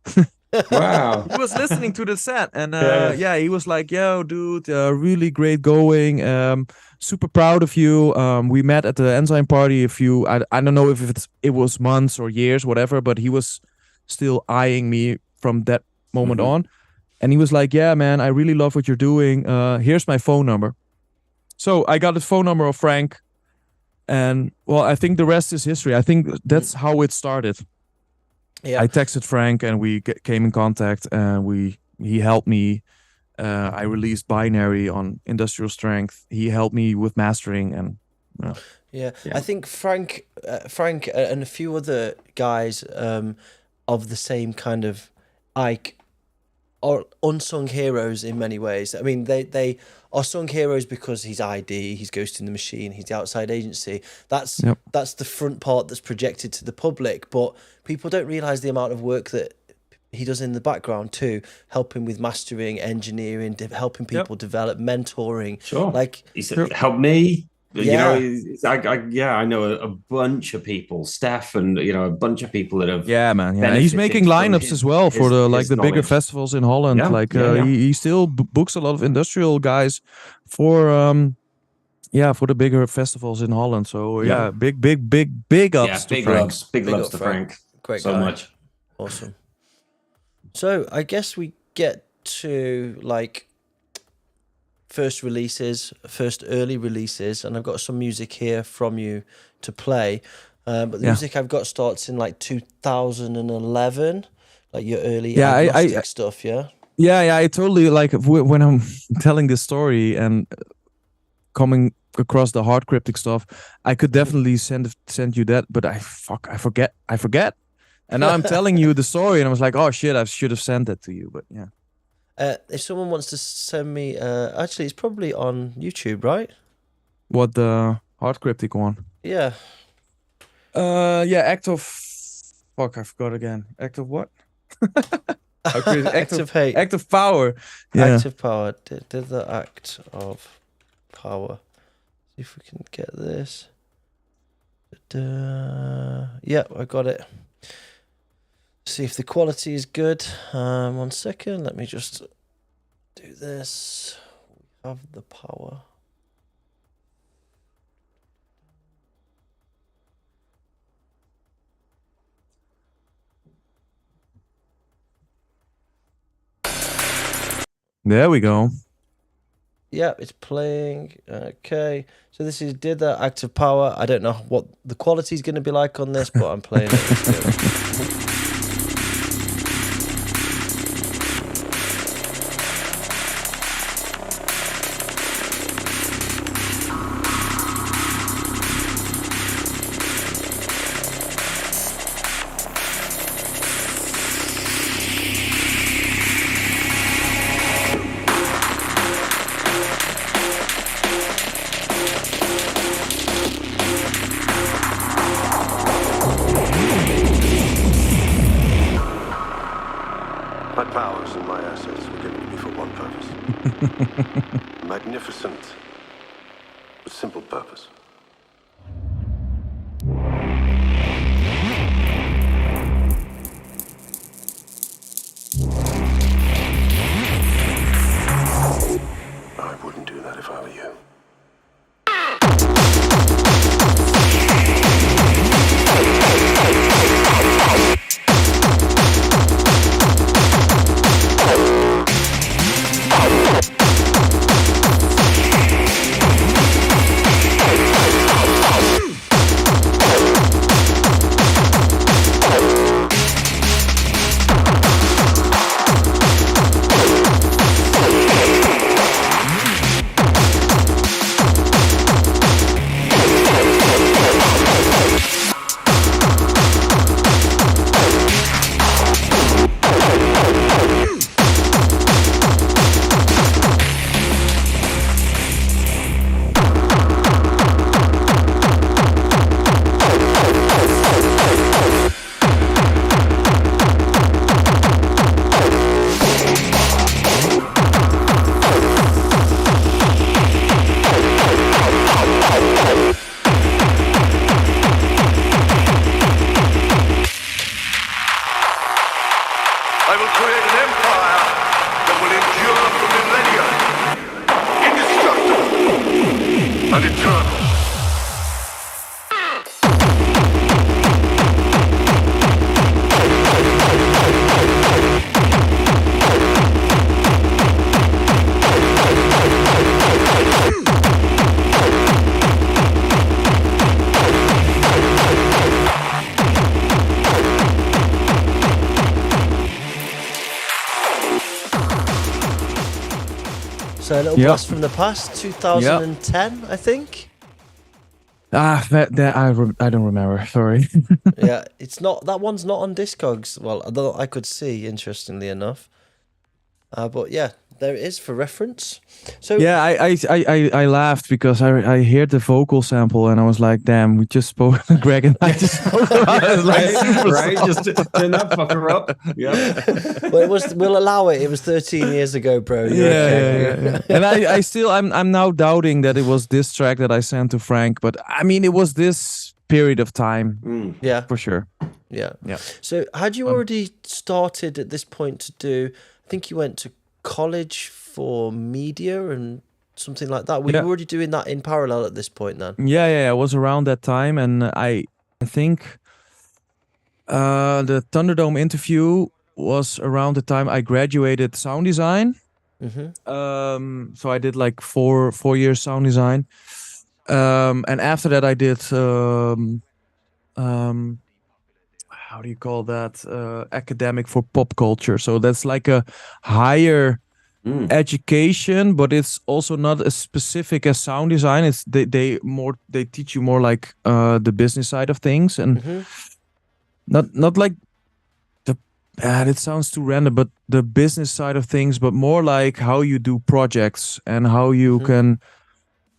Wow. He was listening to the set, and he was like, yo, dude, really great going. Super proud of you. We met at the Enzyme party I don't know if it was months or years, whatever, but he was still eyeing me from that moment on. And he was like, yeah, man, I really love what you're doing. Here's my phone number. So I got the phone number of Frank, and well, I think the rest is history. I think that's how it started. Yeah. I texted Frank, and we came in contact, and he helped me. I released Binary on Industrial Strength. He helped me with mastering and. Yeah, I think Frank, and a few other guys of the same kind of Ike are unsung heroes in many ways. I mean, they are sung heroes because he's ID, he's Ghost in the Machine, he's the outside agency. That's the front part that's projected to the public, but people don't realise the amount of work that he does in the background too, helping with mastering, engineering, helping people develop, mentoring. Sure, like he said, help me. Yeah. You know, I know a bunch of people, Steph, and a bunch of people that have. Yeah, man. Yeah, and he's making lineups as well for the bigger festivals in Holland. He still books a lot of industrial guys for for the bigger festivals in Holland. So big ups to Frank. Big loves to Frank. Great so guy. Much. Awesome. So I guess we get to like first early releases, and I've got some music here from you to play. But the music I've got starts in like 2011, like your early agnostic stuff, I totally like when I'm telling this story and coming across the hard cryptic stuff, I could definitely send you that, but I forget. And now I'm telling you the story, and I was like, oh shit, I should have sent that to you, but yeah. If someone wants to send me, actually, it's probably on YouTube, right? What, the hard cryptic one? Yeah. Act of... Fuck, I forgot again. Act of what? Act of hate. Act of power. Yeah. Act of power. Did the act of power. See if we can get this. Yeah, I got it. See if the quality is good. 1 second. Let me just do this. We have the power. There we go. Yeah, it's playing. Okay. So this is Dither, Act of Power. I don't know what the quality is going to be like on this, but I'm playing it. Magnificent, but simple purpose. I wouldn't do that if I were you. So a little blast from the past, 2010, I think. I don't remember. Sorry. Yeah, it's not. That one's not on Discogs. Well, although I could see, interestingly enough. But yeah, there it is for reference. So yeah, I laughed because I heard the vocal sample and I was like, damn, we just spoke. Greg and I just spoke about it. Right, just turn that fucker up. Yeah. Well, we'll allow it. It was 13 years ago, bro. Yeah. And I'm now doubting that it was this track that I sent to Frank, but I mean, it was this period of time. Yeah, for sure. Yeah. Yeah. So had you already started at this point to do? I think you went to college for media and something like that. Were you already doing that in parallel at this point then? Yeah. It was around that time, and I think the Thunderdome interview was around the time I graduated sound design. So I did like four years sound design, and after that I did how do you call that? Academic for pop culture. So that's like a higher education, but it's also not as specific as sound design. It's they teach you more like the business side of things, and not like the it sounds too random, but the business side of things, but more like how you do projects and how you can.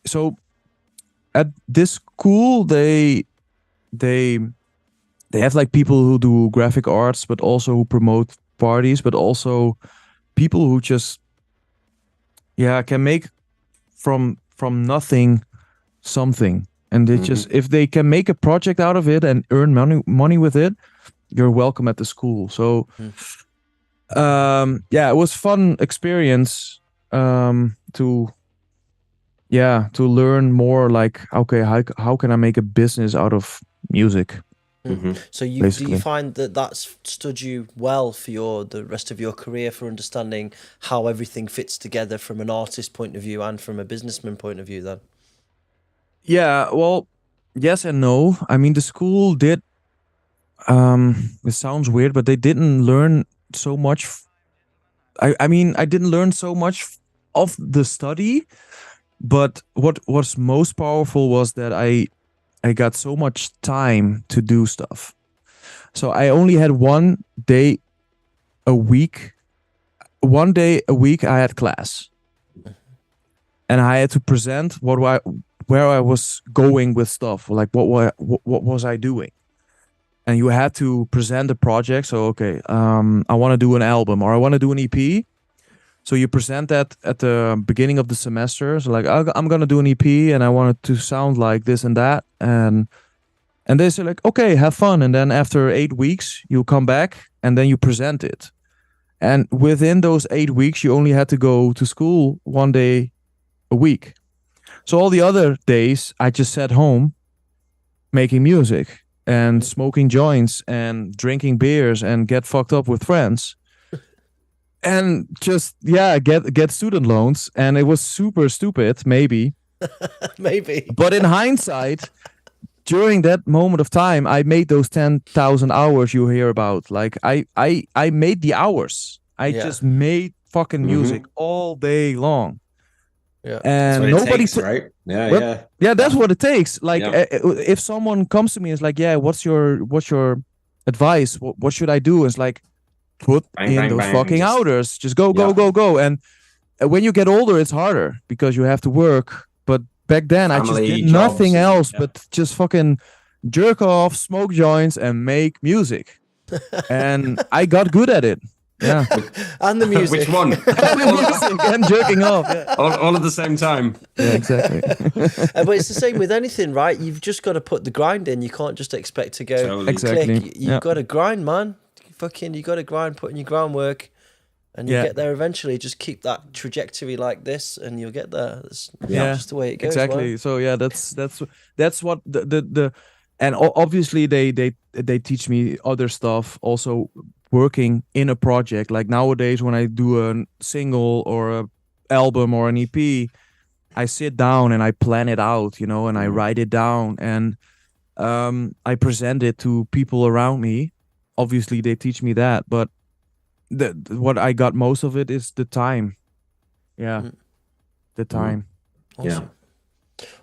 So at this school, they have like people who do graphic arts, but also who promote parties, but also people who just can make from nothing something. And they just, if they can make a project out of it and earn money with it, you're welcome at the school. So it was fun experience to learn more like, okay, how can I make a business out of music? So do you find that that's stood you well for the rest of your career, for understanding how everything fits together from an artist point of view and from a businessman point of view then? Yeah, well, yes and no. I mean, the school did, it sounds weird, but they didn't learn so much. I mean, I didn't learn so much of the study, but what was most powerful was that I got so much time to do stuff. So I only had 1 day a week. 1 day a week I had class. And I had to present where I was going with stuff. Like what was I doing? And you had to present a project. So, okay, I want to do an album or I want to do an EP. So you present that at the beginning of the semester. So like, I'm going to do an EP and I want it to sound like this and that. And they say like, okay, have fun. And then after 8 weeks, you come back and then you present it. And within those 8 weeks, you only had to go to school 1 day a week. So all the other days, I just sat home making music and smoking joints and drinking beers and get fucked up with friends. And just get student loans, and it was super stupid, maybe. But in hindsight, during that moment of time, I made those 10,000 hours you hear about. Like I made the hours. I just made fucking music all day long. Yeah, and that's what nobody it takes, right? Yeah. That's what it takes. Like if someone comes to me, it's like, what's your advice? What should I do? It's like, put in those fucking hours. Just go. And when you get older, it's harder because you have to work. But back then, I just did nothing else but just fucking jerk off, smoke joints, and make music. And I got good at it. Yeah. And the music. Which one? And the music and jerking off. Yeah. All at the same time. Yeah, exactly. But it's the same with anything, right? You've just got to put the grind in. You can't just expect to go click. You've got to grind, man. You got to grind, put in your groundwork, and you get there eventually. Just keep that trajectory like this, and you'll get there. That's just the way it goes. Exactly. So that's what the and obviously they teach me other stuff. Also working in a project, like nowadays when I do a single or a album or an EP, I sit down and I plan it out, and I write it down and I present it to people around me. Obviously, they teach me that, but what I got most of it is the time. Yeah. the time. Awesome.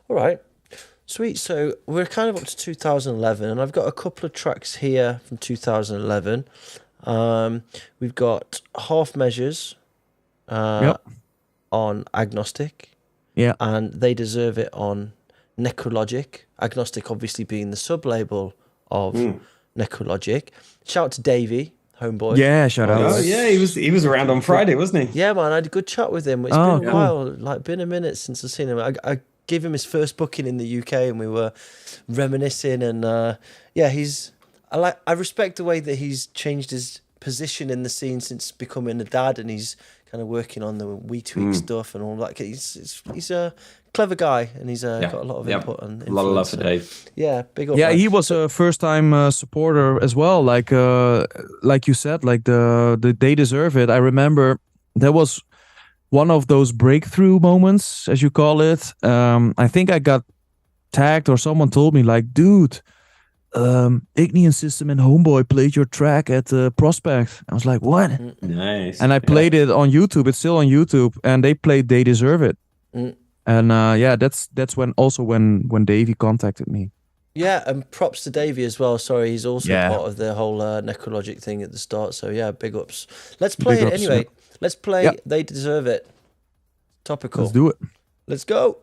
All right. Sweet. So we're kind of up to 2011, and I've got a couple of tracks here from 2011. We've got Half Measures on Agnostic. Yeah. And They Deserve It on Necrologic. Agnostic obviously being the sub-label of Necrologic. Shout out to Davey, homeboy. Yeah, shout out. Oh yeah, he was around on Friday, wasn't he? Yeah, man, I had a good chat with him. It's been a while, like been a minute since I've seen him. I gave him his first booking in the UK, and we were reminiscing. And I respect the way that he's changed his position in the scene since becoming a dad, and he's kind of working on the WeTweak stuff and all that. He's a clever guy, and he's got a lot of input and influence. A lot of love for Dave. Yeah, big up. Yeah, man. he was a first-time supporter as well. Like you said, like the They Deserve It. I remember there was one of those breakthrough moments, as you call it. I think I got tagged, or someone told me, like, dude, Ignian System and Homeboy played your track at Prospect. I was like, what? Nice. And I played it on YouTube. It's still on YouTube, and they played They Deserve It. And that's when Davey contacted me. Yeah, and props to Davey as well. Sorry, he's also part of the whole Necrologic thing at the start. So yeah, big ups. Let's play it anyway. Yeah. Let's play They Deserve It. Topical. Let's do it. Let's go.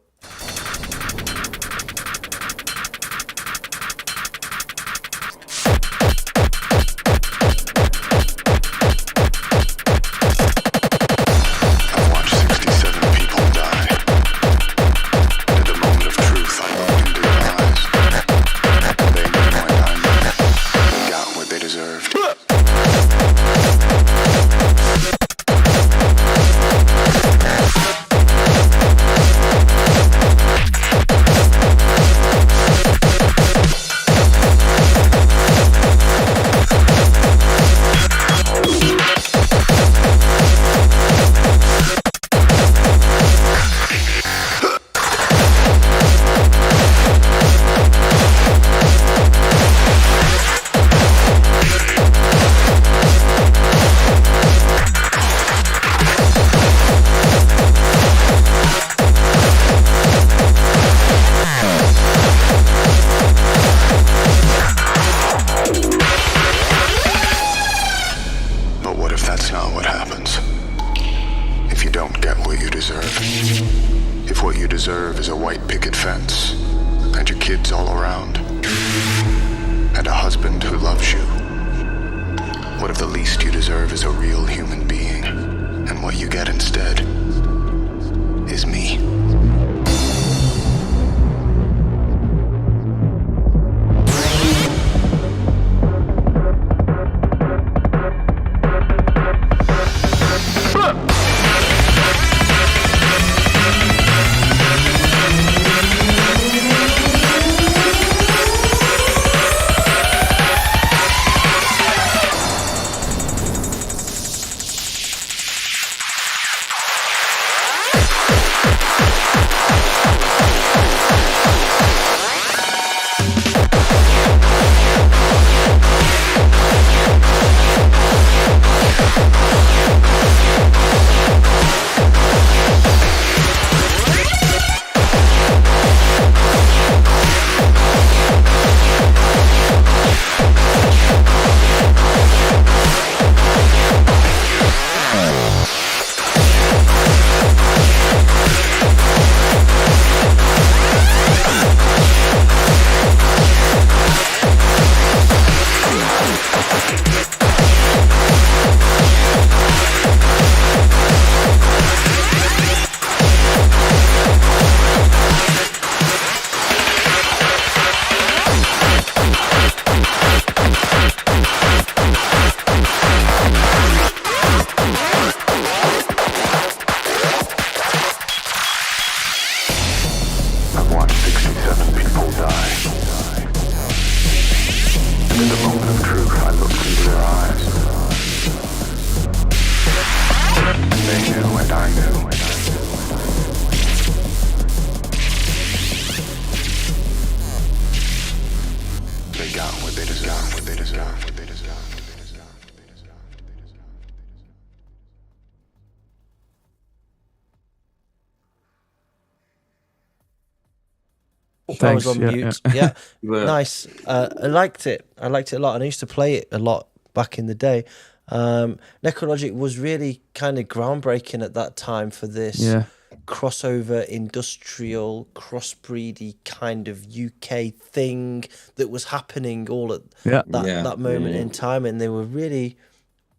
I was on Yeah, mute. yeah. Yeah, Well, nice. I liked it. I liked it a lot, and I used to play it a lot back in the day. Necrologic was really kind of groundbreaking at that time for this Yeah. crossover industrial crossbreedy kind of UK thing that was happening all at Yeah. that moment in time, and they were really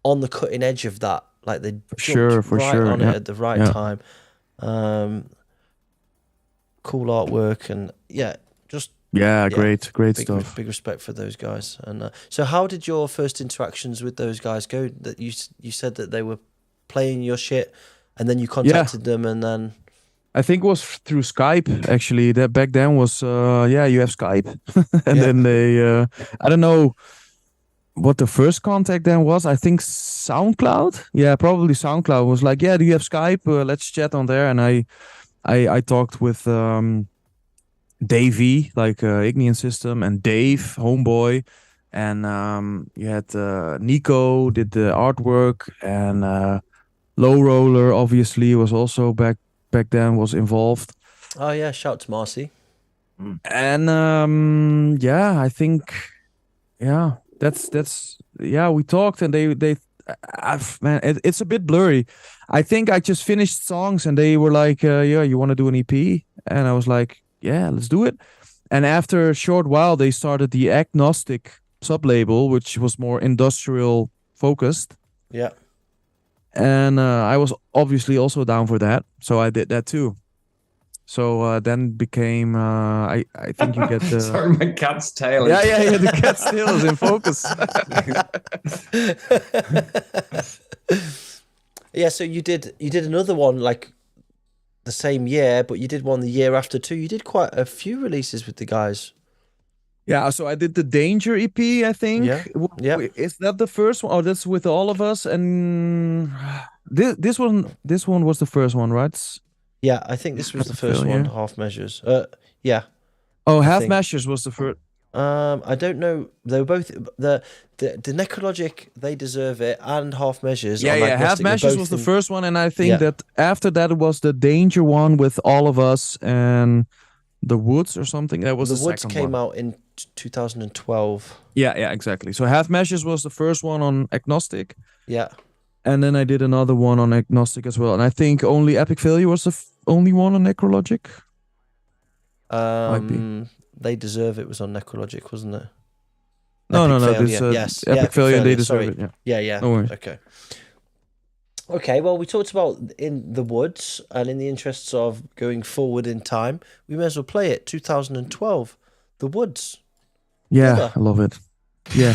on the cutting edge of that. Like they jumped For right sure, on yeah. it at the right Yeah. time. Cool artwork, and just Yeah, great big, stuff. big respect for those guys. And so, how did your first interactions with those guys go? That you said that they were playing your shit, and then you contacted them, and then I think it was through Skype actually. That back then was you have Skype, and Yeah. then they I don't know what the first contact then was. I think SoundCloud. Yeah, probably SoundCloud was like, yeah, do you have Skype? Let's chat on there. And I talked with Davey, like Ignian System, and Dave, Homeboy, and you had Nico did the artwork, and Low Roller obviously was also back then was involved. oh yeah, shout to Marcy. And I think that's we talked, and they man, it's a bit blurry. I think I just finished songs, and they were like, you want to do an EP? And I was like, yeah, let's do it. And after a short while, they started the Agnostic sub-label, which was more industrial focused. Yeah. And I was obviously also down for that, so I did that too. So then became I think you get the sorry, my cat's tail. yeah the cat's tail is in focus. Yeah, so you did another one like the same year, but you did one the year after too. You did quite a few releases with the guys. Yeah, so I did the Danger EP, I think. Yeah, yeah. Is that the first one? Oh, that's with all of us. And this one was the first one, right? Yeah, I think this was the first Phil, one. yeah. Half Measures. Yeah. Oh, Half think. Measures was the first. I don't know. They were both the Necrologic. They Deserve It and Half Measures. Yeah, on Half Agnostic, they're Measures both was the in- first one, and I think Yeah. that after that it was the Danger one with all of us and the Woods or something. That was the Woods second came one. out in 2012. Yeah, exactly. So Half Measures was the first one on Agnostic, Yeah. and then I did another one on Agnostic as well. And I think only Epic Failure was the only one on Necrologic. They Deserve It was on Necrologic, wasn't it? No. Failure, This yes. Epic Failure, They Deserve sorry. It. Yeah. Yeah. No worries. Okay, well, we talked about In the Woods, and in the interests of going forward in time, we may as well play it. 2012, The Woods. Yeah, Dither. I love it. Yeah.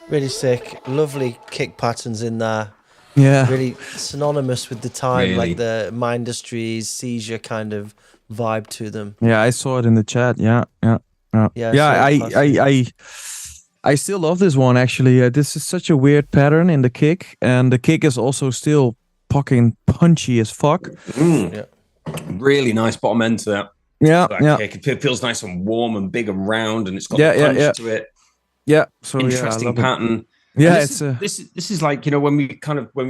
Really sick. Lovely kick patterns in there. Yeah. Really synonymous with the time, Really. like the Mindustries, Seizure kind of vibe to them. Yeah, I saw it in the chat. Yeah. Yeah, I still love this one actually. This is such a weird pattern in the kick, and the kick is also still fucking punchy as fuck. Yeah. Really nice bottom end to that. Yeah, That kick. It feels nice and warm and big and round, and it's got Yeah, the yeah, punch yeah. to it. Yeah, so Interesting pattern. Yeah, And it's this is like, when we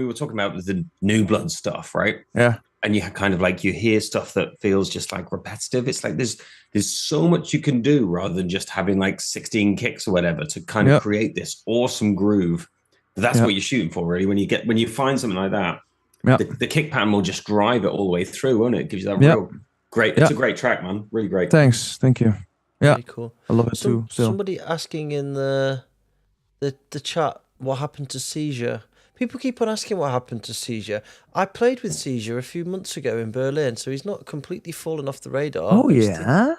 were talking about the new blood stuff, right? yeah, And you kind of like you hear stuff that feels just like repetitive. It's like there's so much you can do rather than just having like 16 kicks or whatever to kind of create this awesome groove. That's what you're shooting for, really. When you find something like that, the kick pattern will just drive it all the way through, won't it? It gives you that real great. It's a great track, man. Really great. Thanks, thank you. Yeah, Very cool. I love it too. Still. Somebody asking in the chat what happened to Seizure. People keep on asking what happened to Seizure. I played with Seizure a few months ago in Berlin, so he's not completely fallen off the radar. Oh yeah.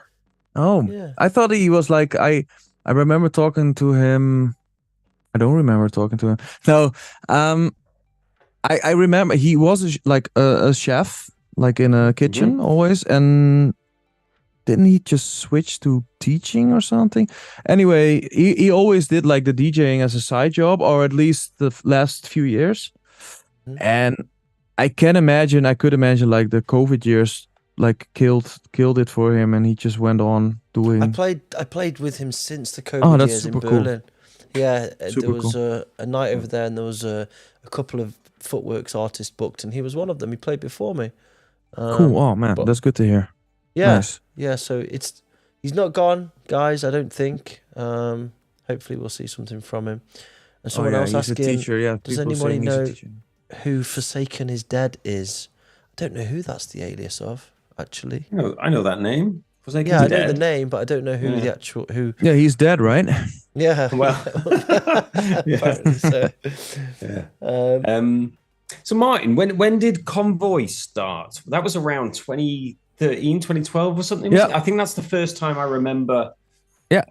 Yeah. I thought he was like I remember talking to him. I don't remember talking to him. No, I remember he was a chef, like in a kitchen always, and didn't he just switch to teaching or something? Anyway, he always did like the DJing as a side job, or at least the last few years. And I could imagine like the COVID years like killed it for him, and he just went on doing. I played with him since the COVID years in Berlin. Cool. Yeah, Super there was a night over there, and there was a couple of FOWYC artists booked, and he was one of them. He played before me. Cool. Oh man, that's good to hear. Yeah, nice. Yeah. So he's not gone, guys. I don't think. Hopefully, we'll see something from him. And someone else he's asking, a teacher, yeah. does People anybody saying he's a know teacher. who Forsaken is Dead is? I don't know who that's the alias of, actually. I know that name. Forsaken Yeah, I Dead. know the name, but I don't know who the actual who. Yeah, he's dead, right? Yeah. Well, apparently so. Yeah. So Maarten, when did Convoi start? That was around 2013, 2012 or something. Yeah. I think that's the first time I remember. Yeah.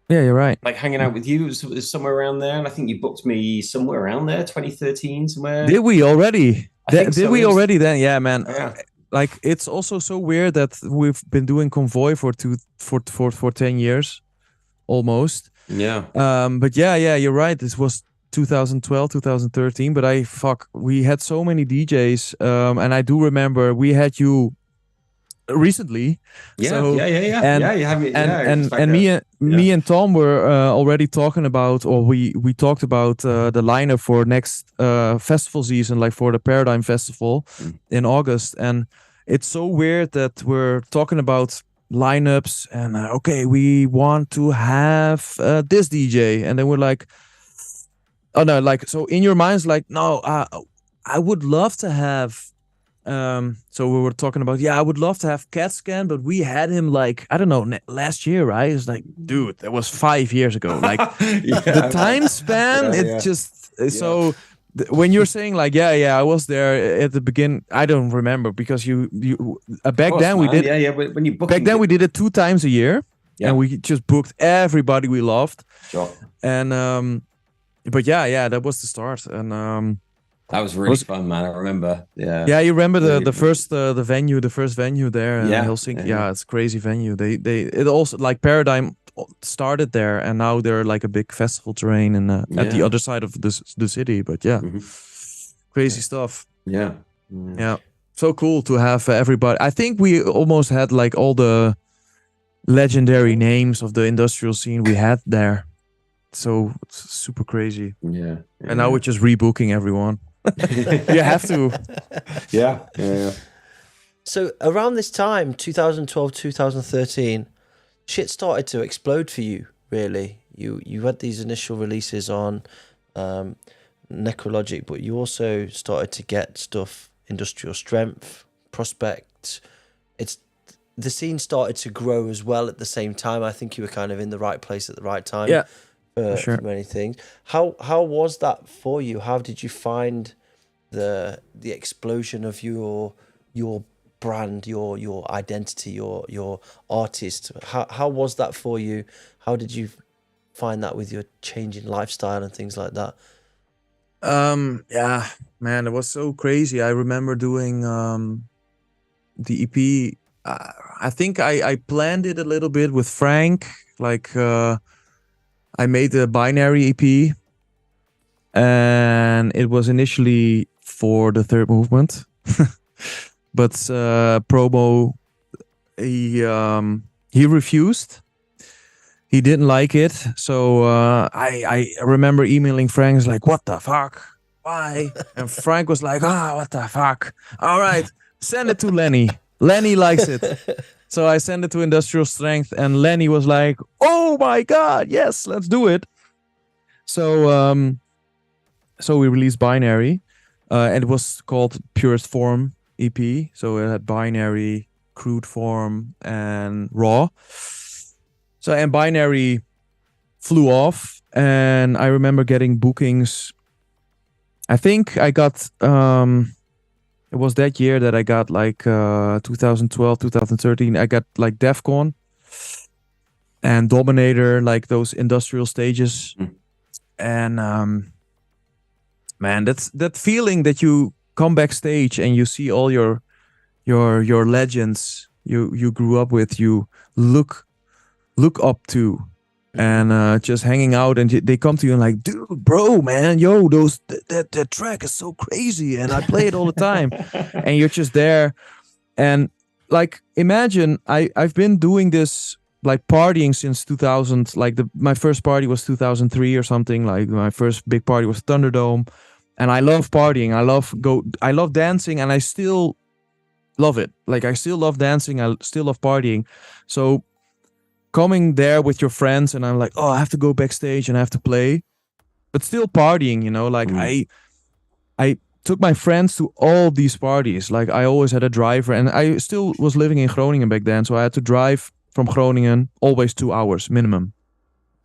Yeah, you're right. Like hanging out with you. It was somewhere around there, and I think you booked me somewhere around there, 2013, somewhere. Did we already? Did we already then? Yeah, man. Yeah. Like it's also so weird that we've been doing Convoi for 10 years, almost. Yeah. But yeah, you're right. This was 2012, 2013. But we had so many DJs. And I do remember we had you recently. Yeah, so, yeah. And, yeah, you have me. And me and Tom were already talking about, or we talked about the lineup for next festival season, like for the Paradigm Festival in August. And it's so weird that we're talking about lineups and okay, we want to have this DJ, and then we're like, oh no, like, so in your minds, like, no, I would love to have. So we were talking about, I would love to have CAT Scan, but we had him like, I don't know, last year, right? It's like, dude, that was 5 years ago. Like the time span, so when you're saying like, I was there at the beginning, I don't remember because you back then we did, when you booked back then we did it 2 times a year, and we just booked everybody we loved. Sure. And but that was the start, and that was really fun, man. I remember. Yeah. Yeah, you remember the first the first venue there in Helsinki. Yeah. It's a crazy venue. It also, like, Paradigm started there, and now they're like a big festival terrain at the other side of the city. But crazy stuff. Yeah. Yeah. So cool to have everybody. I think we almost had like all the legendary names of the industrial scene we had there. So it's super crazy. Yeah. And now we're just rebooking everyone. You have to. Yeah. So around this time, 2012, 2013, shit started to explode for you, really. You had these initial releases on Necrologic, but you also started to get stuff, Industrial Strength, Prospect. The scene started to grow as well at the same time. I think you were kind of in the right place at the right time. Yeah. For many things. How was that for you? How did you find the explosion of your brand, your identity, your artist? How was that for you? How did you find that with your changing lifestyle and things like that? Yeah, man, it was so crazy. I remember doing the EP. I think I planned it a little bit with Frank. Like I made the binary EP, and it was initially for the third movement, but Promo he refused. He didn't like it, so I remember emailing Frank, like, "What the fuck? Why?" And Frank was like, "What the fuck? All right, send it to Lenny. Lenny likes it." So I sent it to Industrial Strength, and Lenny was like, "Oh my god, yes, let's do it." So so we released Binary, and it was called Purest Form EP. So it had Binary, Crude Form, and Raw. So, and Binary flew off, and I remember getting bookings. I think I got, it was that year that I got like 2012, 2013, I got like DEF CON and Dominator, like those industrial stages. And man, that's that feeling that you come backstage and you see all your legends you grew up with, you look up to, and just hanging out, and they come to you and like, "Dude, bro, man, yo, that track is so crazy, and I play it all the time." And you're just there, and like, imagine I've been doing this, like, partying since 2000. Like my first party was 2003 or something. Like my first big party was Thunderdome, and I love partying. I love dancing, and I still love it. Like, I still love dancing. I still love partying. So coming there with your friends, and I'm like, oh, I have to go backstage and I have to play, but still partying, you know, like I took my friends to all these parties. Like, I always had a driver, and I still was living in Groningen back then, so I had to drive from Groningen always 2 hours minimum.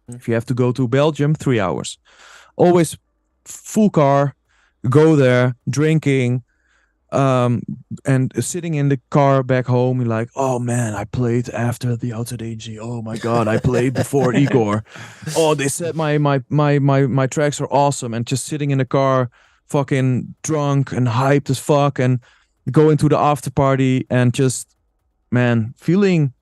If you have to go to Belgium, 3 hours. Always full car, go there, drinking, and sitting in the car back home, you're like, oh man, I played after the Alto AG. Oh my god, I played before Igor. Oh, they said my tracks are awesome. And just sitting in the car, fucking drunk and hyped as fuck, and going to the after party, and just, man, feeling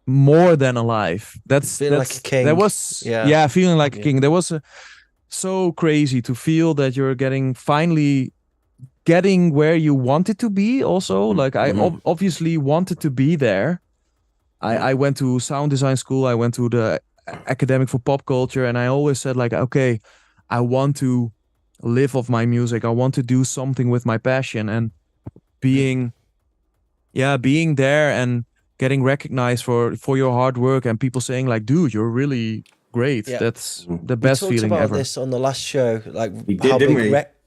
more than alive. That's like a king. That was feeling like a king. That was so crazy to feel that you're finally getting where you wanted to be. Also, like, I obviously wanted to be there. I went to sound design school. I went to the academic for pop culture, and I always said, like, okay, I want to live off my music. I want to do something with my passion, and being there and getting recognized for your hard work, and people saying like, dude, you're really great. Yeah. That's the best feeling ever. We talked about this on the last show, like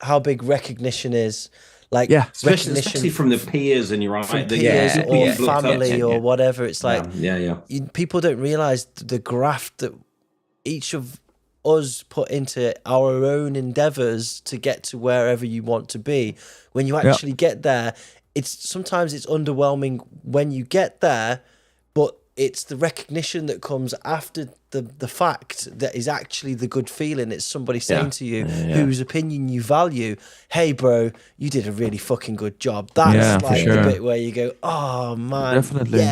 how big recognition is. Like, especially from the peers, and you're right, from peers or family or whatever. It's like, people don't realize the graft that each of us put into our own endeavors to get to wherever you want to be. When you actually get there, sometimes it's underwhelming when you get there, but it's the recognition that comes after the fact that is actually the good feeling. It's somebody saying to you, whose opinion you value, hey bro, you did a really fucking good job. That's the bit where you go, oh man, definitely,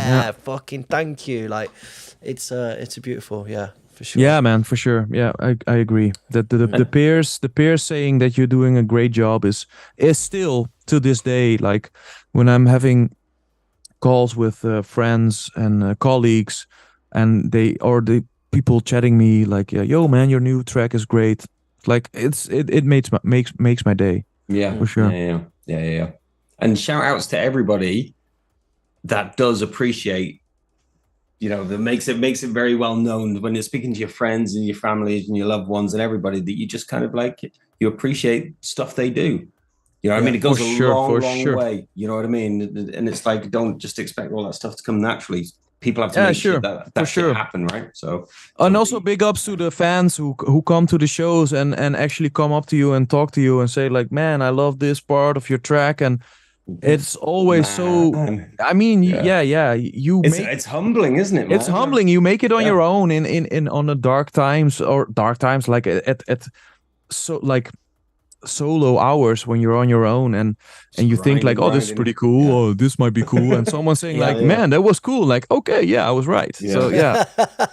fucking thank you. Like, it's a beautiful, for sure. Yeah, man, for sure. Yeah, I agree. That the peers saying that you're doing a great job is still to this day, like, when I'm having calls with friends and colleagues, and the people chatting me like, yo man, your new track is great. Like, it makes my day. Yeah, for sure. Yeah. And shout outs to everybody that does appreciate, you know, that makes it very well known when you're speaking to your friends and your families and your loved ones and everybody, that you just kind of like, you appreciate stuff they do. You know what I mean? It goes a long way. You know what I mean? And it's like, don't just expect all that stuff to come naturally. People have to make sure that shit happen, right? So, and also big ups to the fans who come to the shows and actually come up to you and talk to you and say like, man, I love this part of your track, and it's always so. Man. I mean, Yeah. you It's make it's humbling, isn't it, man? it's humbling. You make it on Yeah. your own in on the dark times like at so like solo hours when you're on your own and you think like, oh, this is pretty cool. Yeah. Oh, this might be cool. And someone saying Yeah, like, yeah. man, that was cool. Like, okay, yeah, I was right. Yeah. So yeah,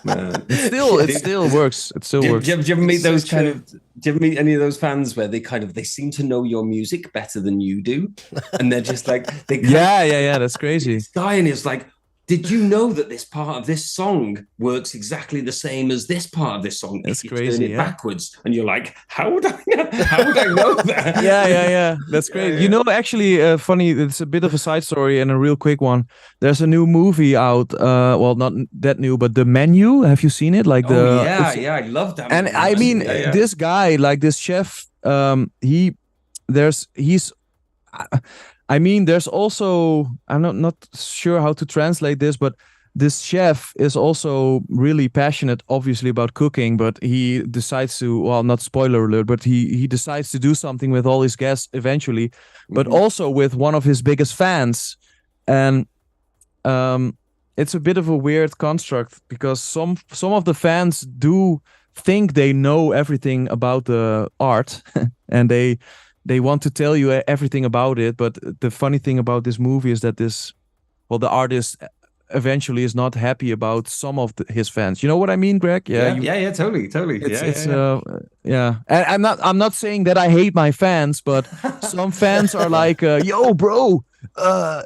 Man. it still works. It still works. Do you ever meet It's so those kind true. of? Do you ever meet any of those fans where they seem to know your music better than you do, and they're just like they Yeah. That's crazy. this guy and is like, did you know that this part of this song works exactly the same as this part of this song? That's if you crazy, turn it yeah. backwards, and you're like, how would I know that? Yeah. That's great. Yeah. You know, actually, funny. It's a bit of a side story and a real quick one. There's a new movie out. Well, not that new, but The Menu. Have you seen it? Like Oh it's- I love that. And movie, I man. mean, Yeah. this guy, like this chef, there's also, I'm not sure how to translate this, but this chef is also really passionate, obviously, about cooking, but he decides to, well, not spoiler alert, but he decides to do something with all his guests eventually, but Mhm. also with one of his biggest fans. And it's a bit of a weird construct because some of the fans do think they know everything about the art and they want to tell you everything about it, but the funny thing about this movie is that the artist eventually is not happy about some of his fans. You know what I mean, Greg? Yeah, totally. And I'm not saying that I hate my fans, but some fans are like, yo, bro,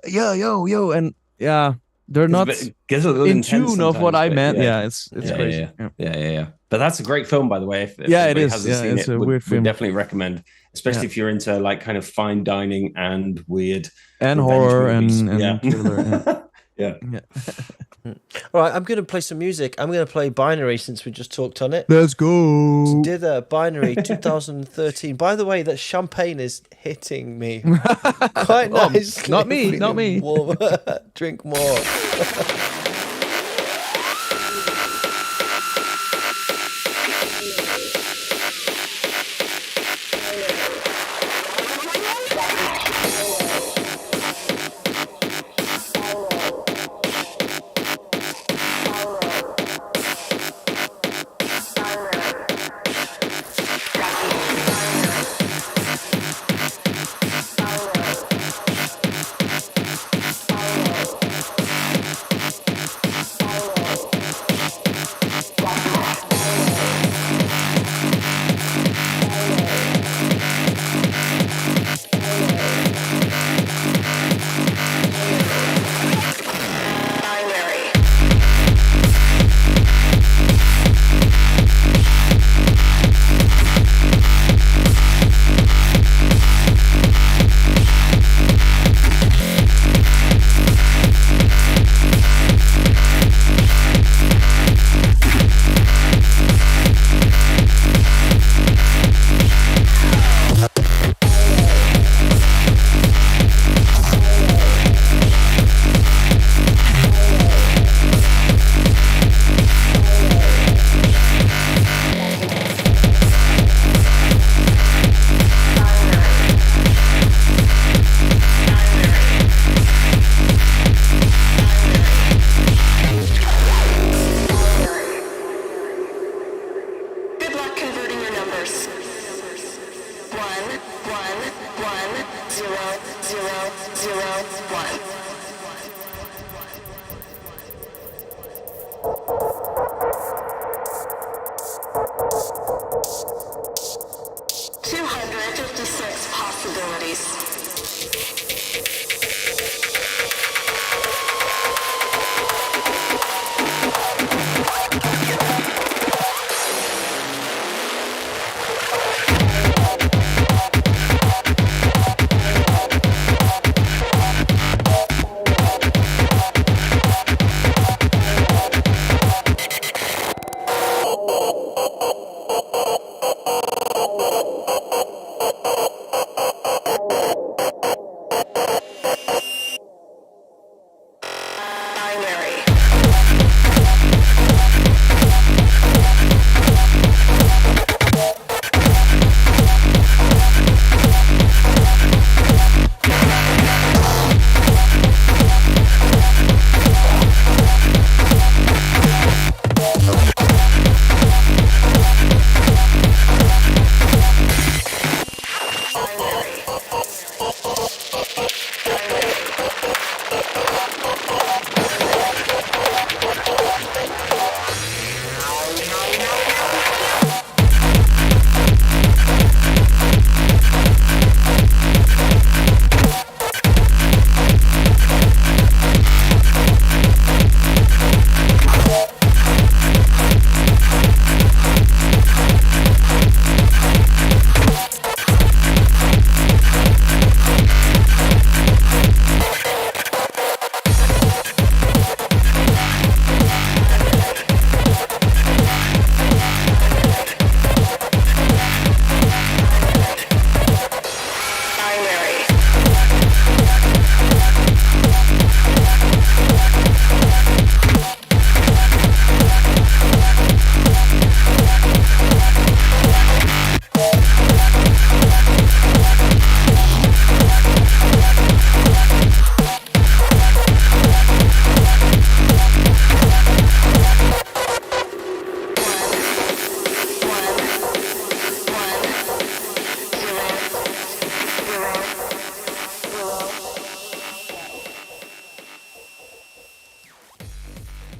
yo, and yeah, they're not Gets a little in intense tune of what sometimes, I but meant. yeah. Yeah, it's crazy. Yeah. But that's a great film, by the way. If Yeah, it anybody is. hasn't Yeah, seen it's it, a would weird film. definitely recommend, especially Yeah. if you're into like kind of fine dining and weird And revenge horror movies. and thriller. Yeah. All right, I'm going to play some music. I'm going to play Binary since we just talked on it. Let's go. Dither, Binary, 2013. By the way, that champagne is hitting me quite Oh, nicely. not me, not Feeling me. warm. Drink more.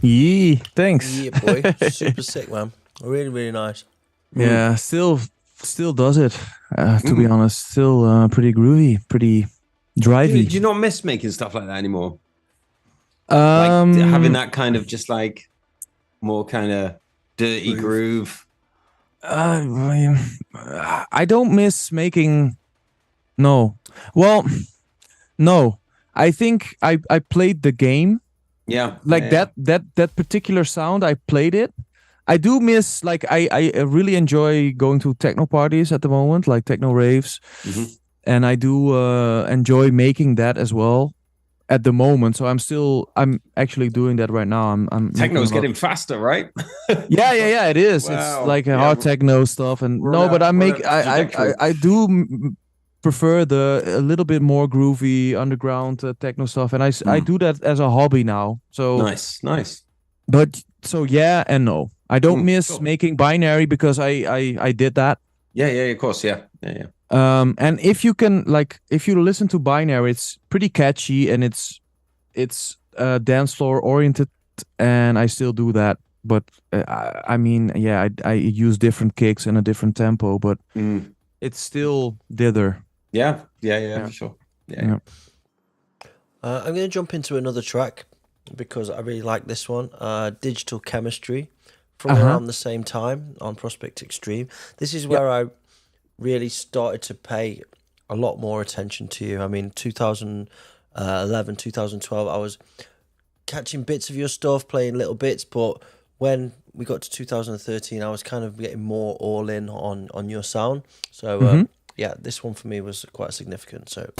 Yee, thanks. Yeah, boy. Super sick, man. Really, really nice. Yeah, still does it. To be honest, still pretty groovy, pretty drivey. Do you not miss making stuff like that anymore? Um, Like having that kind of just like more kind of dirty groove. I don't miss making. No, well, no. I think I played the game. Yeah, Like that particular sound. I played it. I do miss, like, I really enjoy going to techno parties at the moment, like techno raves, and I do enjoy making that as well at the moment. So I'm actually doing that right now. I'm techno's getting faster, right? yeah, it is. Wow. It's like a hard techno stuff, and I do prefer a little bit more groovy underground techno stuff, and I do that as a hobby now. So nice. But so yeah and no. I don't miss making binary because I did that. Yeah, of course, yeah. And if you listen to binary, it's pretty catchy and it's dance floor oriented, and I still do that. But I mean, yeah, I use different kicks and a different tempo, but it's still Dither. Yeah, for sure. Yeah. I'm going to jump into another track because I really like this one. Digital Chemistry. From around the same time on Prospect Extreme. This is where I really started to pay a lot more attention to you. I mean, 2011, 2012, I was catching bits of your stuff, playing little bits, but when we got to 2013, I was kind of getting more all in on your sound. So, yeah, this one for me was quite significant. So.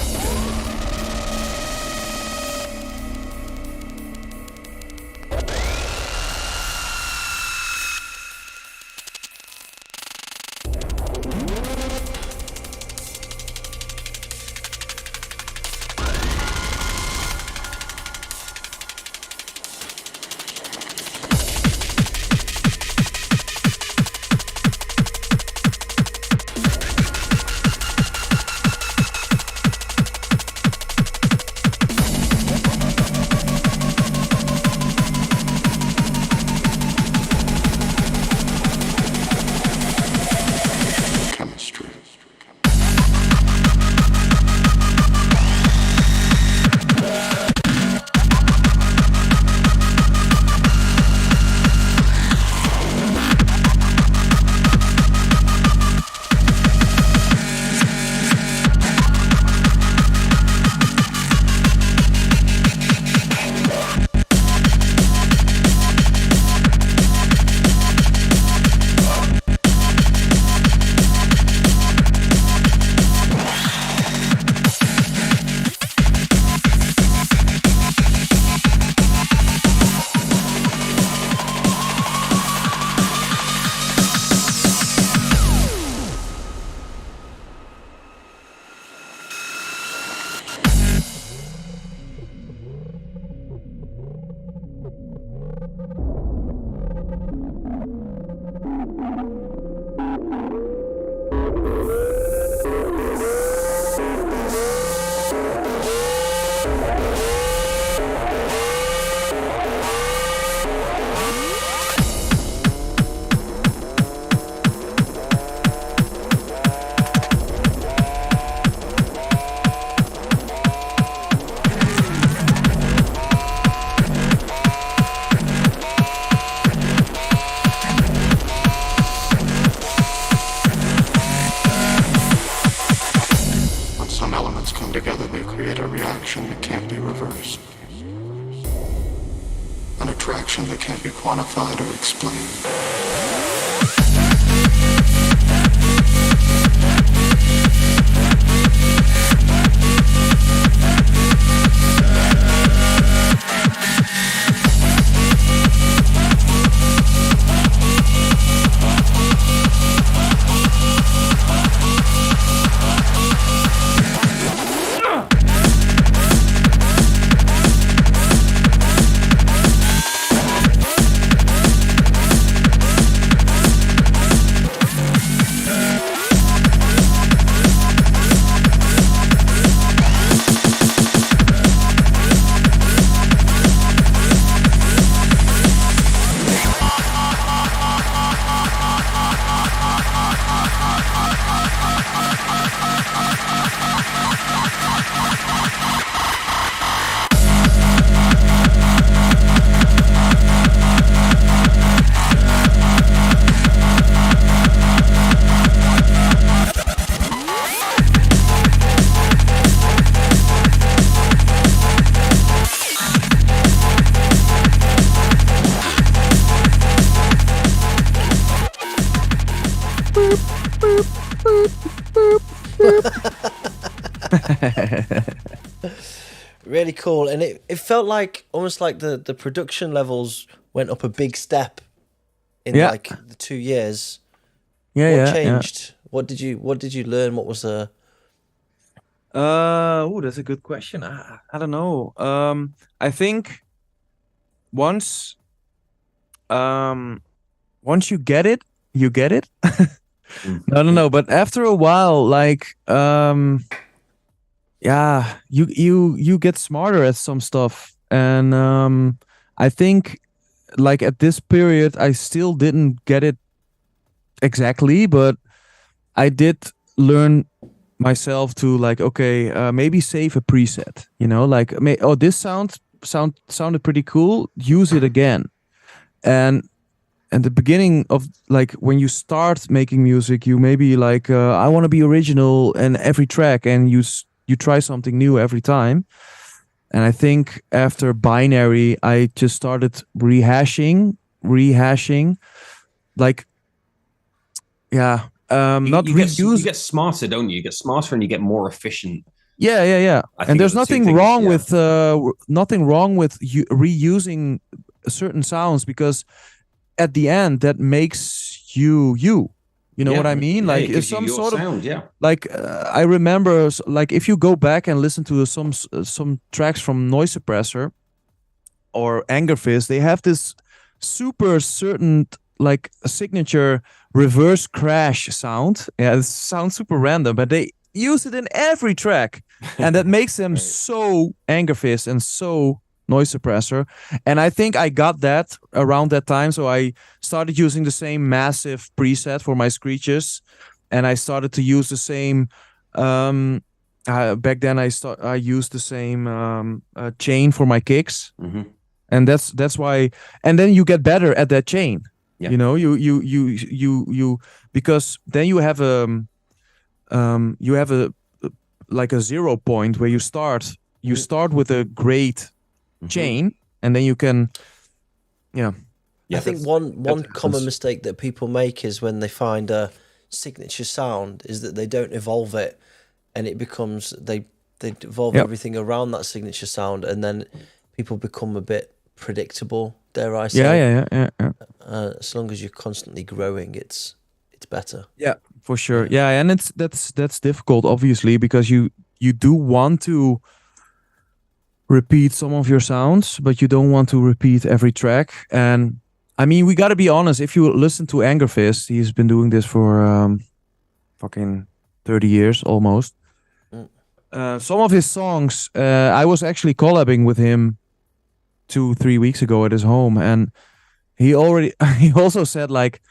Attraction that can't be quantified or explained. really cool, and it felt like almost like the production levels went up a big step in like the 2 years. What changed? What did you learn? What was the that's a good question. I don't know. I think once you get it, you get it. No. But after a while, like, you get smarter at some stuff, and I think, like, at this period, I still didn't get it exactly, but I did learn myself to, like, okay, maybe save a preset. You know, like, this sounded pretty cool. Use it again, and the beginning of, like, when you start making music, you maybe like, I want to be original in every track, and you try something new every time. And I think after Binary, I just started rehashing, like, not reuse. You get smarter, don't you? You get smarter and you get more efficient. Yeah. And there's nothing wrong with reusing certain sounds, because at the end that makes you. You know what I mean? Like, it's some sort sound, of like, I remember, like, if you go back and listen to some tracks from Noise Suppressor or Anger Fist, they have this super certain, like, a signature reverse crash sound. Yeah, it sounds super random, but they use it in every track, and that makes them so Anger Fist and so Noise Suppressor. And I think I got that around that time, so I started using the same massive preset for my screeches, and I started to use the same back then I used the same chain for my kicks. And that's why, and then you get better at that chain. You know, you because then you have a like a 0 point where you start with a great chain, and then you can I think one common mistake that people make is when they find a signature sound is that they don't evolve it, and it becomes they evolve everything around that signature sound, and then people become a bit predictable, dare I say. Yeah. As long as you're constantly growing, it's better. Yeah, for sure. Yeah, and that's difficult, obviously, because you do want to repeat some of your sounds, but you don't want to repeat every track. And I mean, we got to be honest. If you listen to Anger Fist, he's been doing this for fucking 30 years almost. Some of his songs, I was actually collabing with him 2-3 weeks ago at his home, and he also said, like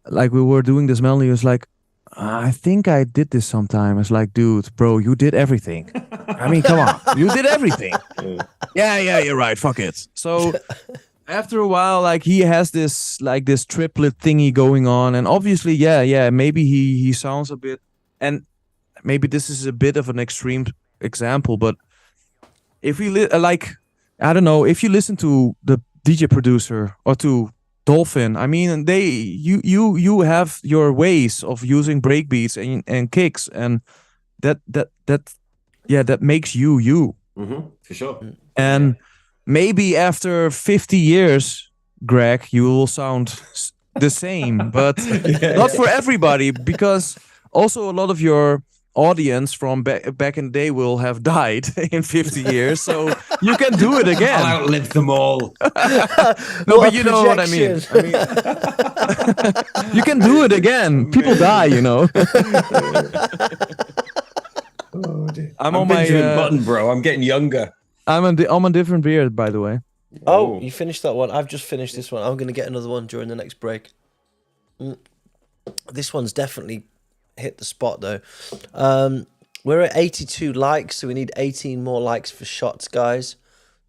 we were doing this melody, he was like, I think I did this sometime. It's like, dude, bro, you did everything. I mean, come on, you did everything. Yeah, you're right. Fuck it. So after a while, like, he has this triplet thingy going on, and obviously, maybe he sounds a bit, and maybe this is a bit of an extreme example, but if we I don't know, if you listen to the DJ producer or to Dolphin, I mean, you have your ways of using breakbeats and kicks, and that makes you. For sure. And maybe after 50 years, Greg, you will sound the same, but not for everybody, because also a lot of your audience from back in the day will have died in 50 years, so you can do it again. I'll outlive them all. No, but you know what I mean. You can do it again. People die, you know. I'm on my button, bro. I'm getting younger. I'm on a different beard, by the way. Oh, you finished that one. I've just finished this one. I'm going to get another one during the next break. This one's definitely hit the spot, though. We're at 82 likes, so we need 18 more likes for shots, guys.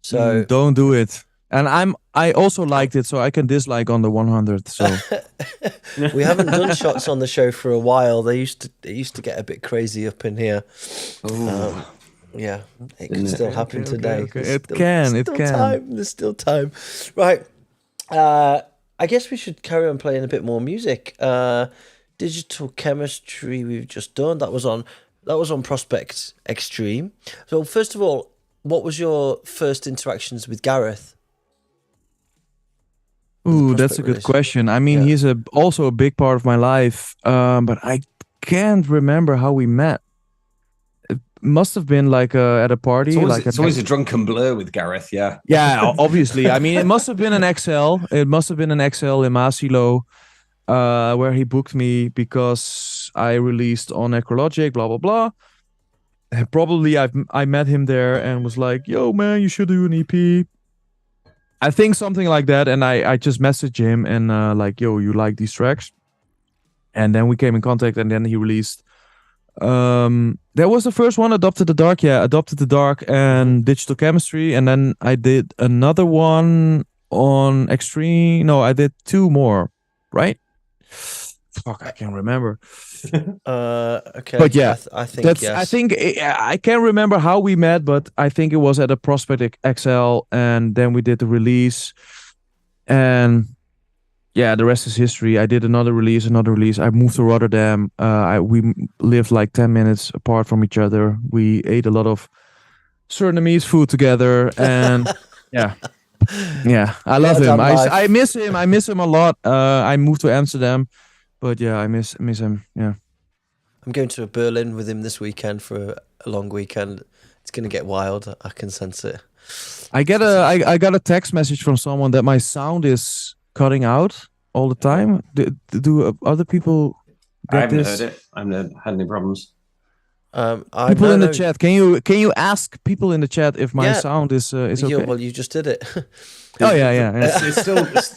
So don't do it. And I also liked it, so I can dislike on the 100. So we haven't done shots on the show for a while. It used to get a bit crazy up in here. Yeah, it can still happen today. Okay. It can. There's still time. Right. I guess we should carry on playing a bit more music. Digital Chemistry we've just done. That was on Prospect Extreme. So first of all, what was your first interactions with Gareth? Ooh, the that's a prospect good release. question. I mean, Yeah. he's also a big part of my life, but I can't remember how we met. It must have been like at a party. It's always a drunken blur with Gareth, yeah. Yeah, obviously. I mean, it must have been an XL. It must have been an XL in Masilo, where he booked me because I released on Necrologic, blah blah blah. And probably I met him there and was like, "Yo, man, you should do an EP." I think something like that, and I just messaged him and like, "Yo, you like these tracks?" And then we came in contact, and then he released. That was the first one, Adopted the Dark. Yeah, Adopted the Dark and Digital Chemistry, and then I did another one on Extreme. No, I did 2 more, right? Fuck, I can't remember. Okay. But yeah, I think That's. yes. I think I can't remember how we met, but I think it was at a Prospect XL, and then we did the release, and yeah, the rest is history. I did another release. I moved to Rotterdam. We lived like 10 minutes apart from each other. We ate a lot of Surinamese food together, and yeah. I love him. I miss him. I miss him a lot. I moved to Amsterdam, but yeah, I miss him. Yeah. I'm going to Berlin with him this weekend for a long weekend. It's going to get wild. I can sense it. I got a text message from someone that my sound is cutting out all the time. Do other people get I haven't this? heard it. I haven't had any problems. People in the chat, can you ask people in the chat if my sound is okay? Yeah, well, you just did it. Oh yeah.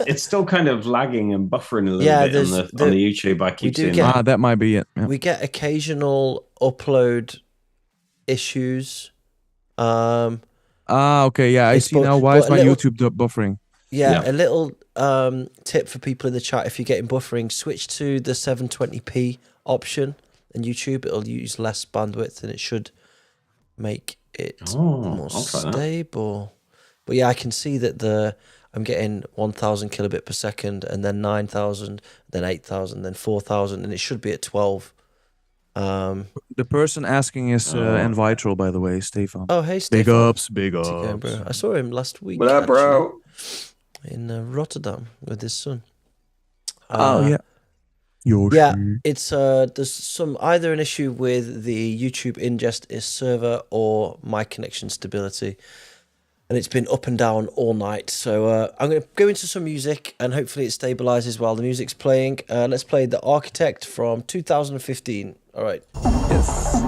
It's still kind of lagging and buffering a little bit on the YouTube. I keep seeing that. That might be it. Yeah. We get occasional upload issues. Okay, yeah, I see now. Why is my YouTube buffering? Yeah, a little tip for people in the chat: if you're getting buffering, switch to the 720p option in YouTube. It'll use less bandwidth, and it should make it more stable. But yeah, I can see that I'm getting 1,000 kilobit per second, and then 9,000, then 8,000, then 4,000, and it should be at 12. The person asking is Envitral, by the way, Stefan. Oh, hey, Stefan. Big ups. Bro. I saw him last week. What up, bro? In Rotterdam with his son. Yeah. Yoshi. Yeah, it's there's some either an issue with the YouTube ingest server or my connection stability, and it's been up and down all night. So I'm going to go into some music, and hopefully it stabilizes while the music's playing. Let's play The Architect from 2015. All right. Yes.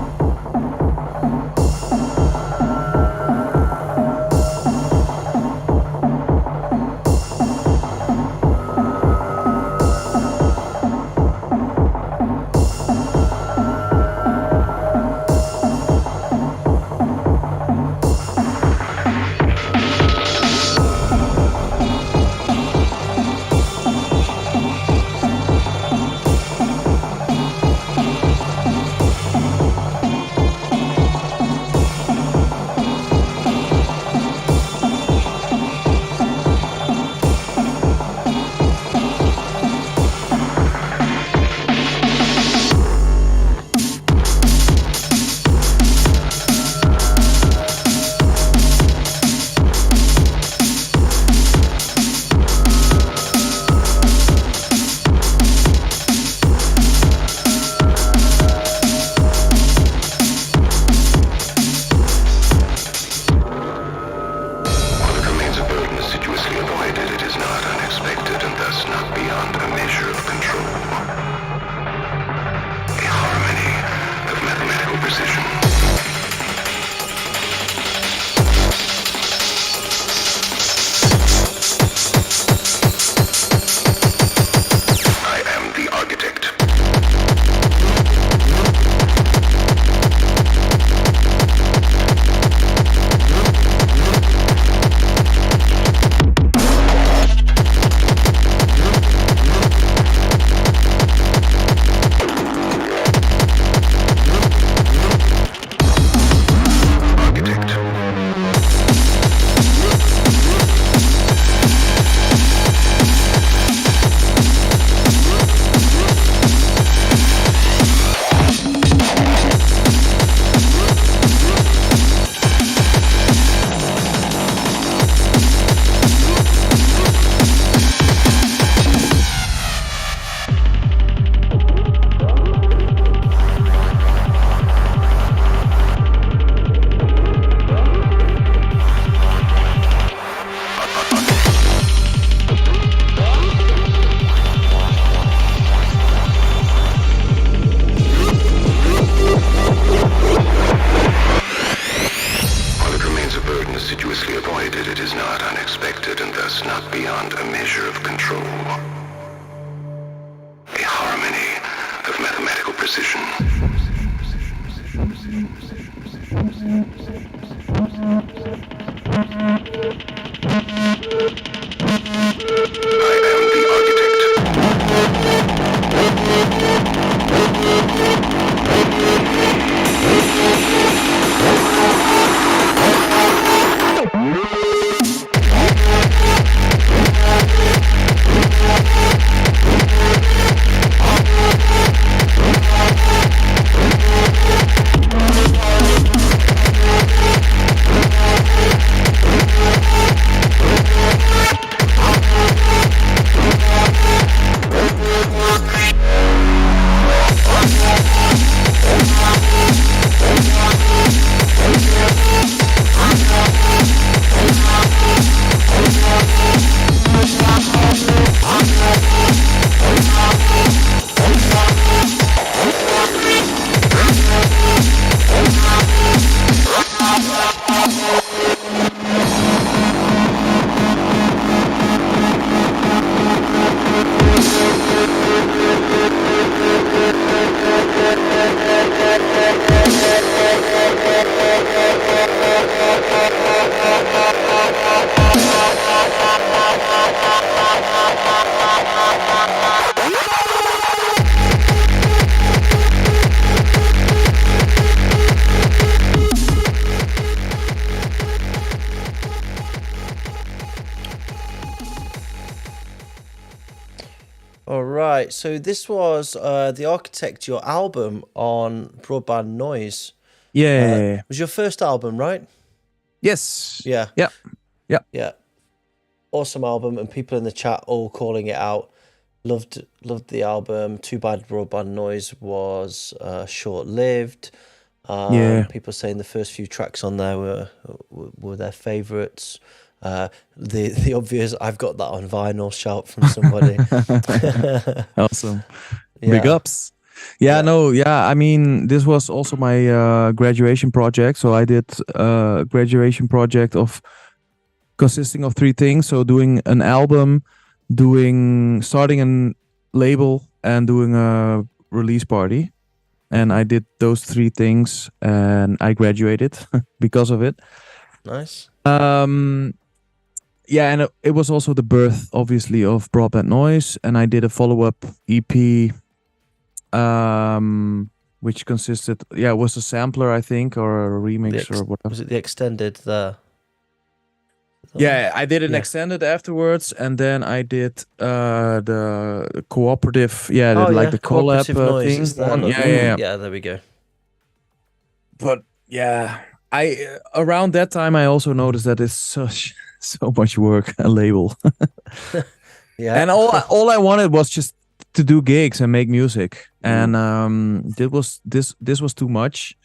beyond a measure of control. A harmony of mathematical precision. I am the All right, so this was The Architect, your album on Broadband Noise. Yeah. It was your first album, right? Yes. Yeah. Yeah. Yeah. Yeah. Awesome album, and people in the chat all calling it out. Loved the album. Too bad Broadband Noise was short-lived. Yeah. People saying the first few tracks on there were their favourites. The obvious, I've got that on vinyl shout from somebody. Awesome. Yeah. Big ups. Yeah, no, yeah. I mean, this was also my graduation project. So I did a graduation project consisting of 3 things. So doing an album, starting a label, and doing a release party. And I did those 3 things, and I graduated because of it. Nice. Yeah, and it was also the birth, obviously, of Broadband Noise, and I did a follow-up EP, which consisted, it was a sampler, I think, or a remix or whatever. Was it the extended there? Yeah, I did an extended afterwards, and then I did the cooperative, the collab thing. Yeah, there we go. But yeah, around that time I also noticed that it's so much work, a label. Yeah, and all I wanted was just to do gigs and make music, and this was too much.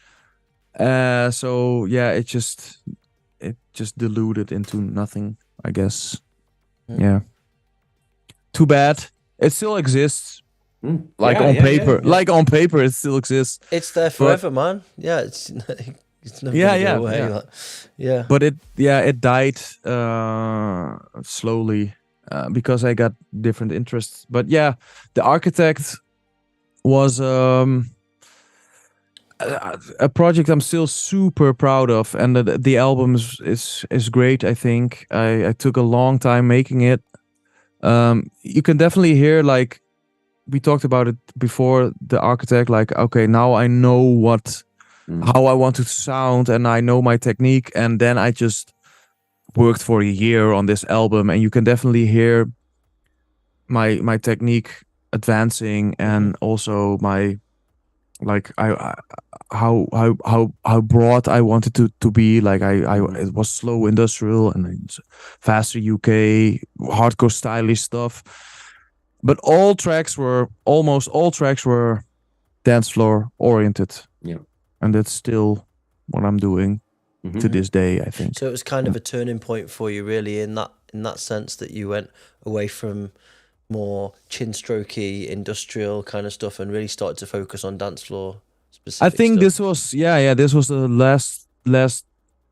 So yeah, it just diluted into nothing, I guess. Yeah. Too bad. It still exists. On paper. Yeah. Like on paper, it still exists. It's there forever, man. Yeah, it's never gonna go away. Yeah. Like, yeah. But it died slowly because I got different interests. But yeah, The Architect was a project I'm still super proud of, and the album is great. I think I took a long time making it. You can definitely hear, like we talked about it before, The Architect, like, okay, now I know how I want to sound, and I know my technique, and then I just worked for a year on this album, and you can definitely hear my technique advancing, and also my, like, how broad I wanted to be. Like it was slow industrial and faster UK hardcore stylish stuff, but almost all tracks were dance floor oriented. Yeah, and that's still what I'm doing to this day, I think. So it was kind of a turning point for you, really, in that sense, that you went away from more chin strokey industrial kind of stuff and really started to focus on dance floor specific I think stuff. this was this was the last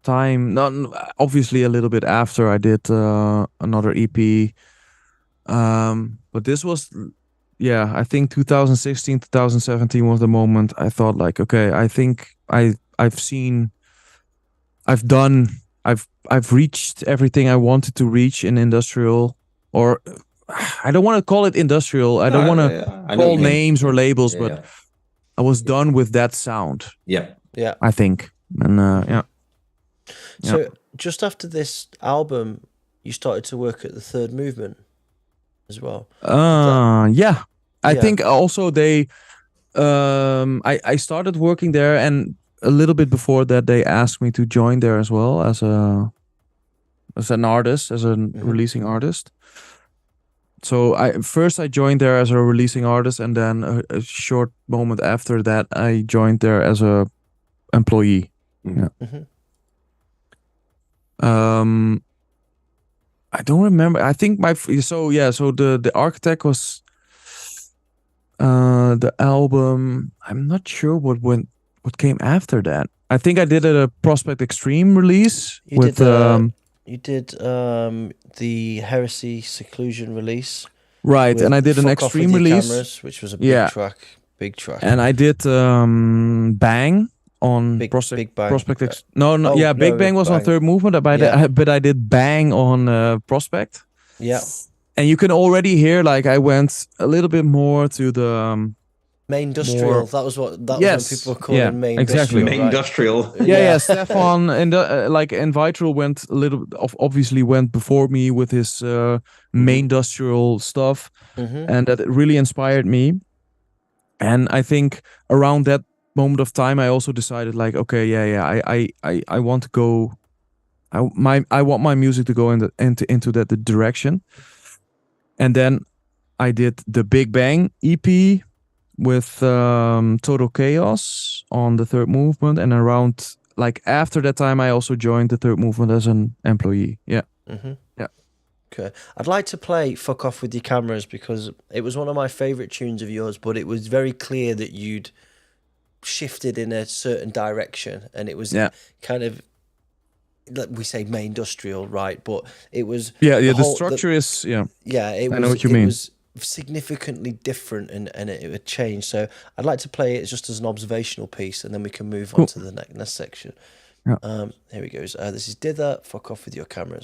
time, not obviously a little bit after I did another EP But this was, I think 2016, 2017 was the moment I thought like, okay, I think I've reached everything I wanted to reach in industrial, or I don't want to call it industrial. I don't want to call names or labels, but I was done with that sound. Yeah. I think. And So just after this album, you started to work at the Third Movement as well. I think also they I started working there, and a little bit before that they asked me to join there as well as an artist, as a releasing artist. So I joined there as a releasing artist, and then a short moment after that I joined there as a employee. I don't remember. I think so the architect was the album. I'm not sure what came after that. I think I did a Prospect Extreme release you did the Heresy Seclusion release, right? And I did an Extreme release, cameras, which was a big track. And I did Bang on Big Bang. Prospect. Big Bang was on Third Movement, but I did Bang on Prospect. Yeah, and you can already hear like I went a little bit more to the main industrial. That was when people were calling main exactly. industrial. Main industrial. Yeah. Stefan and Vitral went a little. Obviously, went before me with his main industrial stuff, and that really inspired me. And I think around that moment of time, I also decided like, okay, I want to go. I want my music to go into that direction. And then I did the Big Bang EP with Total Chaos on the Third Movement, and around like after that time I also joined the Third Movement as an employee. Okay, I'd like to play Fuck Off With Your Cameras because it was one of my favorite tunes of yours, but it was very clear that you'd shifted in a certain direction, and it was kind of, like we say, main industrial, right? But it was the structure is I know what you mean. It was significantly different, and it would change. So I'd like to play it just as an observational piece, and then we can move on to the next section. Here we go. This is Dither, Fuck Off With Your Cameras.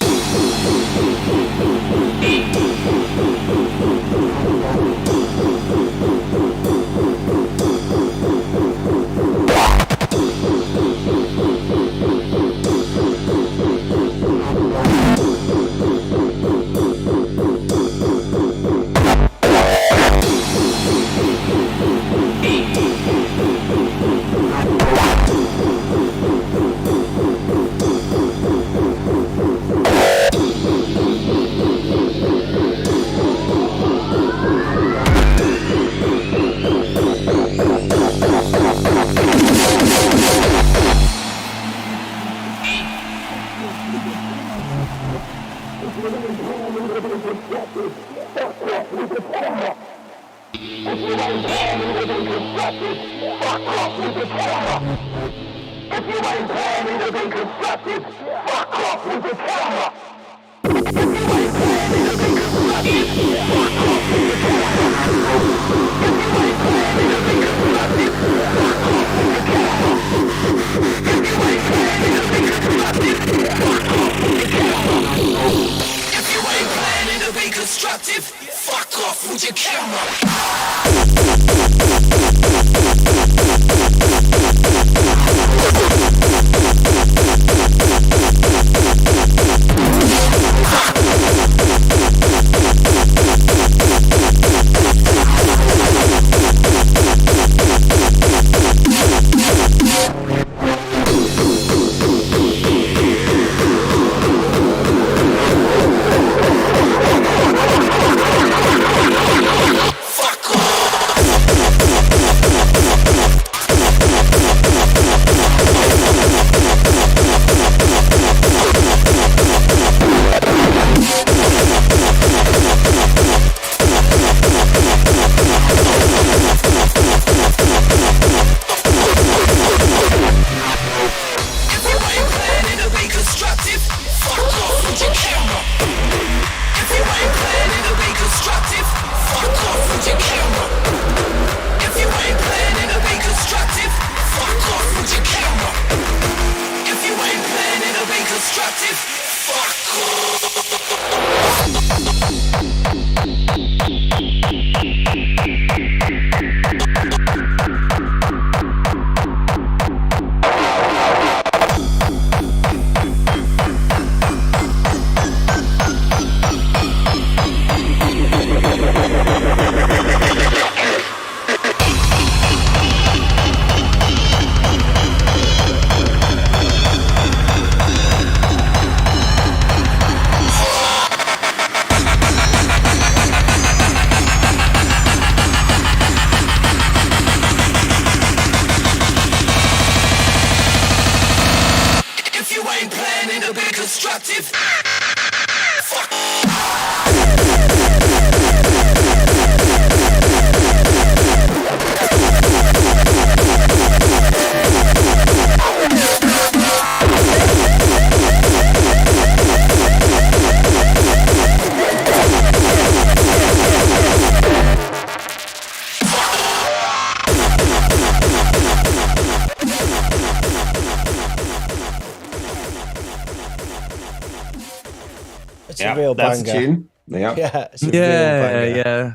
real that's a banger. tune. Yeah. Yeah, it's a real banger. Yeah.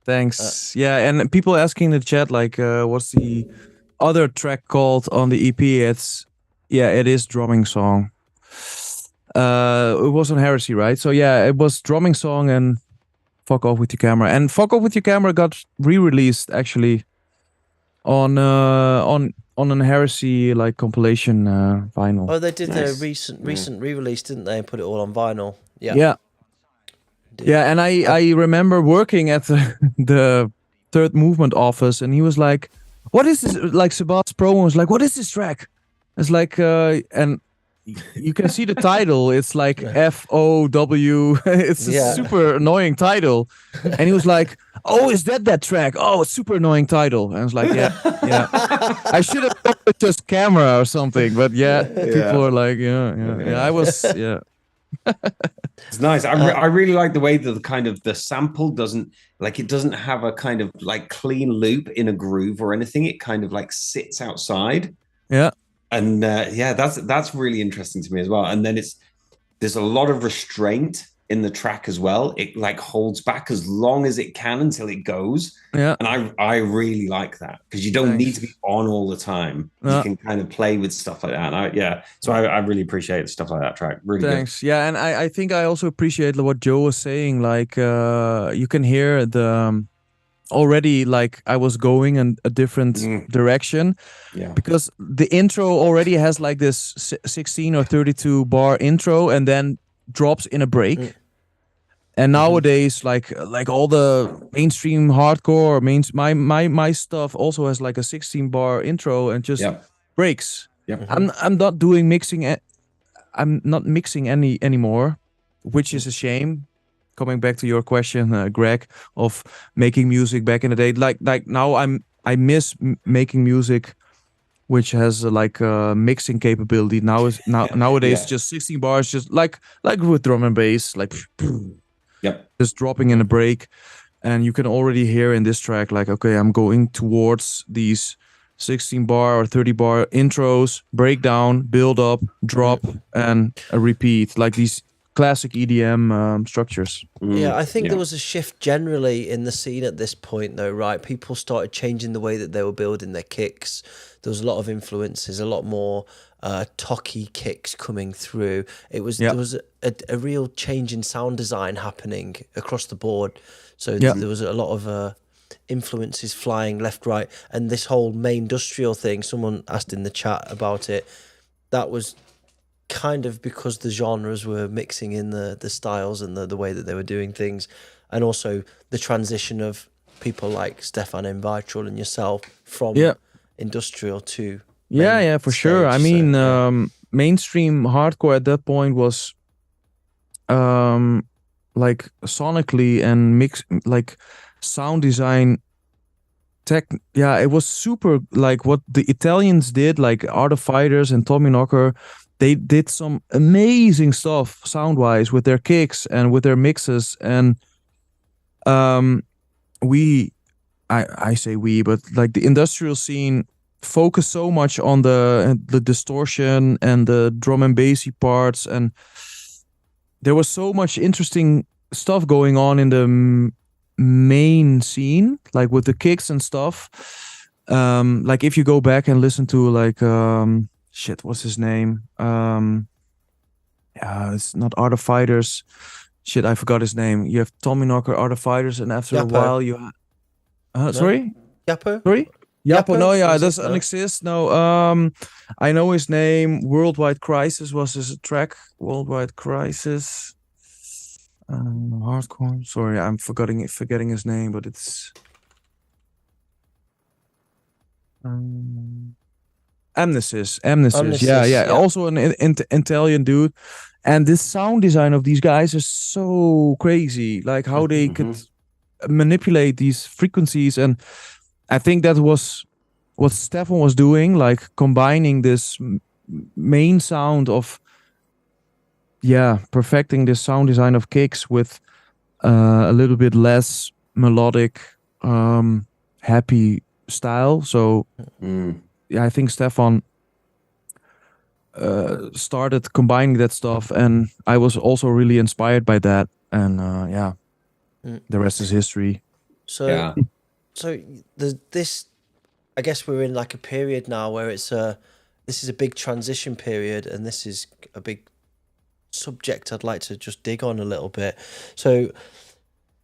Thanks. Yeah, and people asking in the chat like, what's the other track called on the EP? It is Drumming Song. It was on Heresy, right? So yeah, it was Drumming Song and Fuck Off With Your Camera. And Fuck Off With Your Camera got re-released actually on an Heresy like compilation vinyl. Oh, they did Nice. their recent re-release, didn't they? And put it all on vinyl. Yeah. Yeah, and I remember working at the Third Movement office, and he was like, "What is this?" Like Sebastian's promo was like, "What is this track?" It's like, and you can see the title. It's like FOW. It's a super annoying title, and he was like, "Oh, is that track? Oh, it's super annoying title." And I was like, "Yeah." I should have put it just camera or something, but people are like, I was, It's nice. I really like the way that the sample doesn't have a kind of like clean loop in a groove or anything. It kind of like sits outside. Yeah. And that's really interesting to me as well. And then there's a lot of restraint in the track as well. It like holds back as long as it can until it goes. Yeah. And I really like that because you don't need to be on all the time. You can kind of play with stuff like that. And so I really appreciate stuff like that track. Really Thanks. good. Yeah, and I think I also appreciate what Joe was saying. Like you can hear the already like I was going in a different direction. Yeah. Because the intro already has like this 16 or 32 bar intro and then drops in a break. And nowadays, like all the mainstream hardcore, my stuff also has like a 16 bar intro and just breaks. Yeah. I'm not doing mixing. I'm not mixing anymore, which is a shame. Coming back to your question, Greg, of making music back in the day, like now I miss making music, which has like a mixing capability. Nowadays just 16 bars, just like with drum and bass, like just dropping in a break, and you can already hear in this track, like, okay, I'm going towards these 16 bar or 30 bar intros, breakdown, build up, drop, and a repeat, like these classic EDM structures. Yeah, I think there was a shift generally in the scene at this point, though, right? People started changing the way that they were building their kicks. There was a lot of influences, a lot more talky kicks coming through. There was a real change in sound design happening across the board. So there was a lot of influences flying left, right, and this whole maindustrial thing. Someone asked in the chat about it. That was kind of because the genres were mixing in the styles and the way that they were doing things, and also the transition of people like Stefan and Vitral and yourself from industrial to for sure. I mean, mainstream hardcore at that point was like sonically and mix, like sound design tech. Yeah, it was super, like what the Italians did, like Art of Fighters and Tommy Knocker. They did some amazing stuff sound-wise with their kicks and with their mixes, and I say we, but like the industrial scene focused so much on the distortion and the drum and bassy parts, and there was so much interesting stuff going on in the main scene, like with the kicks and stuff. Like if you go back and listen to like shit, what's his name? It's not Art of Fighters. Shit, I forgot his name. You have Tommy Knocker, Art of Fighters, and after a while you sorry? Yapo? Sorry? Yapo, no, Yapo? that's RoughNXS. No, I know his name. Worldwide Crisis was his track. Worldwide Crisis. Hardcore. Sorry, I'm forgetting his name, but it's Amnesis. Yeah. Also an Italian dude, and this sound design of these guys is so crazy. Like how they could manipulate these frequencies, and I think that was what Stefan was doing, like combining this main sound of perfecting the sound design of kicks with a little bit less melodic, happy style. So I think Stefan started combining that stuff, and I was also really inspired by that. And the rest is history. So, so this, I guess we're in like a period now where this is a big transition period, and this is a big subject I'd like to just dig on a little bit. So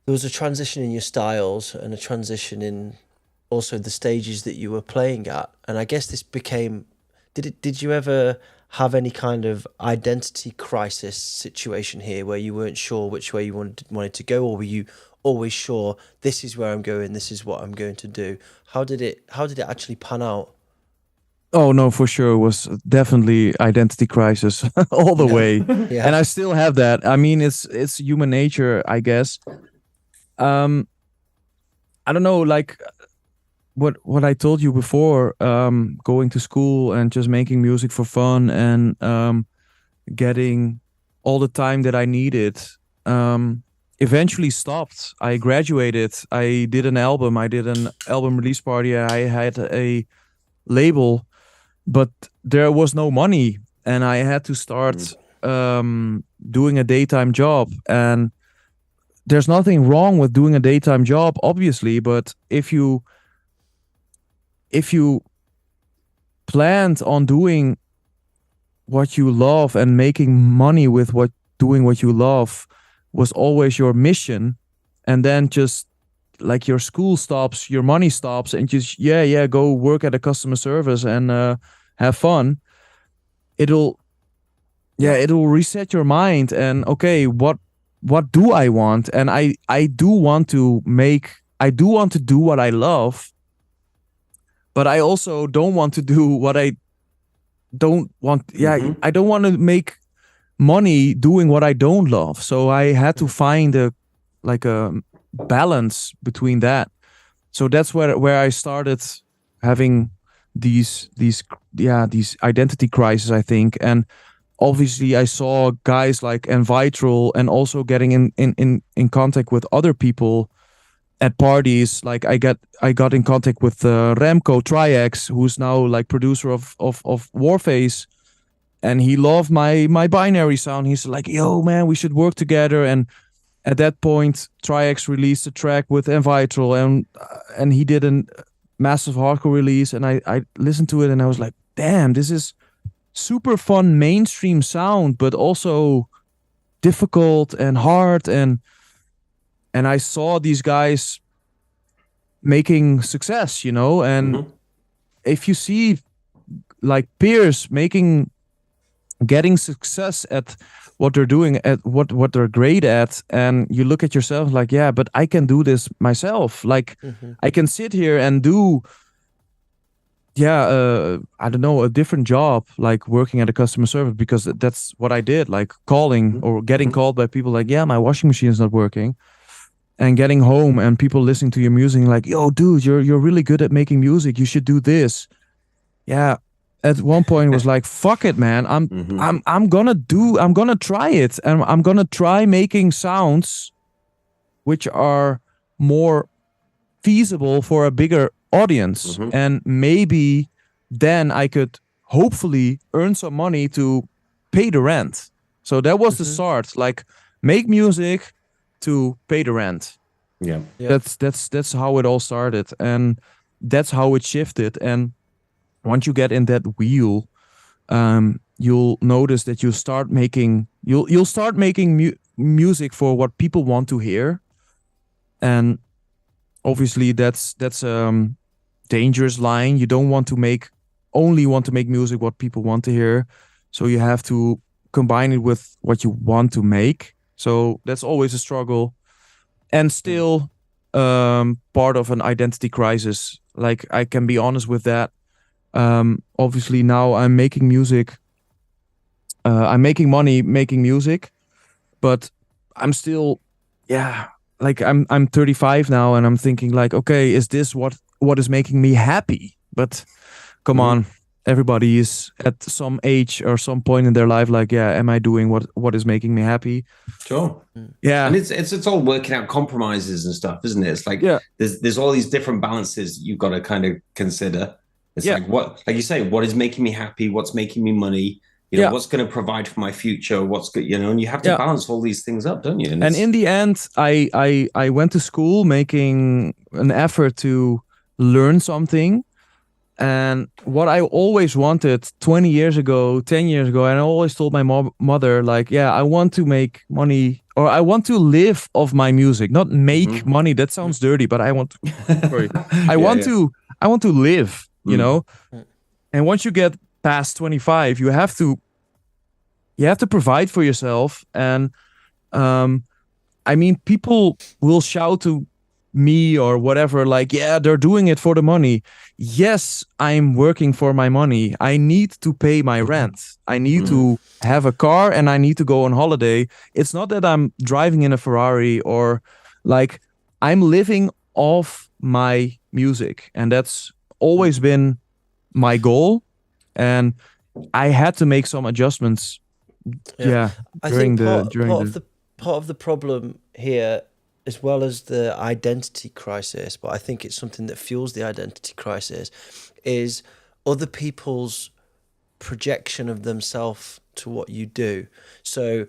there was a transition in your styles and a transition in also the stages that you were playing at, and I guess this became. Did you ever have any kind of identity crisis situation here where you weren't sure which way you wanted to go, or were you always sure this is where I'm going, this is what I'm going to do? How did it actually pan out? Oh no, for sure, it was definitely identity crisis all the way. Yeah. And I still have that. I mean, it's human nature, I guess. I don't know, like what I told you before, going to school and just making music for fun and getting all the time that I needed, eventually stopped. I graduated. I did an album. I did an album release party. I had a label, but there was no money, and I had to start doing a daytime job. And there's nothing wrong with doing a daytime job, obviously, but if you planned on doing what you love and making money with doing what you love was always your mission, and then just like your school stops, your money stops, and just go work at a customer service and have fun, it'll reset your mind. And okay, what do I want? And I do want to do what I love, but I also don't want to do what I don't want. I don't want to make money doing what I don't love. So I had to find a balance between that. So that's where I started having these identity crises, I think. And obviously I saw guys like Envitral, and also getting in contact with other people at parties. Like I got in contact with Remco Triax, who's now like producer of Warface, and he loved my binary sound. He's like, yo man, we should work together. And at that point, Triax released a track with Envitral, and he did a massive hardcore release, and I listened to it and I was like, damn, this is super fun mainstream sound, but also difficult and hard. And I saw these guys making success, and if you see like peers getting success at what they're doing, at what they're great at, and you look at yourself like, yeah, but I can do this myself. Like I can sit here and do I don't know, a different job, like working at a customer service, because that's what I did, like calling or getting called by people like, yeah, my washing machine is not working, and getting home and people listening to your music like, yo dude, you're really good at making music, you should do this. Yeah, at one point it was like, fuck it man, I'm gonna try it, and I'm gonna try making sounds which are more feasible for a bigger audience, and maybe then I could hopefully earn some money to pay the rent. So that was the start, like make music to pay the rent. Yeah. That's how it all started, and that's how it shifted. And once you get in that wheel, you'll notice that you'll start making music for what people want to hear. And obviously that's dangerous line. You don't want to make music what people want to hear, so you have to combine it with what you want to make. So that's always a struggle, and still part of an identity crisis. Like I can be honest with that. Obviously now I'm making music, I'm making money making music, but I'm still like I'm 35 now, and I'm thinking like, okay, is this what is making me happy? But come on, everybody is at some age or some point in their life like, yeah, am I doing what is making me happy? Sure. Yeah. And it's all working out compromises and stuff, isn't it? It's like there's all these different balances you've got to kind of consider. It's like, what, like you say, what is making me happy? What's making me money? You know, what's going to provide for my future? What's good, you know, and you have to balance all these things up, don't you? And in the end, I went to school making an effort to learn something. And what I always wanted 20 years ago, 10 years ago, and I always told my mother, like, yeah, I want to make money, or I want to live off my music, not make money. That sounds dirty, but I want to, sorry. I want to live, you know? And once you get past 25, you have to provide for yourself. And I mean, people will shout to me or whatever, like, yeah, they're doing it for the money. Yes, I'm working for my money. I need to pay my rent. I need to have a car and I need to go on holiday. It's not that I'm driving in a Ferrari, or like, I'm living off my music, and that's always been my goal. And I had to make some adjustments. I think part of the problem here, as well as the identity crisis, but I think it's something that fuels the identity crisis, is other people's projection of themselves to what you do. So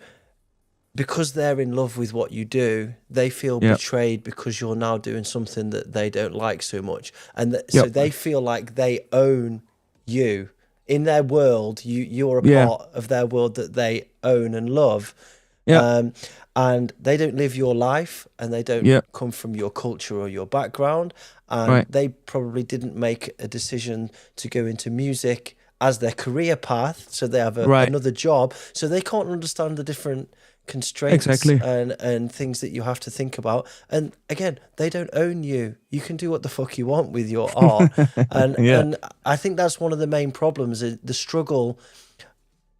because they're in love with what you do, they feel betrayed because you're now doing something that they don't like so much. And so they feel like they own you. In their world, you're a part of their world that they own and love. And they don't live your life, and they don't come from your culture or your background, and they probably didn't make a decision to go into music as their career path, so they have another job, so they can't understand the different constraints and things that you have to think about. And again, they don't own you. You can do what the fuck you want with your art. And I think that's one of the main problems. The struggle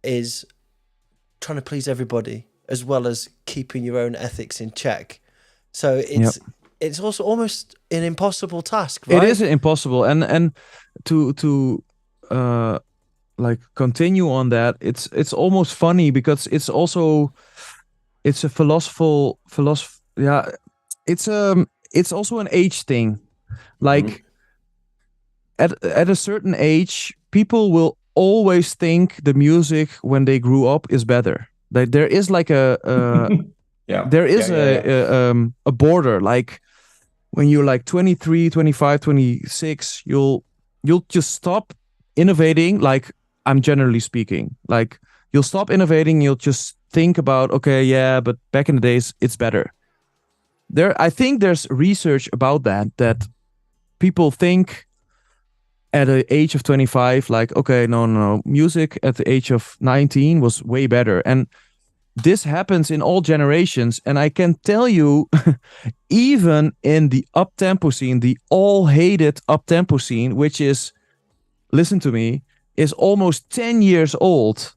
is trying to please everybody, as well as keeping your own ethics in check. So it's also almost an impossible task, right? It is impossible. And to like continue on that, it's almost funny, because it's a philosophy. Yeah, it's also an age thing. Like at a certain age, people will always think the music when they grew up is better. Like there is like a border. Like when you're like 23, 25, 26, you'll just stop innovating. Like, I'm generally speaking, like you'll stop innovating. You'll just think about, okay, but back in the days, it's better. I think there's research about that people think at the age of 25, like, okay, no, music at the age of 19 was way better. And this happens in all generations. And I can tell you, even in the up-tempo scene, the all-hated up-tempo scene, which is, listen to me, is almost 10 years old.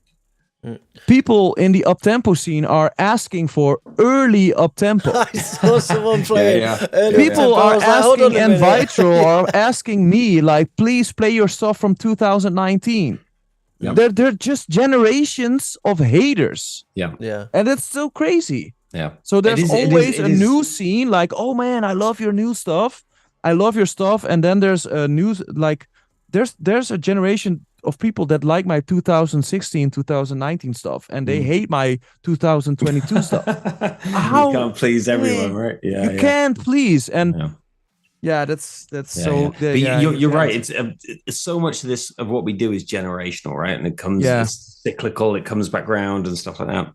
People in the up-tempo scene are asking for early up-tempo. I saw someone playing early People up-tempo. are Like, asking, and Vitro are asking me, like, please play your stuff from 2019. They're just generations of haters. And it's so crazy. So there's always a new scene, like, oh man, I love your new stuff. I love your stuff. And then there's a new, like, there's a generation of people that like my 2016, 2019 stuff, and they hate my 2022 stuff. You can't please everyone, right? You can't please. And that's so. But you're right. It's so much of what we do is generational, right? And it comes it's cyclical. It comes back round and stuff like that.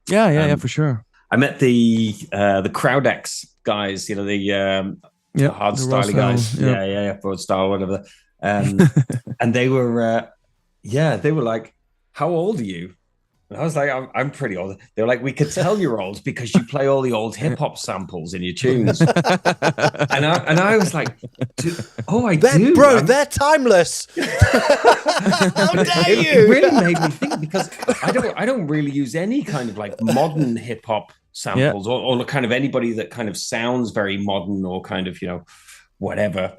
Yeah, for sure. I met the CrowdX guys. You know, the hard styling guys. Broad style, whatever. And they were like, how old are you? And I was like, I'm pretty old. They were like, we could tell you're old because you play all the old hip hop samples in your tunes. and I was like, I do, bro. They're timeless. How dare you? It really made me think, because I don't really use any kind of like modern hip hop samples or kind of anybody that kind of sounds very modern, or kind of, you know, whatever.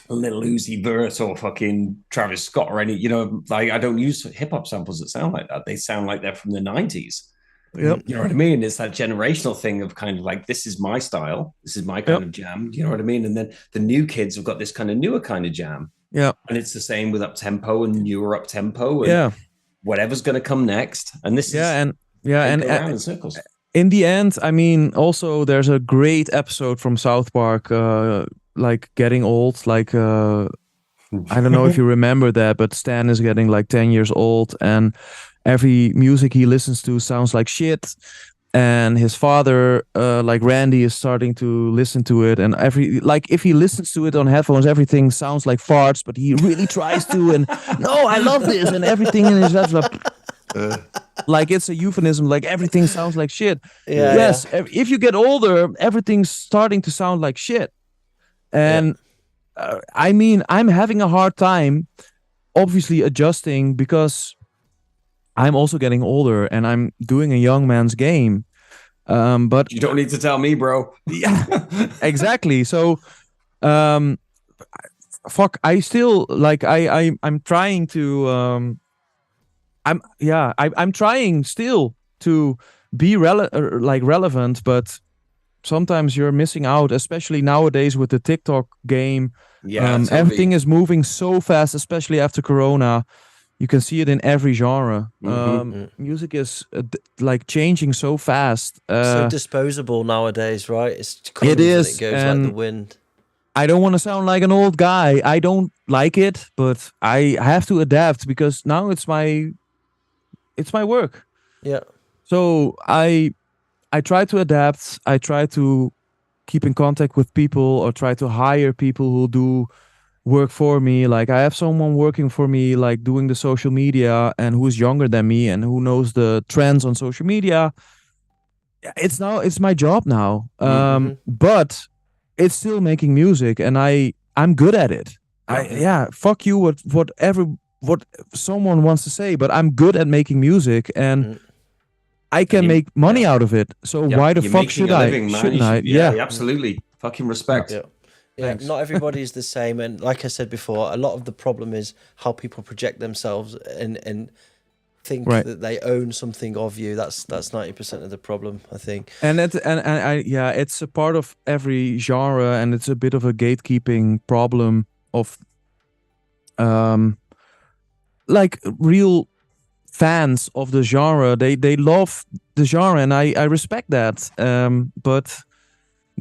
Little Uzi Vert or fucking Travis Scott or any, you know, like, I don't use hip hop samples that sound like that. They sound like they're from the 90s. You know what I mean? It's that generational thing of kind of like, this is my style, this is my kind of jam. You know what I mean? And then the new kids have got this kind of newer kind of jam. And it's the same with up tempo and newer up tempo. And whatever's going to come next. And this is and go around in circles. in the end, I mean, also there's a great episode from South Park, like getting old. Like I don't know if you remember that, but Stan is getting like 10 years old, and every music he listens to sounds like shit. And his father, like Randy, is starting to listen to it, and if he listens to it on headphones, everything sounds like farts, but he really tries to. And no, I love this, and everything in his life, like it's a euphemism. Like everything sounds like shit. Yeah. Yes, if you get older, everything's starting to sound like shit. And I mean, I'm having a hard time, obviously adjusting because I'm also getting older and I'm doing a young man's game. But You don't need to tell me, bro. yeah, exactly. So, fuck, I still like I'm trying to I'm trying still to be relevant, but sometimes you're missing out, especially nowadays with the TikTok game. Yeah, totally. Everything is moving so fast, especially after Corona. You can see it in every genre. Music is like changing so fast. So disposable nowadays, right? It's comes it is. And it goes like the wind. I don't want to sound like an old guy. I don't like it, but I have to adapt because now it's my work. Yeah. So I try to adapt. I try to keep in contact with people or try to hire people who do work for me. Like I have someone working for me, like doing the social media, and who's younger than me and who knows the trends on social media. It's my job now. But it's still making music, and I'm good at it. Fuck you what someone wants to say, but I'm good at making music, and I can make money out of it. So why the fuck should I? Shouldn't I? Yeah, absolutely. Fucking respect. Yeah, not everybody is the same, and like I said before, a lot of the problem is how people project themselves and think that they own something of you. That's 90% of the problem, I think. And it's a part of every genre, and it's a bit of a gatekeeping problem of like real fans of the genre. They love the genre, and I respect that. But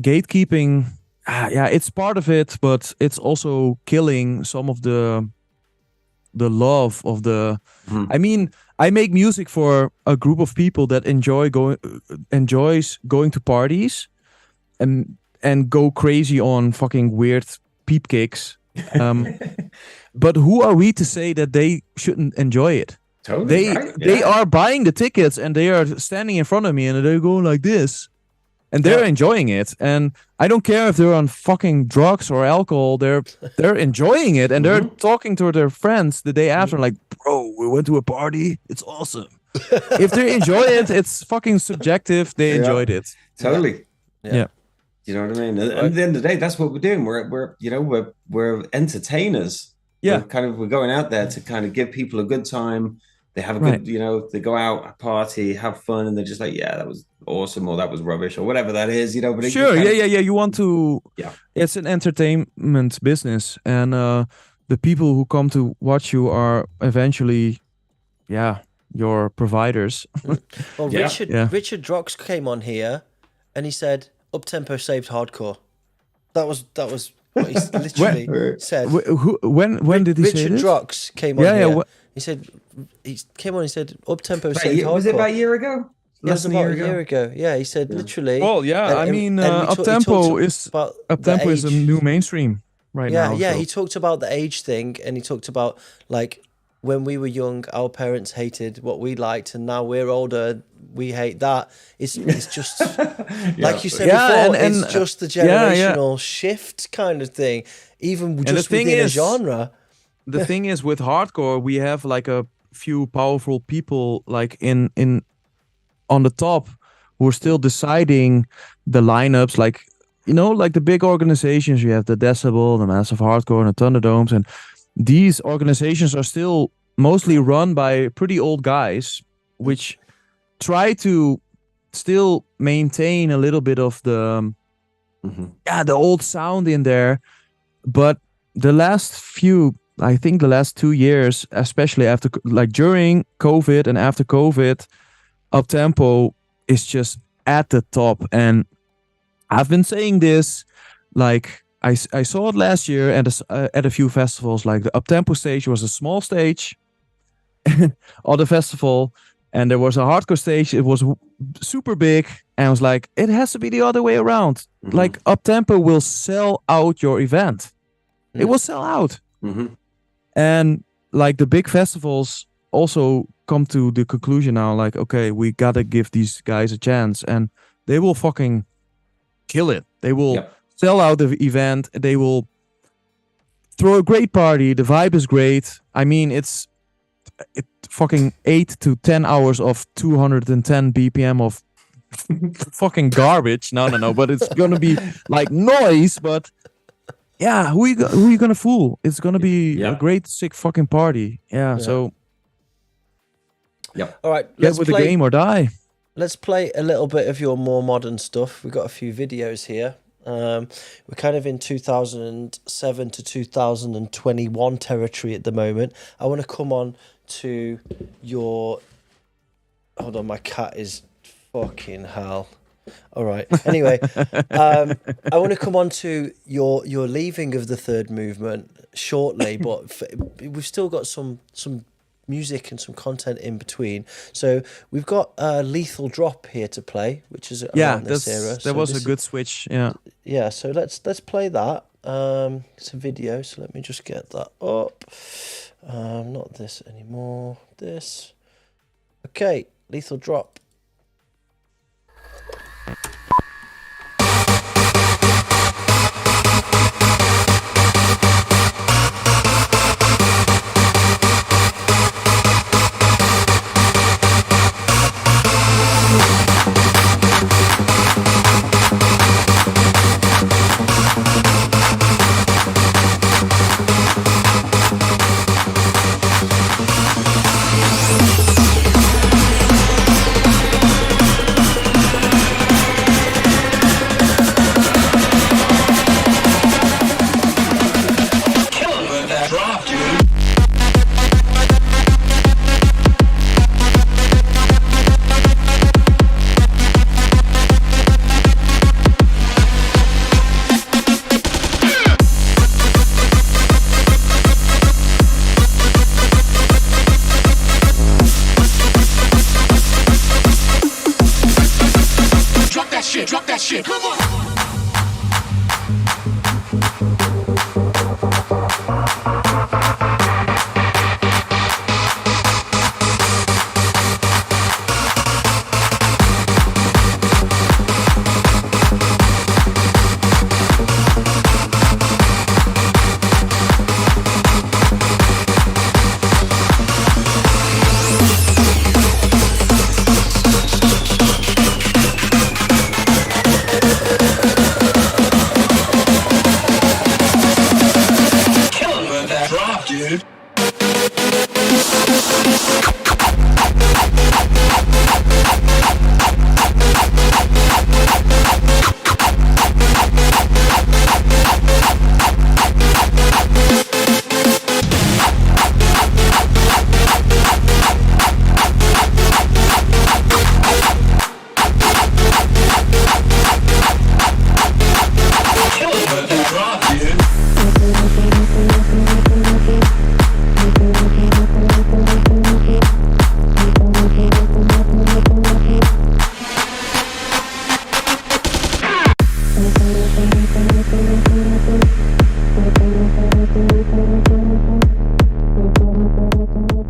gatekeeping, it's part of it, but it's also killing some of the love of the. I mean, I make music for a group of people that enjoys going to parties and go crazy on fucking weird peep kicks. But who are we to say that they shouldn't enjoy it? Totally, they are buying the tickets and they are standing in front of me and they're going like this, and they're enjoying it. And I don't care if they're on fucking drugs or alcohol. They're enjoying it, and they're talking to their friends the day after, like, bro, we went to a party. It's awesome. If they enjoy it, it's fucking subjective. They enjoyed it. Totally. Yeah. You know what I mean? And at the end of the day, that's what we're doing. We're entertainers. Yeah. We're going out there to kind of give people a good time. They have a good, they go out, party, have fun, and they're just like, yeah, that was awesome, or that was rubbish, or whatever that is, But sure, you want to. Yeah, it's an entertainment business, and the people who come to watch you are eventually, your providers. Well, Richard Drox came on here, and he said, "Up-tempo saved hardcore." That was what he literally said. When did he say this? Richard Drox came on here. He said he came on. He said up-tempo saved hardcore. Was it about a year ago? Yes, about a year ago. Yeah, he said literally. Well, up-tempo is a new mainstream right now. Yeah, he talked about the age thing, and he talked about like when we were young, our parents hated what we liked, and now we're older, we hate that. It's just like you said before, it's just the generational shift kind of thing. Even just within a genre. The thing is, with hardcore, we have like a few powerful people like in on the top who are still deciding the lineups, like like the big organizations. You have the Decibel, the Massive Hardcore, and the Thunderdomes, and these organizations are still mostly run by pretty old guys, which try to still maintain a little bit of the the old sound in there. But the last few I think the last 2 years, especially after like during COVID and after COVID, Uptempo is just at the top. And I've been saying this, like I saw it last year at a few festivals. Like the Uptempo stage was a small stage on the festival, and there was a hardcore stage. It was super big, and I was like, it has to be the other way around. Like Uptempo will sell out your event. It will sell out. And like the big festivals also come to the conclusion now, like, okay, we gotta give these guys a chance, and they will fucking kill it. They will sell out the event. They will throw a great party. The vibe is great. I mean, it's fucking 8 to 10 hours of 210 BPM of fucking garbage. No, but it's gonna be like noise, but yeah, who you gonna fool? It's gonna be a great, sick fucking party. Yeah. So all right, get with the game or die. Let's play a little bit of your more modern stuff. We've got a few videos here. We're kind of in 2007 to 2021 territory at the moment. I want to come on to your... Hold on, my cat is fucking hell. All right. Anyway, I want to come on to your leaving of the third movement shortly, but we've still got some music and some content in between. So we've got Lethal Drop here to play, which is around this era. That was a good switch. Yeah. So let's play that. It's a video, so let me just get that up. Not this anymore. This. Okay, Lethal Drop.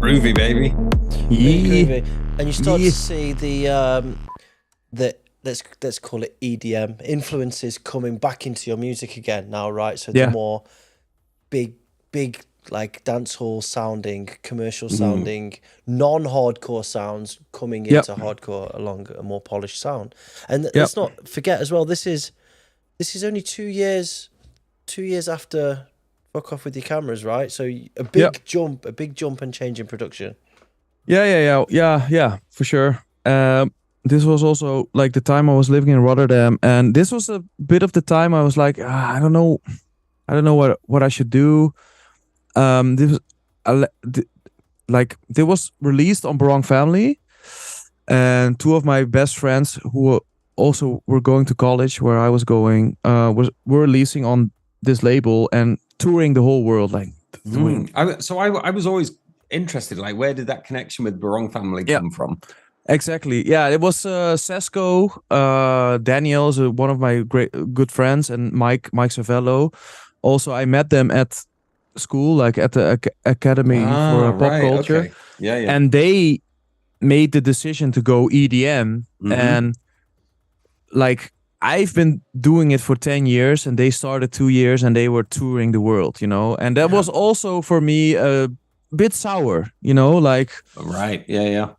Groovy, baby. Groovy. And you start to see the let's call it EDM influences coming back into your music again now, right? So the more big like dancehall sounding, commercial sounding, non-hardcore sounds coming into hardcore along a more polished sound. And let's not forget as well, this is only 2 years after Fuck Off With Your Cameras, right? So a big jump and change in production. Yeah, for sure. This was also like the time I was living in Rotterdam, and this was a bit of the time I was like, I don't know what I should do. this was this was released on Barong Family, and two of my best friends who also were going to college where I was going were releasing on this label and touring the whole world, like doing. I was always interested, like, where did that connection with Barong Family come from? Exactly. Yeah, it was Sesko, Daniel's one of my good friends, and Mike Savello. Also, I met them at school, like at the academy for pop culture. Okay. Yeah. And they made the decision to go EDM, and like I've been doing it for 10 years, and they started 2 years, and they were touring the world, and that was also for me a bit sour, like. Right. Yeah.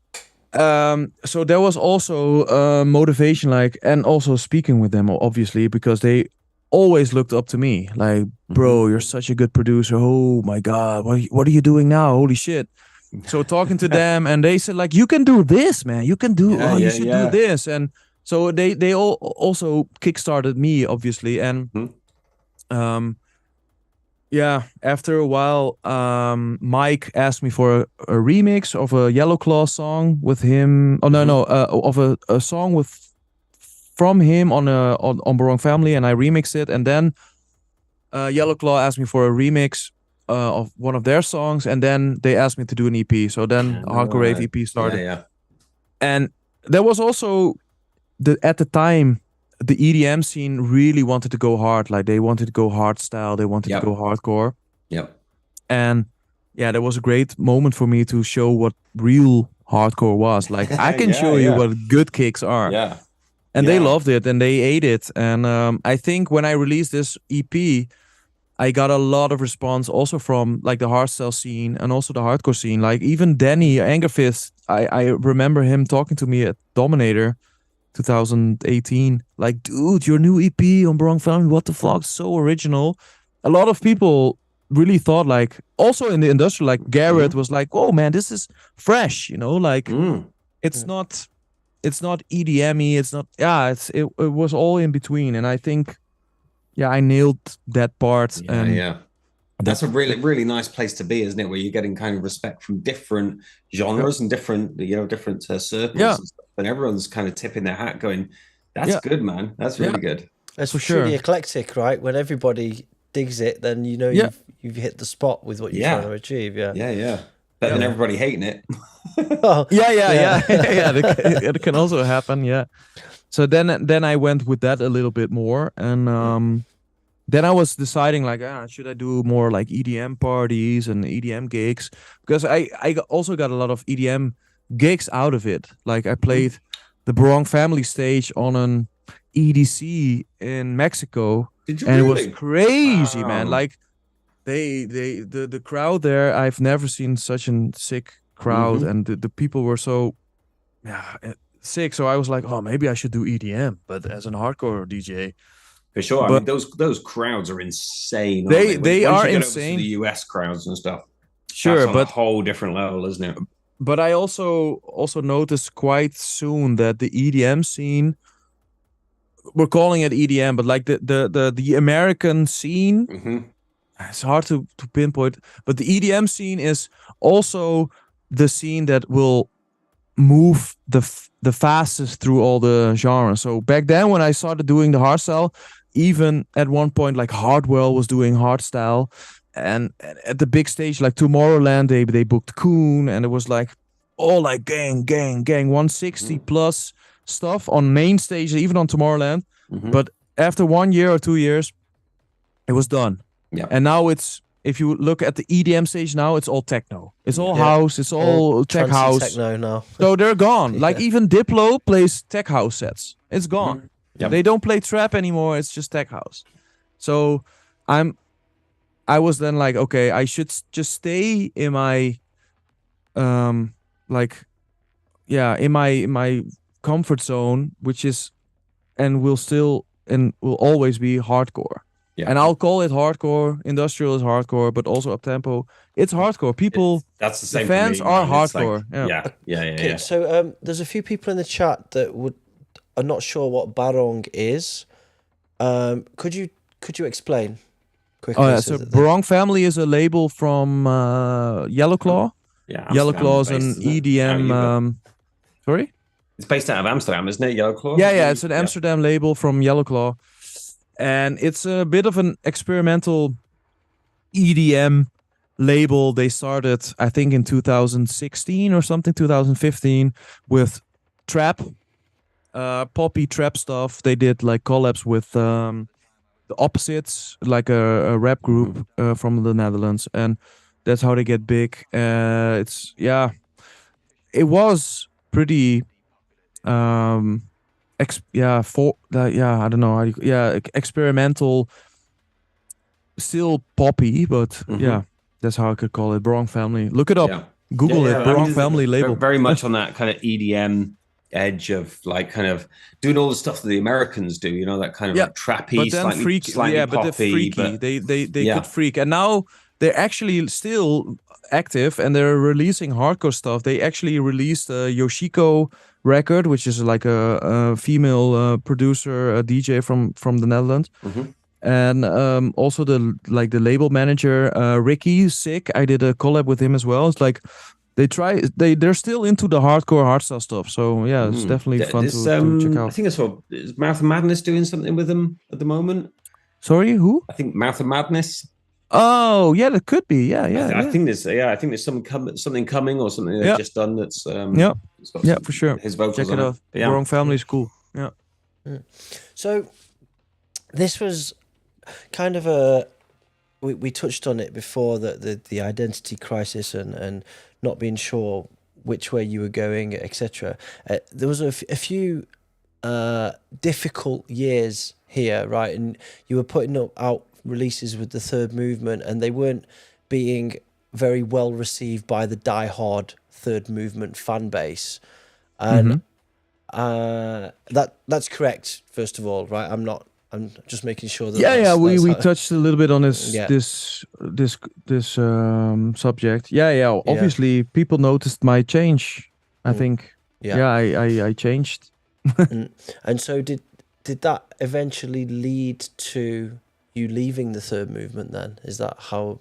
So there was also motivation, like, and also speaking with them, obviously, because they always looked up to me, like, bro, you're such a good producer. Oh my God, what are you doing now? Holy shit. So talking to them, and they said, like, you can do this, man. You can do, you should do this. And so they all also kickstarted me, obviously. And after a while, Mike asked me for a remix of a Yellow Claw song with him. Of a song from him on Barong Family, and I remixed it. And then Yellow Claw asked me for a remix of one of their songs, and then they asked me to do an EP. So then Hardcore Rave EP started. Yeah. And there was also at the time, the EDM scene really wanted to go hard. Like, they wanted to go hard style. They wanted to go hardcore. Yep. And yeah, that was a great moment for me to show what real hardcore was. Like, I can show you what good kicks are. Yeah. And they loved it, and they ate it. And I think when I released this EP, I got a lot of response also from like the hardstyle scene and also the hardcore scene. Like, even Danny Angerfist, I remember him talking to me at Dominator 2018, like, dude, your new EP on Barong Family, what the fuck, so original. A lot of people really thought, like, also in the industrial, like Garrett was like, oh man, this is fresh, like it's not EDM-y, it's not, it was all in between. And I think I nailed that part. That's a really, really nice place to be, isn't it? Where you're getting kind of respect from different genres and different circles and stuff. And everyone's kind of tipping their hat going, that's good, man. That's really good. It's for truly sure. eclectic, right? When everybody digs it, then you've hit the spot with what you're trying to achieve. Better than everybody hating it. It can also happen. So then I went with that a little bit more, and then I was deciding, like, should I do more like EDM parties and EDM gigs? Because I also got a lot of EDM gigs out of it. Like, I played the Barong Family stage on an EDC in Mexico. Did you and really? It was crazy, man. Like, the crowd there, I've never seen such a sick crowd, and the people were so sick. So I was like, oh, maybe I should do EDM, but as an hardcore DJ. For sure. But, I mean, those crowds are insane. They Once are you get insane. Over to the US crowds and stuff. Sure, that's on but a whole different level, isn't it? But I also noticed quite soon that the EDM scene, we're calling it EDM, but like the American scene, it's hard to pinpoint. But the EDM scene is also the scene that will move the fastest through all the genres. So back then, when I started doing the hardstyle, even at one point, like Hardwell was doing hardstyle, and at the big stage like Tomorrowland, they booked Koon, and it was like all like gang 160 plus stuff on main stage, even on Tomorrowland. But after 1 year or 2 years, it was done. And now it's, if you look at the EDM stage now, it's all techno. It's all house. It's all tech house. Techno now. So they're gone. Like, even Diplo plays tech house sets. It's gone. They don't play trap anymore. It's just tech house. So I was then like, okay, I should just stay in my in my comfort zone, which is will always be hardcore. And I'll call it hardcore. Industrial is hardcore, but also uptempo. It's hardcore. People, that's the same. The fans for me, are man. hardcore. Like, Okay, so there's a few people in the chat that are not sure what Barong is. Could you explain? quickly. Oh yeah, so that Barong Family is a label from Yellow Claw. Yeah, Yellow Amsterdam Claw is based, an isn't it? EDM. Yeah, Sorry. it's based out of Amsterdam, isn't it? Yellow Claw. Yeah, it's an Amsterdam label from Yellow Claw, and it's a bit of an experimental EDM label. They started, I think, in 2016 or something, 2015, with trap, poppy trap stuff. They did like collabs with the Opposites, like a rap group from the Netherlands, and that's how they get big. It was pretty I don't know experimental, still poppy, but yeah, that's how I could call it. Barong Family, look it up. Yeah. Google it. Barong it's Family label. very much on that kind of EDM edge of like kind of doing all the stuff that the Americans do, you know, that kind of like trappy, but then slightly, freaky, slightly yeah, poppy, but they're freaky. They could freak, and now they're actually still active and they're releasing hardcore stuff. They actually released a Yoshiko record, which is like a female producer, a DJ from the Netherlands. And also the label manager, Ricky STIK. I did a collab with him as well. It's like they're still into the hardcore hardstyle stuff. So yeah, it's definitely fun to check out. I think it's is Mouth of Madness doing something with them at the moment? Sorry, who? I think Mouth of Madness. Oh yeah, that could be. I think there's something coming or something they've just done that's for sure. His vocals. Check it out. Barong Family is cool. Yeah. So this was kind of we touched on it before, that the identity crisis and not being sure which way you were going, etc. There was a few difficult years here, right? And you were putting out releases with the Third Movement, and they weren't being very well received by the die-hard Third Movement fan base. And that's correct, first of all, right? I'm just making sure that we touched a little bit on this subject. Obviously people noticed my change. I think I changed. And so did that eventually lead to you leaving the Third Movement then? Is that how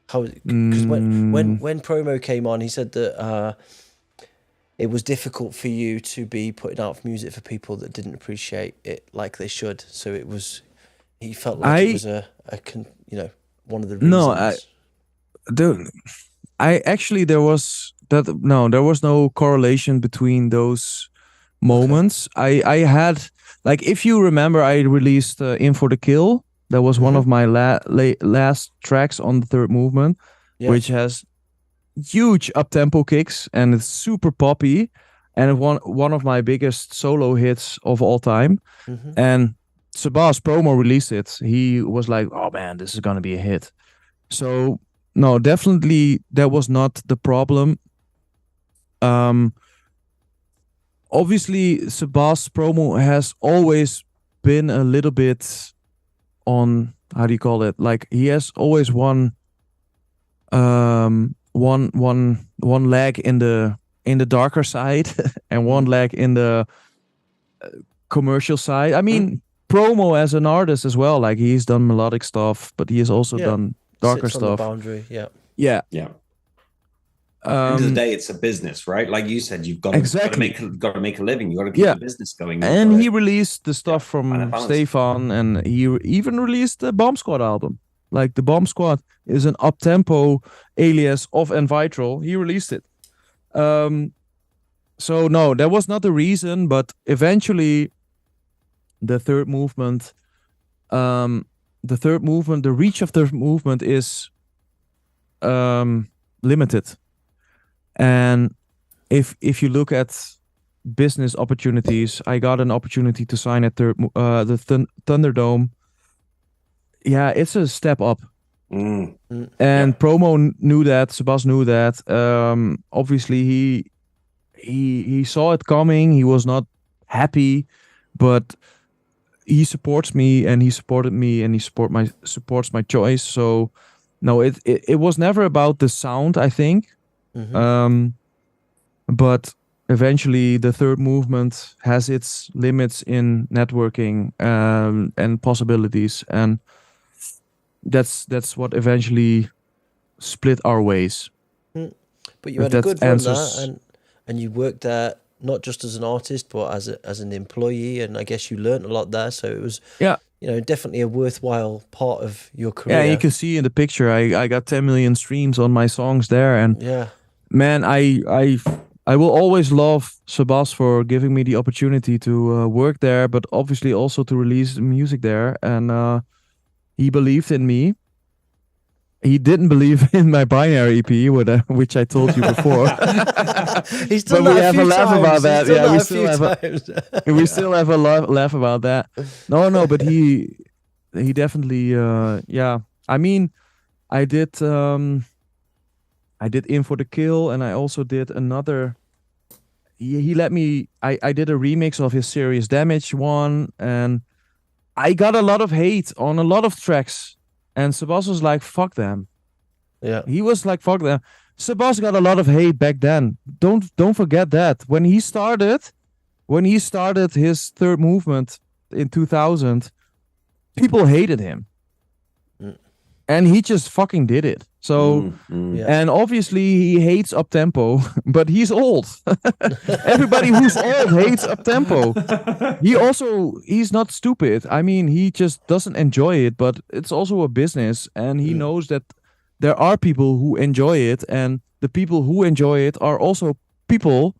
because when Promo came on, he said that it was difficult for you to be putting out music for people that didn't appreciate it like they should. So he felt like it was one of the reasons. There was no correlation between those moments. I had, like, if you remember, I released In for the Kill. That was one of my last tracks on the Third Movement, which has huge up-tempo kicks and it's super poppy, and one of my biggest solo hits of all time. And Sebas Promo released it. He was like, oh man, this is gonna be a hit. So no, definitely that was not the problem. Obviously Sebas Promo has always been a little bit on, how do you call it, like he has always one leg in the darker side and one leg in the commercial side. I mean, Promo as an artist as well, like he's done melodic stuff, but he has also done darker stuff. On the boundary, End of the day, it's a business, right? Like you said, you've got to make a living. You got to keep the business going. And he released the stuff from Stefan, and he even released the Bomb Squad album. Like the Bomb Squad is an up-tempo alias of Envitral. He released it. So no, that was not the reason, but eventually the Third Movement, the reach of the movement is limited. And if you look at business opportunities, I got an opportunity to sign at the Thunderdome. Yeah, it's a step up. And Promo knew that, Sebas knew that. Obviously he saw it coming. He was not happy, but he supports me and he supported me and he supports my choice. So no, it was never about the sound, I think. But eventually the Third Movement has its limits in networking and possibilities, and that's what eventually split our ways. But you If had a that good run there, answers- and you worked there not just as an artist, but as an employee, and I guess you learnt a lot there. So it was, Yeah. definitely a worthwhile part of your career. Yeah, you can see in the picture, I got 10 million streams on my songs there, and Yeah, man, I will always love Sebas for giving me the opportunity to work there, but obviously also to release music there. And he believed in me. He didn't believe in my binary EP, which I told you before. he's done But we that a have few a laugh times. about that. He's done Yeah, we that a still few have a- times. We still have a laugh about that. No, but he definitely, yeah. I mean, I did In for the Kill, and I also did another. He let me. I did a remix of his Serious Damage one, and I got a lot of hate on a lot of tracks. And Sebas was like, "Fuck them." Yeah, He was like, "Fuck them." Sebas got a lot of hate back then. Don't forget that when he started his third movement in 2000, people hated him, and he just fucking did it. So. yeah. And obviously he hates up-tempo, but he's old. Everybody who's old hates up-tempo. He's not stupid. I mean, he just doesn't enjoy it, but it's also a business, and he knows that there are people who enjoy it, and the people who enjoy it are also people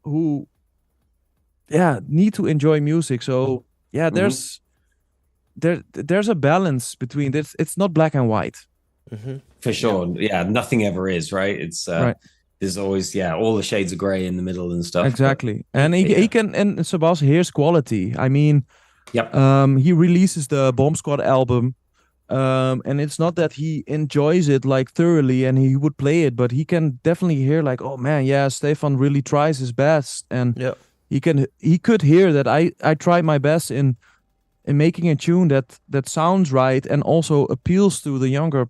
who need to enjoy music. So there's a balance between this. It's not black and white. For sure. Yeah, nothing ever is, right? It's Right. There's always all the shades of grey in the middle and stuff. Exactly. And he can, and Sebas hears quality. I mean, Yep. he releases the Bomb Squad album, and it's not that he enjoys it like thoroughly and he would play it, but he can definitely hear like, oh man, yeah, Stefan really tries his best, and Yeah. he could hear that I tried my best in making a tune that sounds right and also appeals to the younger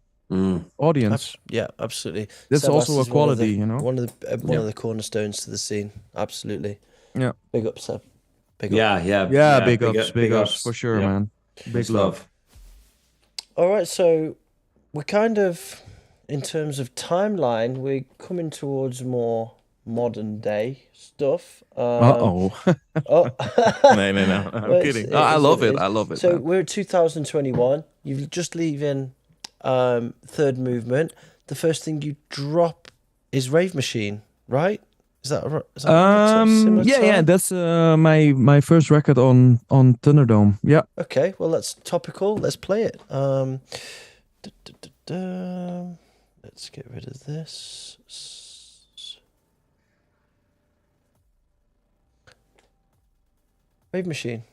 audience. Yeah, absolutely. That's Sebas also a is quality, you know? one of the cornerstones to the scene. Absolutely. Yeah. Big up, Seb. Big up. Yeah, big ups for sure, Yeah. man. Big Much love. All right, so we're kind of, in terms of timeline, we're coming towards more modern day stuff. Oh. Oh, No. I'm Well, kidding. it's- I it's love what it. is. I love it. So man. we're 2021. You've just leaving third movement. The first thing you drop is Rave Machine, right? Is that right? Is that similar Yeah, time? that's my first record on Thunderdome. Yeah. Okay, well, that's topical. Let's play it. Let's get rid of this. Rave Machine.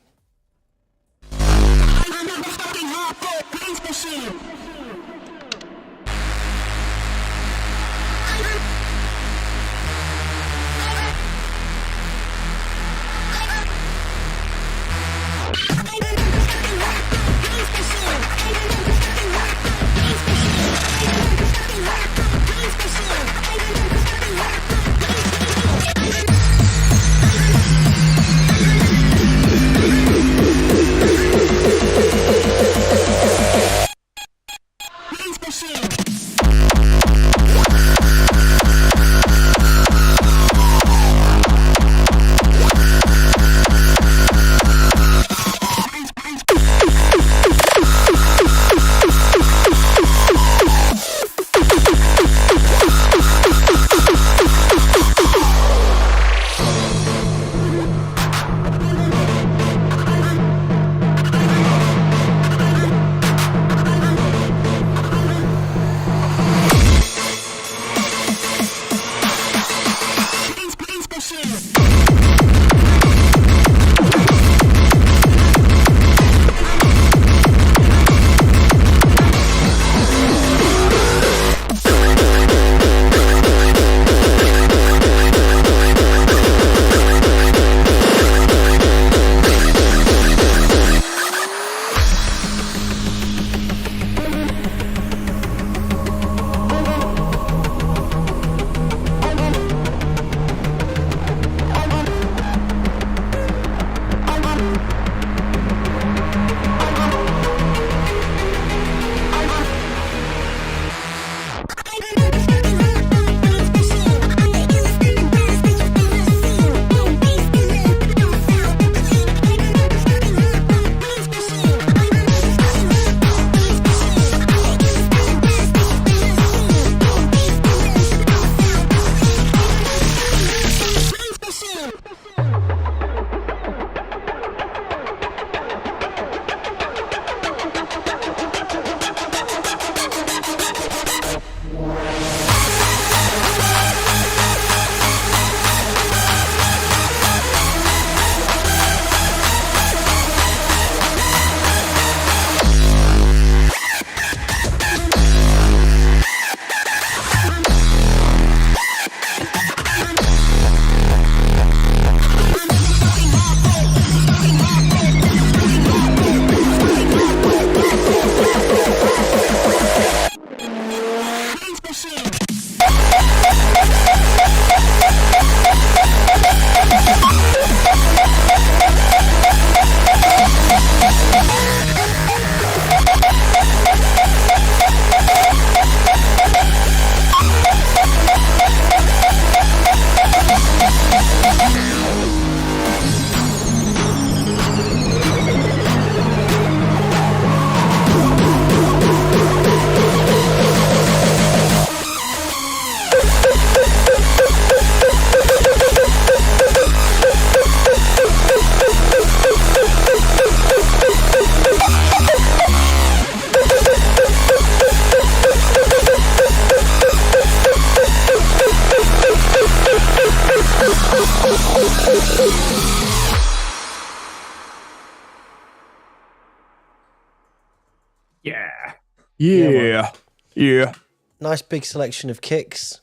Yeah. Yeah. Nice big selection of kicks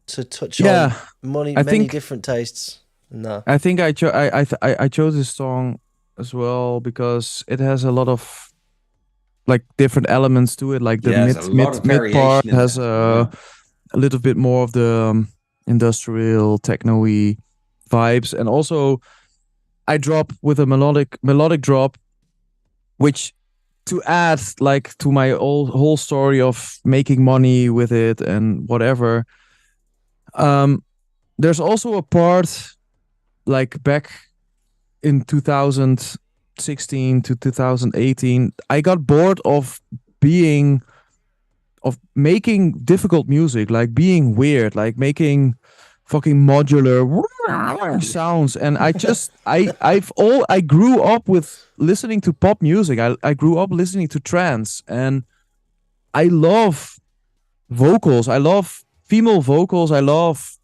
to touch Yeah, on many I think- different tastes. No. I think I chose this song as well because it has a lot of like different elements to it. Like the Yeah, there's a lot of mid part variation in has there. a little bit more of the industrial techno-y vibes, and also I drop with a melodic drop, which to add like to my whole story of making money with it and whatever. There's also a part like back in 2016 to 2018, I got bored of making difficult music, like being weird, like making fucking modular sounds. And I just I grew up with listening to pop music. I grew up listening to trance, and I love vocals. I love female vocals. I love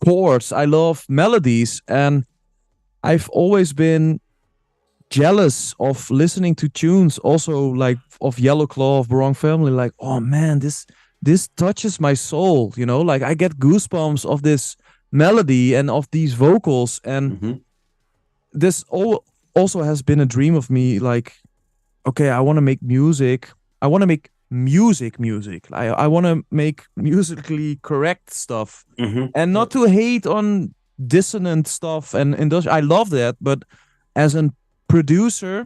chords. I love melodies, and I've always been jealous of listening to tunes also like of Yellow Claw, of Barong Family, like, oh man, this touches my soul, you know, like I get goosebumps of this melody and of these vocals. And this also has been a dream of me, like, okay, I want to make music. I want to make music. I want to make musically correct stuff, and not to hate on dissonant stuff and industrial. I love that, but as a producer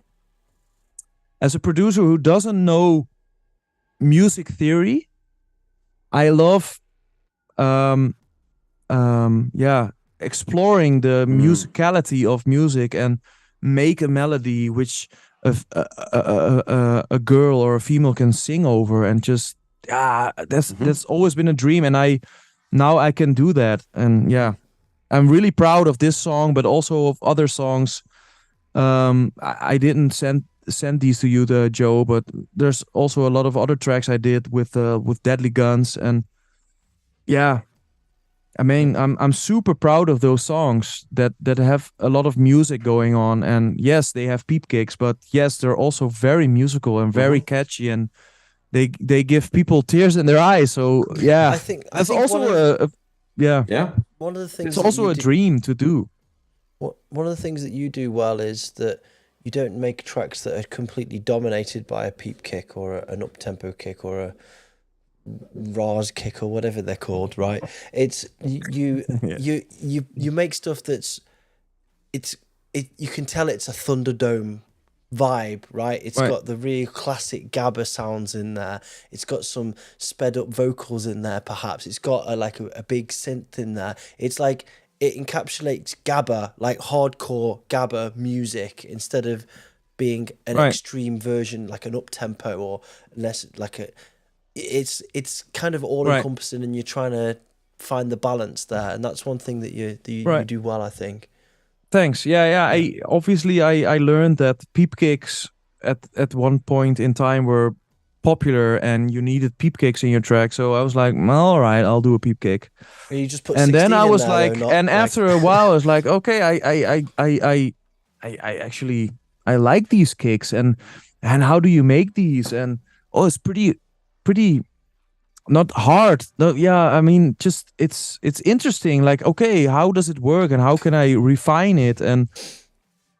who doesn't know music theory, I love exploring the musicality of music and make a melody which a girl or a female can sing over, and just that's always been a dream, and I can do that. And yeah, I'm really proud of this song, but also of other songs. I didn't send these to you, Joe, but there's also a lot of other tracks I did with Deadly Guns, and yeah, I mean, I'm super proud of those songs that have a lot of music going on, and yes, they have peep kicks, but yes, they're also very musical and very catchy, and they give people tears in their eyes. So yeah, I think also one of the things it's also a dream to do. One of the things that you do well is that you don't make tracks that are completely dominated by a peep kick or an up-tempo kick or a Raz kick or whatever they're called, right? It's you make stuff that's you can tell it's a Thunderdome vibe, right? It's got the real classic Gabba sounds in there. It's got some sped up vocals in there, perhaps. It's got a big synth in there. It's like it encapsulates Gabba, like hardcore Gabba music, instead of being an extreme version, like an up tempo or less like a. It's kind of all encompassing, and you're trying to find the balance there, and that's one thing that you do well, I think. Thanks. Yeah. I learned that peep kicks at one point in time were popular, and you needed peep kicks in your track. So I was like, well, all right, I'll do a peep kick. And you just put. And then I was there, like, though, and after a while, I was like, okay, I actually I like these kicks, and how do you make these? And it's pretty not hard. No, yeah, I mean, just it's interesting. Like, okay, how does it work, and how can I refine it? And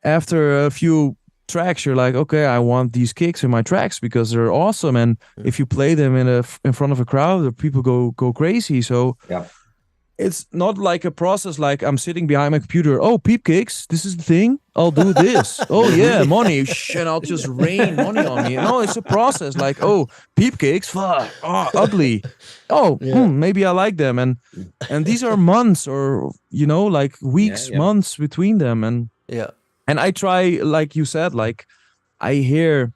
after a few tracks, you're like, okay, I want these kicks in my tracks because they're awesome, and if you play them in front of a crowd, people go crazy. So yeah, it's not like a process like I'm sitting behind my computer. Oh, peep kicks, this is the thing. I'll do this. Oh yeah, money, and I'll just rain money on me. No, it's a process. Like, oh, peep kicks, fuck, ugly. Oh, maybe I like them, and these are months, or like weeks, months between them, and and I try, like you said, like I hear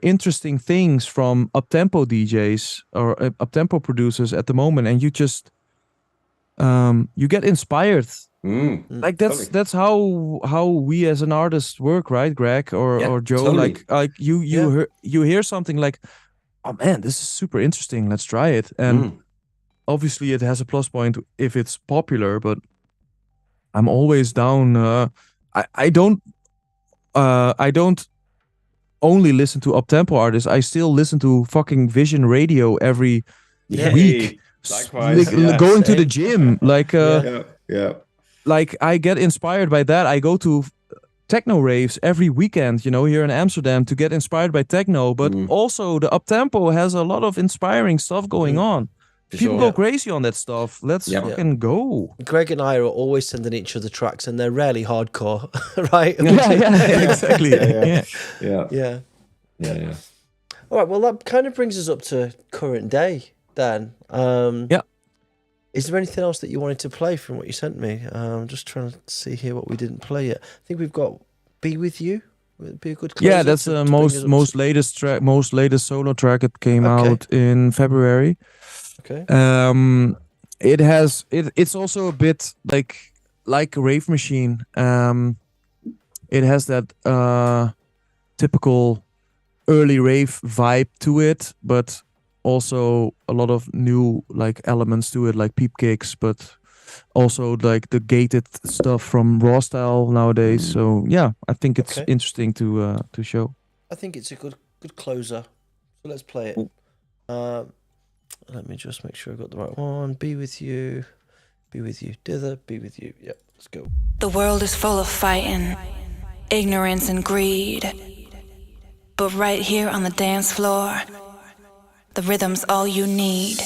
interesting things from up-tempo DJs or up-tempo producers at the moment, and you just you get inspired. Like that's how we as an artist work, right, Greg or Joe? Totally. Like you hear something like, oh man, this is super interesting, let's try it. And obviously it has a plus point if it's popular, but I'm always down. I don't only listen to up-tempo artists. I still listen to fucking Vision Radio every week. Likewise, Going to the gym, like like I get inspired by that. I go to techno raves every weekend, here in Amsterdam to get inspired by techno. But also the up-tempo has a lot of inspiring stuff going on. People go crazy on that stuff. Let's fucking go. Greg and I are always sending each other tracks, and they're rarely hardcore, right? Yeah, exactly. Yeah. All right. Well, that kind of brings us up to current day. Then, is there anything else that you wanted to play from what you sent me? I'm just trying to see here what we didn't play yet. I think we've got "Be With You." Would it be a good closer? Yeah, that's the most latest solo track. It came out in February. Okay. It's also a bit like a Rave Machine. It has that typical early rave vibe to it, but also a lot of new elements to it, like peep kicks, but also like the gated stuff from Raw Style nowadays. So yeah, I think it's interesting to show. I think it's a good closer. So let's play it. Let me just make sure I got the right one. Be With You, Dither, Be With You. Yep, let's go. The world is full of fighting, ignorance and greed. But right here on the dance floor, the rhythm's all you need.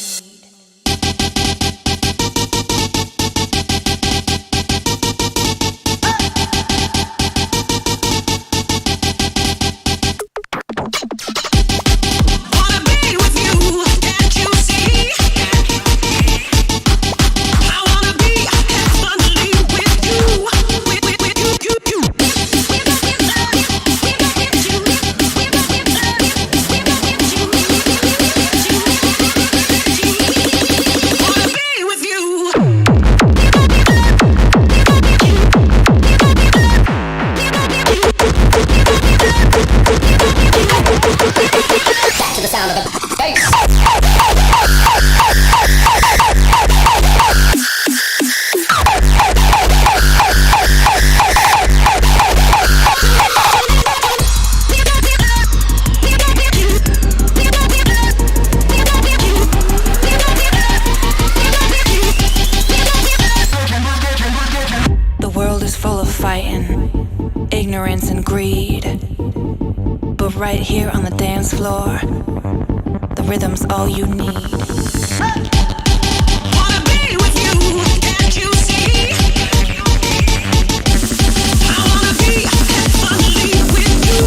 Right here on the dance floor, the rhythm's all you need. Wanna be with you, can't you see? I wanna be heavenly with you.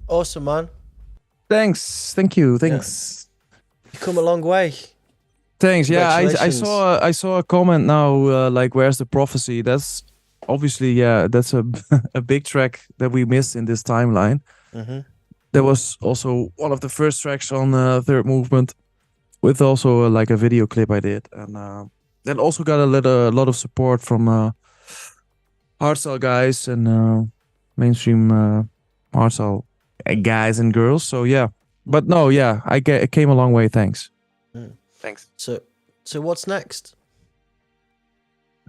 Awesome, man. Thanks. Thank you. Thanks. Yeah. You've come a long way. Thanks. Yeah, I saw a comment now, like, where's the prophecy? That's obviously, that's a a big track that we missed in this timeline. Mm-hmm. There was also one of the first tracks on Third Movement, with also like a video clip I did, and that also got a lot of support from hardstyle guys and mainstream hardstyle guys and girls. So yeah, but no, yeah, I came a long way. Thanks. Thanks. So what's next?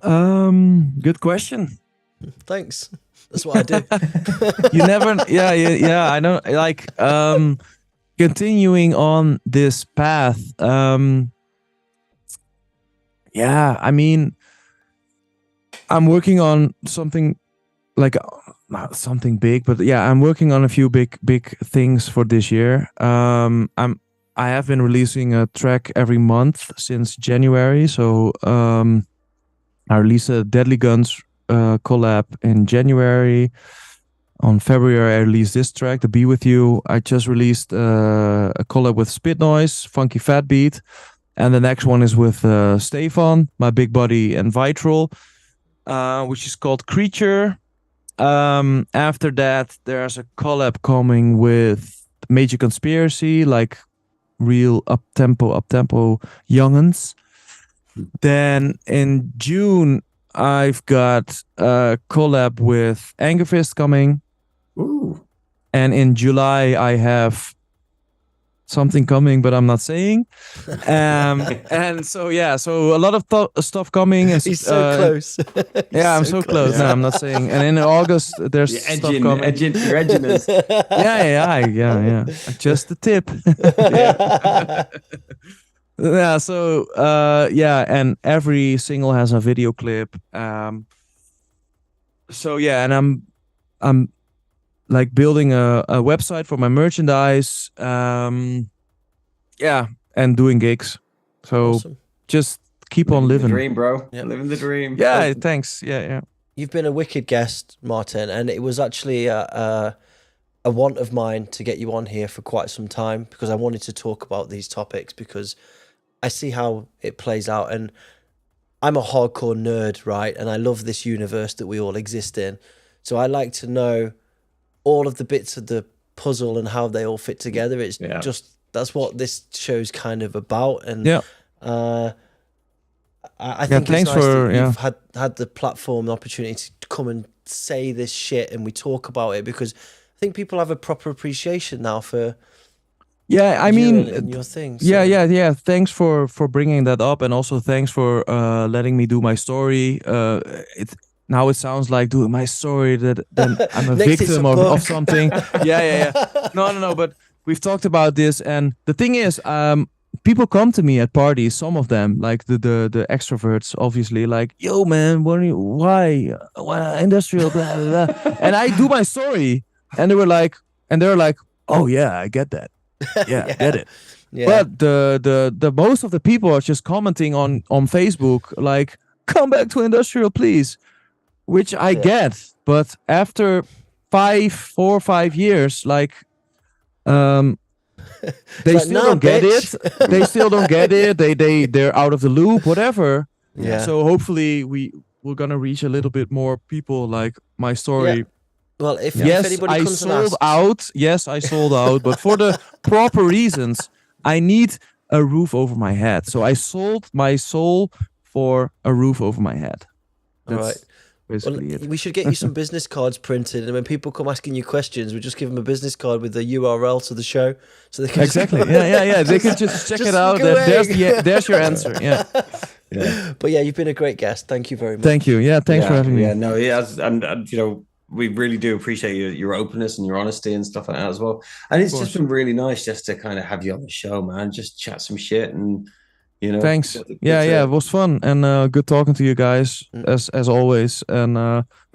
Good question. Thanks. That's what I do. You never, yeah. I know, like, continuing on this path. Yeah, I mean, I'm working on something like not something big, but yeah, I'm working on a few big things for this year. I have been releasing a track every month since January. So I released a Deadly Guns collab in January. On February, I released this track, "To Be With You." I just released a collab with Spit Noise, Funky Fat Beat. And the next one is with Stefan, My Big Buddy, and Vitral, which is called Creature. After that, there's a collab coming with Major Conspiracy, like real up-tempo young'uns. Then in June, I've got a collab with Angerfist coming. Ooh. And in July, I have something coming, but I'm not saying. And so yeah, so a lot of stuff coming. And, He's so close. Yeah, I'm so close. No, I'm not saying. And in August, there's stuff coming. You're edging us. Yeah. Just the tip. Yeah. So yeah, and every single has a video clip. So yeah, and I'm like building a website for my merchandise. Yeah, and doing gigs. So Awesome. just keep on living. The dream, bro. Yeah. Living the dream. Yeah, thanks. Yeah. You've been a wicked guest, Maarten, and it was actually a want of mine to get you on here for quite some time because I wanted to talk about these topics because I see how it plays out, and I'm a hardcore nerd, right? And I love this universe that we all exist in. So I like to know all of the bits of the puzzle and how they all fit together. It's just, that's what this show's kind of about. And I think it's nice that you've had the platform, the opportunity to come and say this shit and we talk about it, because I think people have a proper appreciation now for I mean, and your thing. So. Yeah. Thanks for bringing that up, and also thanks for letting me do my story. Now it sounds like doing my story that I'm a victim of something. Yeah. No. But we've talked about this, and the thing is, people come to me at parties. Some of them, like the extroverts, obviously, like, "Yo, man, why industrial?" Blah, blah, blah. And I do my story, and they're like, "Oh yeah, I get that. Yeah, I get it." Yeah. But the most of the people are just commenting on Facebook, like, "Come back to industrial, please," which I get. But after 4 or 5 years, like, they still don't get it. They still don't get it. They're out of the loop, whatever. Yeah. So hopefully we're gonna reach a little bit more people, like my story. Yeah. Well, if anybody I comes sold and asks... out. Yes, I sold out, but for the proper reasons. I need a roof over my head. So I sold my soul for a roof over my head. That's all right. Basically it. We should get you some business cards printed, and when people come asking you questions, we just give them a business card with the URL to the show, so they can exactly. Yeah. They can just check it out. There's your answer. Yeah. But yeah, you've been a great guest. Thank you very much. Thank you. Yeah, thanks for having me. Yeah, no, and you know, we really do appreciate your openness and your honesty and stuff like that as well. And it's just been really nice just to kind of have you on the show, man. Just chat some shit and, you know. Thanks. Yeah, it was fun and good talking to you guys as always. And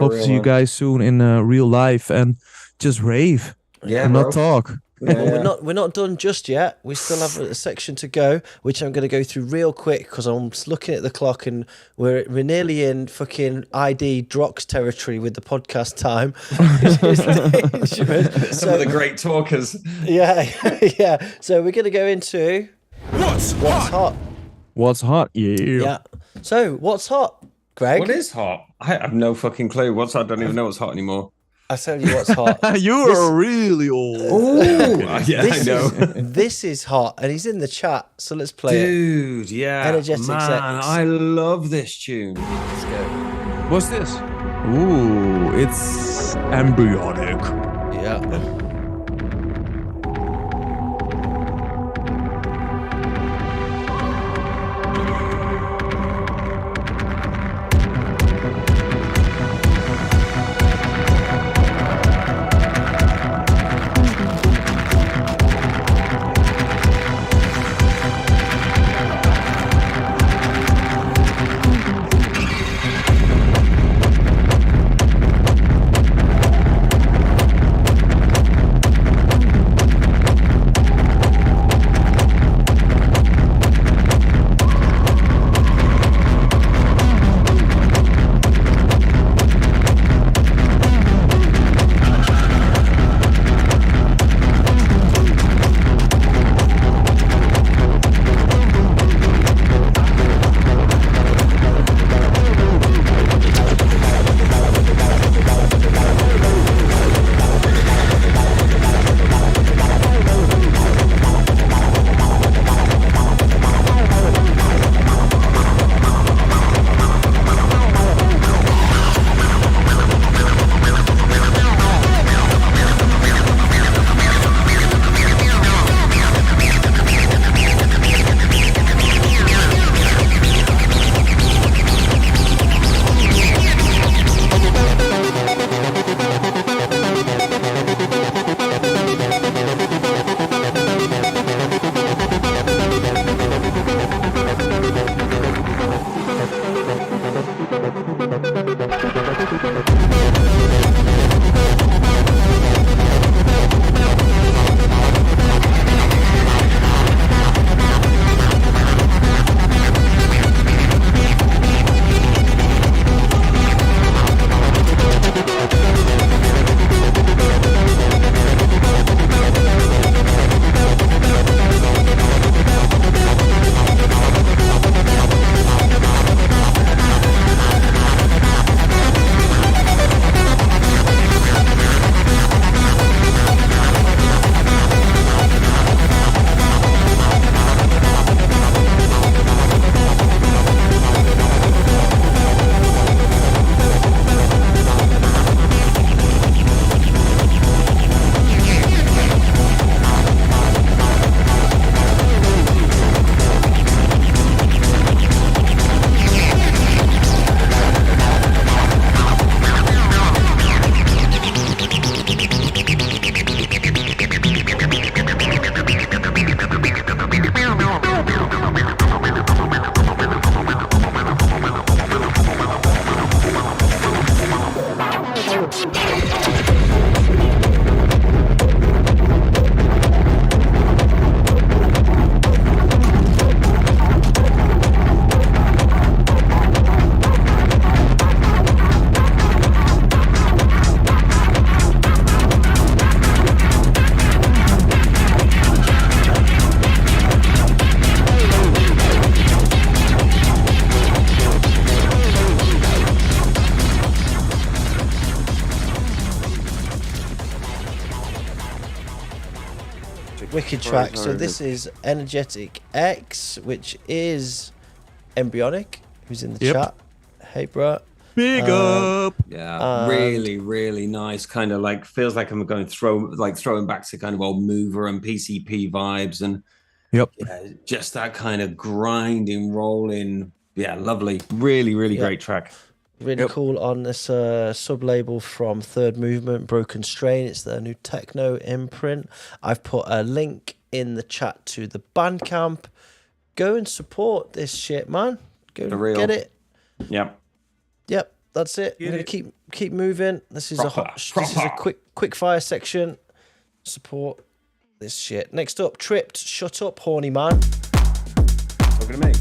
hope to see you guys soon in real life and just rave. Yeah, and not talk. Well, we're not done just yet. We still have a section to go, which I'm going to go through real quick because I'm just looking at the clock and we're nearly in fucking ID Drox territory with the podcast time. Some of the great talkers. Yeah. So we're going to go into what's hot. What's hot? Yeah. So what's hot, Greg? What is hot? I have no fucking clue. What's hot? I don't even know what's hot anymore. I'll tell you what's hot. You're really old. Oh, yeah, I know. This is hot, and he's in the chat, so let's play Dude, it. yeah. Energetic Man, Sex. I love this tune. Let's go. What's this? Ooh, it's embryonic. Yeah. Wicked track. So this is Energetic X, which is Embryonic, who's in the chat. Hey, bro. Big up. Yeah, really, really nice. Kind of like feels like I'm going throwing back to kind of old Mover and PCP vibes, and yeah, just that kind of grinding, rolling. Yeah, lovely. Really, really great track. Really cool on this sub-label from Third Movement, Broken Strain. It's their new techno imprint. I've put a link in the chat to the Bandcamp. Go and support this shit, man. Go get it. Yep. Yep, that's it. We're gonna keep moving. This is this is a quick fire section. Support this shit. Next up, Tripped. Shut up, horny man. Talking to me.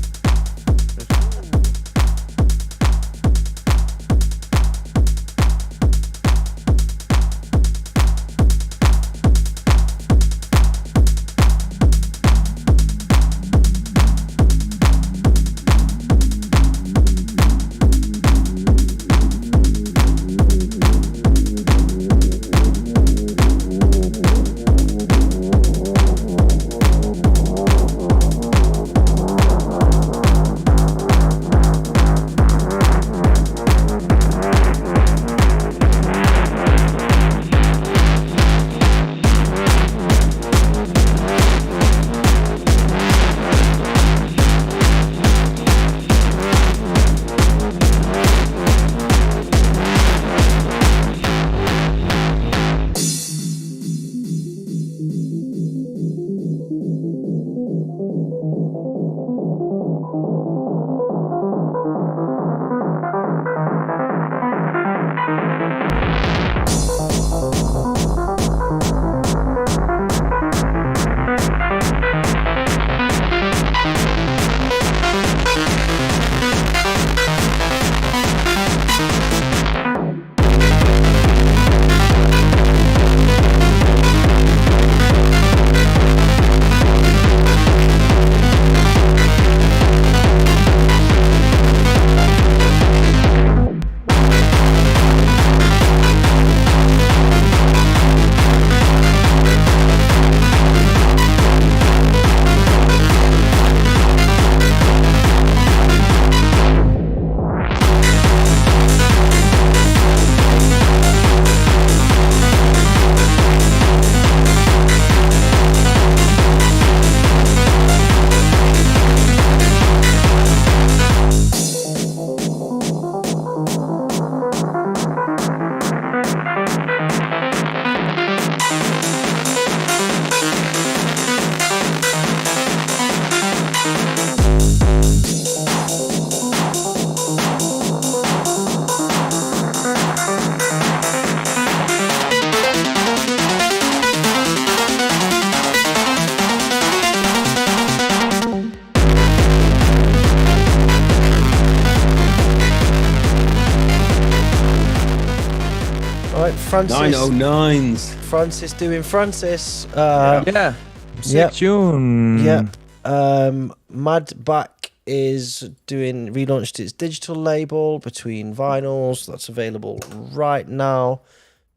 All right, Francis. 909s. Francis doing Francis. Yeah. Sick tune. Yep. Madback is relaunched its digital label between vinyls. That's available right now.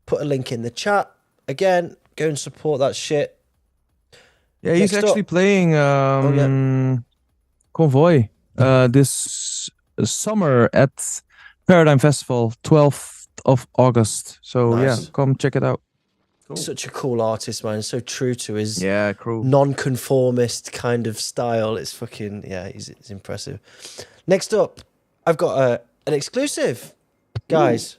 Put a link in the chat. Again, go and support that shit. Yeah, he's Next actually up. playing Convoi this summer at Paradigm Festival, 12th of August. So Nice. yeah, come check it out. Cool. Such a cool artist, man. So true to his Cool. non-conformist kind of style. It's fucking, it's impressive. Next up, I've got an exclusive, guys.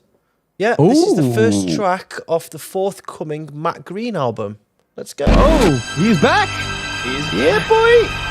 Yeah, this is the first track off the forthcoming Matt Green album. Let's go. Oh, he's back. Yeah, boy.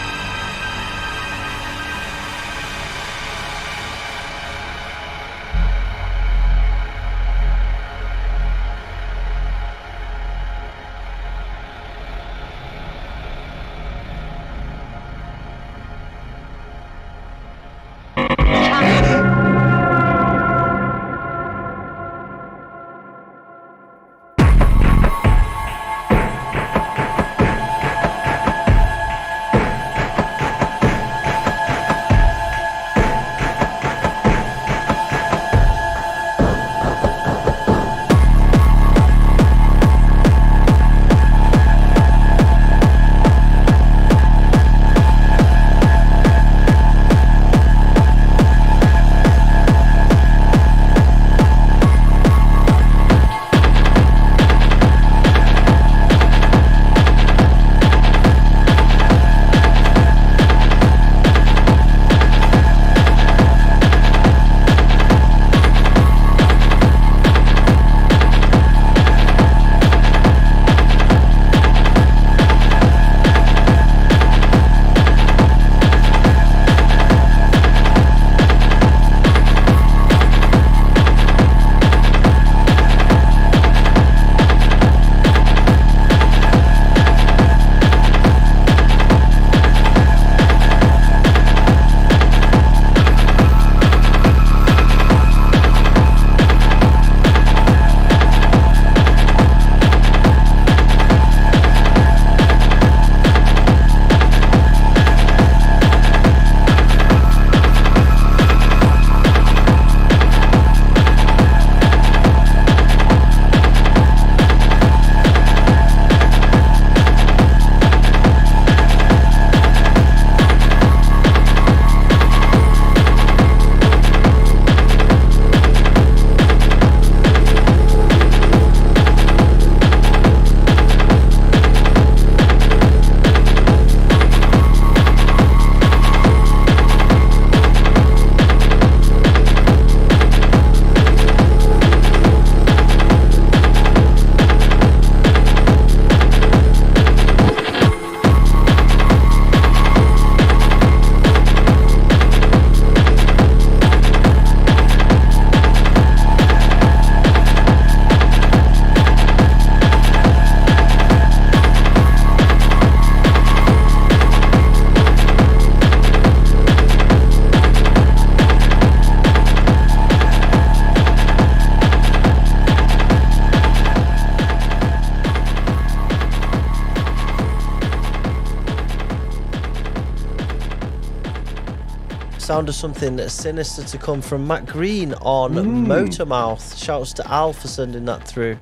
Sound of something sinister to come from Matt Green on Motormouth. Shouts to Al for sending that through.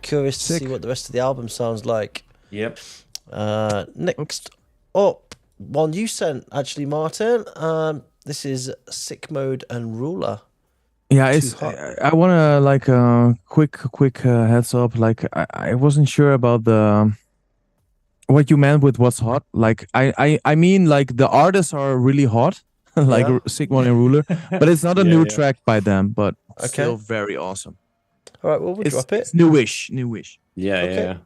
Curious to see what the rest of the album sounds like. Yep. Next up, one you sent actually, Maarten. This is Sickmode and Ruler. Yeah, I want to like quick heads up. Like I wasn't sure about the what you meant with what's hot. Like I mean like the artists are really hot, like Sickmode and Ruler, but it's not a new track by them, but still very awesome. All right, well we'll drop it. It's newish. Yeah.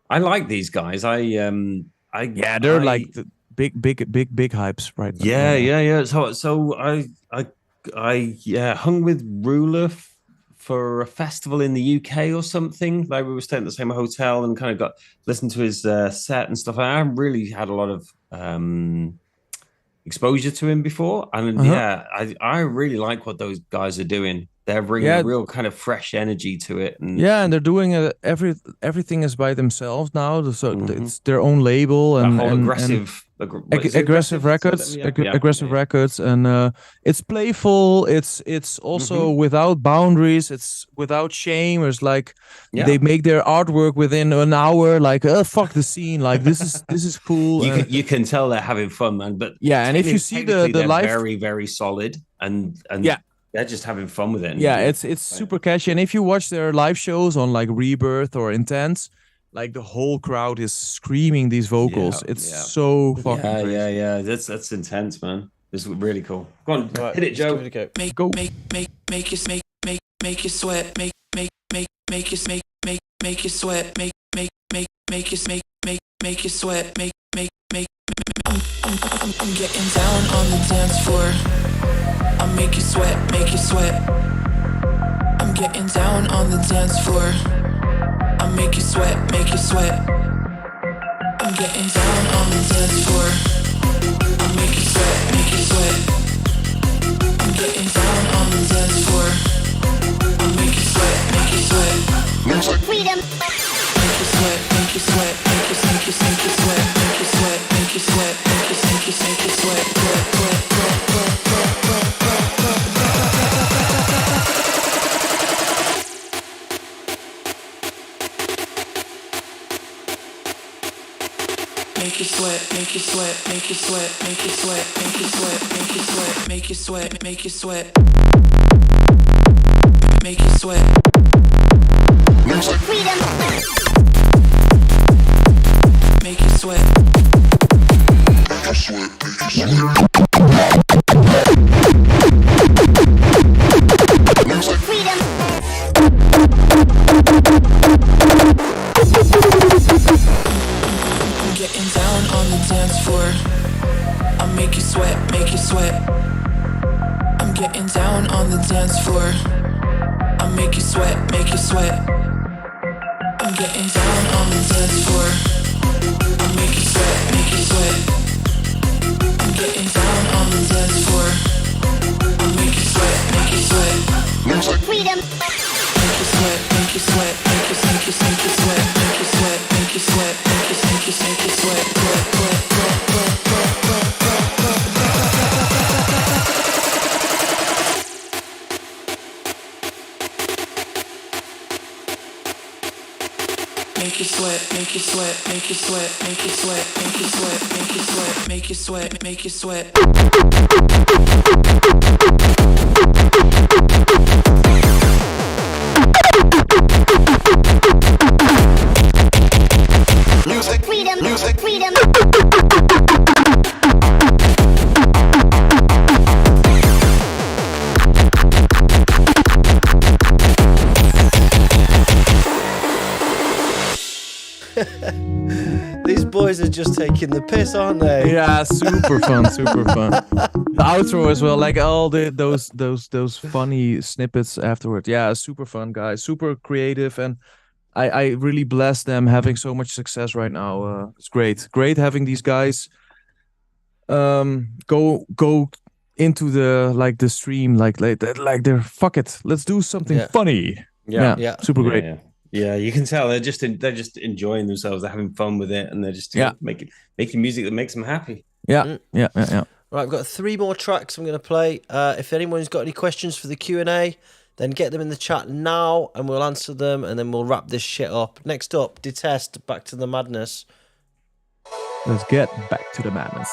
I like these guys. They're like the big hypes right now. Yeah. So I hung with Ruler for a festival in the UK or something. Like we were staying at the same hotel and kind of listened to his set and stuff. I haven't really had a lot of exposure to him before, and I really like what those guys are doing. They're bringing a real kind of fresh energy to it. And they're doing everything is by themselves now. So it's their own label and aggressive records, aggressive records, and it's playful. It's also without boundaries. It's without shame. It's like they make their artwork within an hour. Like, fuck the scene. Like this is cool. You can tell they're having fun, man. But and if you see the live, very very solid and they're just having fun with it. It's super catchy. And if you watch their live shows on like Rebirth or Intense, like the whole crowd is screaming these vocals. It's so fucking crazy. Yeah. That's intense, man. This is really cool. Go on, hit it, Joe. Make you sweat, make you sweat, make you sweat, make you sweat, I'm getting down on the dance floor. I'll make you sweat, make you sweat. I'm getting down on the dance floor. I'll make you sweat, make you sweat. I'm getting down on the dance floor. I'll make you sweat, make you sweat. I'm getting down on the dance floor. I'll make you sweat, make you sweat. Music freedom. Make you sweat, make you sweat, make you sweat, make you sweat, make you sweat, make you sweat, make you sweat, Make you sweat, make you sweat, make you sweat, make you sweat, make you sweat, make you sweat, make you sweat, make you sweat, make you sweat. Music freedom. Make you sweat. Make you sweat, make you sweat. Music freedom. Getting down on the dance floor. I'll make you sweat, make you sweat. I'm getting down on the dance floor. I'll make you sweat, make you sweat. I'm getting down on the dance floor. I'll make you sweat, make you sweat. I'm getting down on the dance floor. I'll make you sweat, make you sweat. Music freedom. Make you sweat, make you sweat, make you sweat, make you sweat, make you sweat, make you sweat, make you sweat, Make you sweat, make you sweat, make you sweat, make you sweat, make you sweat, make you sweat, make you sweat, make you sweat. Music freedom, music freedom. These boys are just taking the piss, aren't they? Yeah, super fun, super fun. The outro as well, like all those funny snippets afterward. Yeah, super fun, guys. Super creative, and I really bless them having so much success right now. It's great having these guys go into the stream like they're fuck it, let's do something funny. Yeah, super great. Yeah, you can tell they're just enjoying themselves. They're having fun with it, and they're just making music that makes them happy. Yeah. Right, I've got 3 more tracks I'm going to play. If anyone's got any questions for the Q&A, then get them in the chat now, and we'll answer them, and then we'll wrap this shit up. Next up, Detest, Back to the Madness. Let's get back to the madness.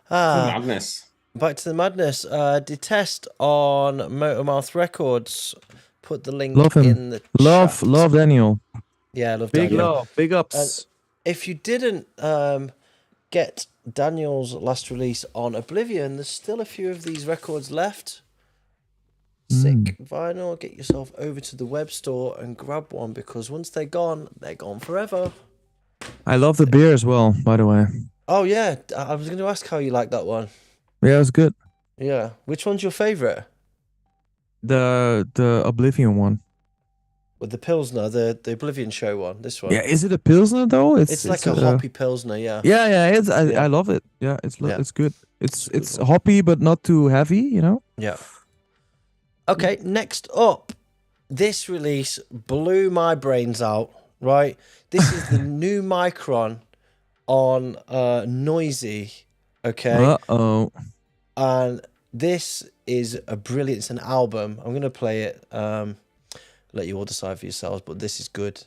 Madness. Back to the madness. Detest on Motormouth Records. Put the link Love him. in the Love chat. Daniel. Yeah, I love Big Daniel. love. Big ups. If you didn't get Daniel's last release on Oblivion, there's still a few of these records left. Sick vinyl. Get yourself over to the web store and grab one, because once they're gone forever. I love the beer as well, by the way. Oh yeah, I was going to ask how you like that one. Yeah, it was good. Yeah, which one's your favorite? The Oblivion one. With the Pilsner, the Oblivion show one. This one. Yeah, is it a Pilsner though? It's like a hoppy Pilsner. Yeah. Yeah. I love it. Yeah, it's good. It's hoppy but not too heavy. You know. Yeah. Okay, next up, this release blew my brains out. Right, this is the new Micron on Noisy. Okay. And this is a brilliant. It's an album. I'm gonna play it. Let you all decide for yourselves, but this is good.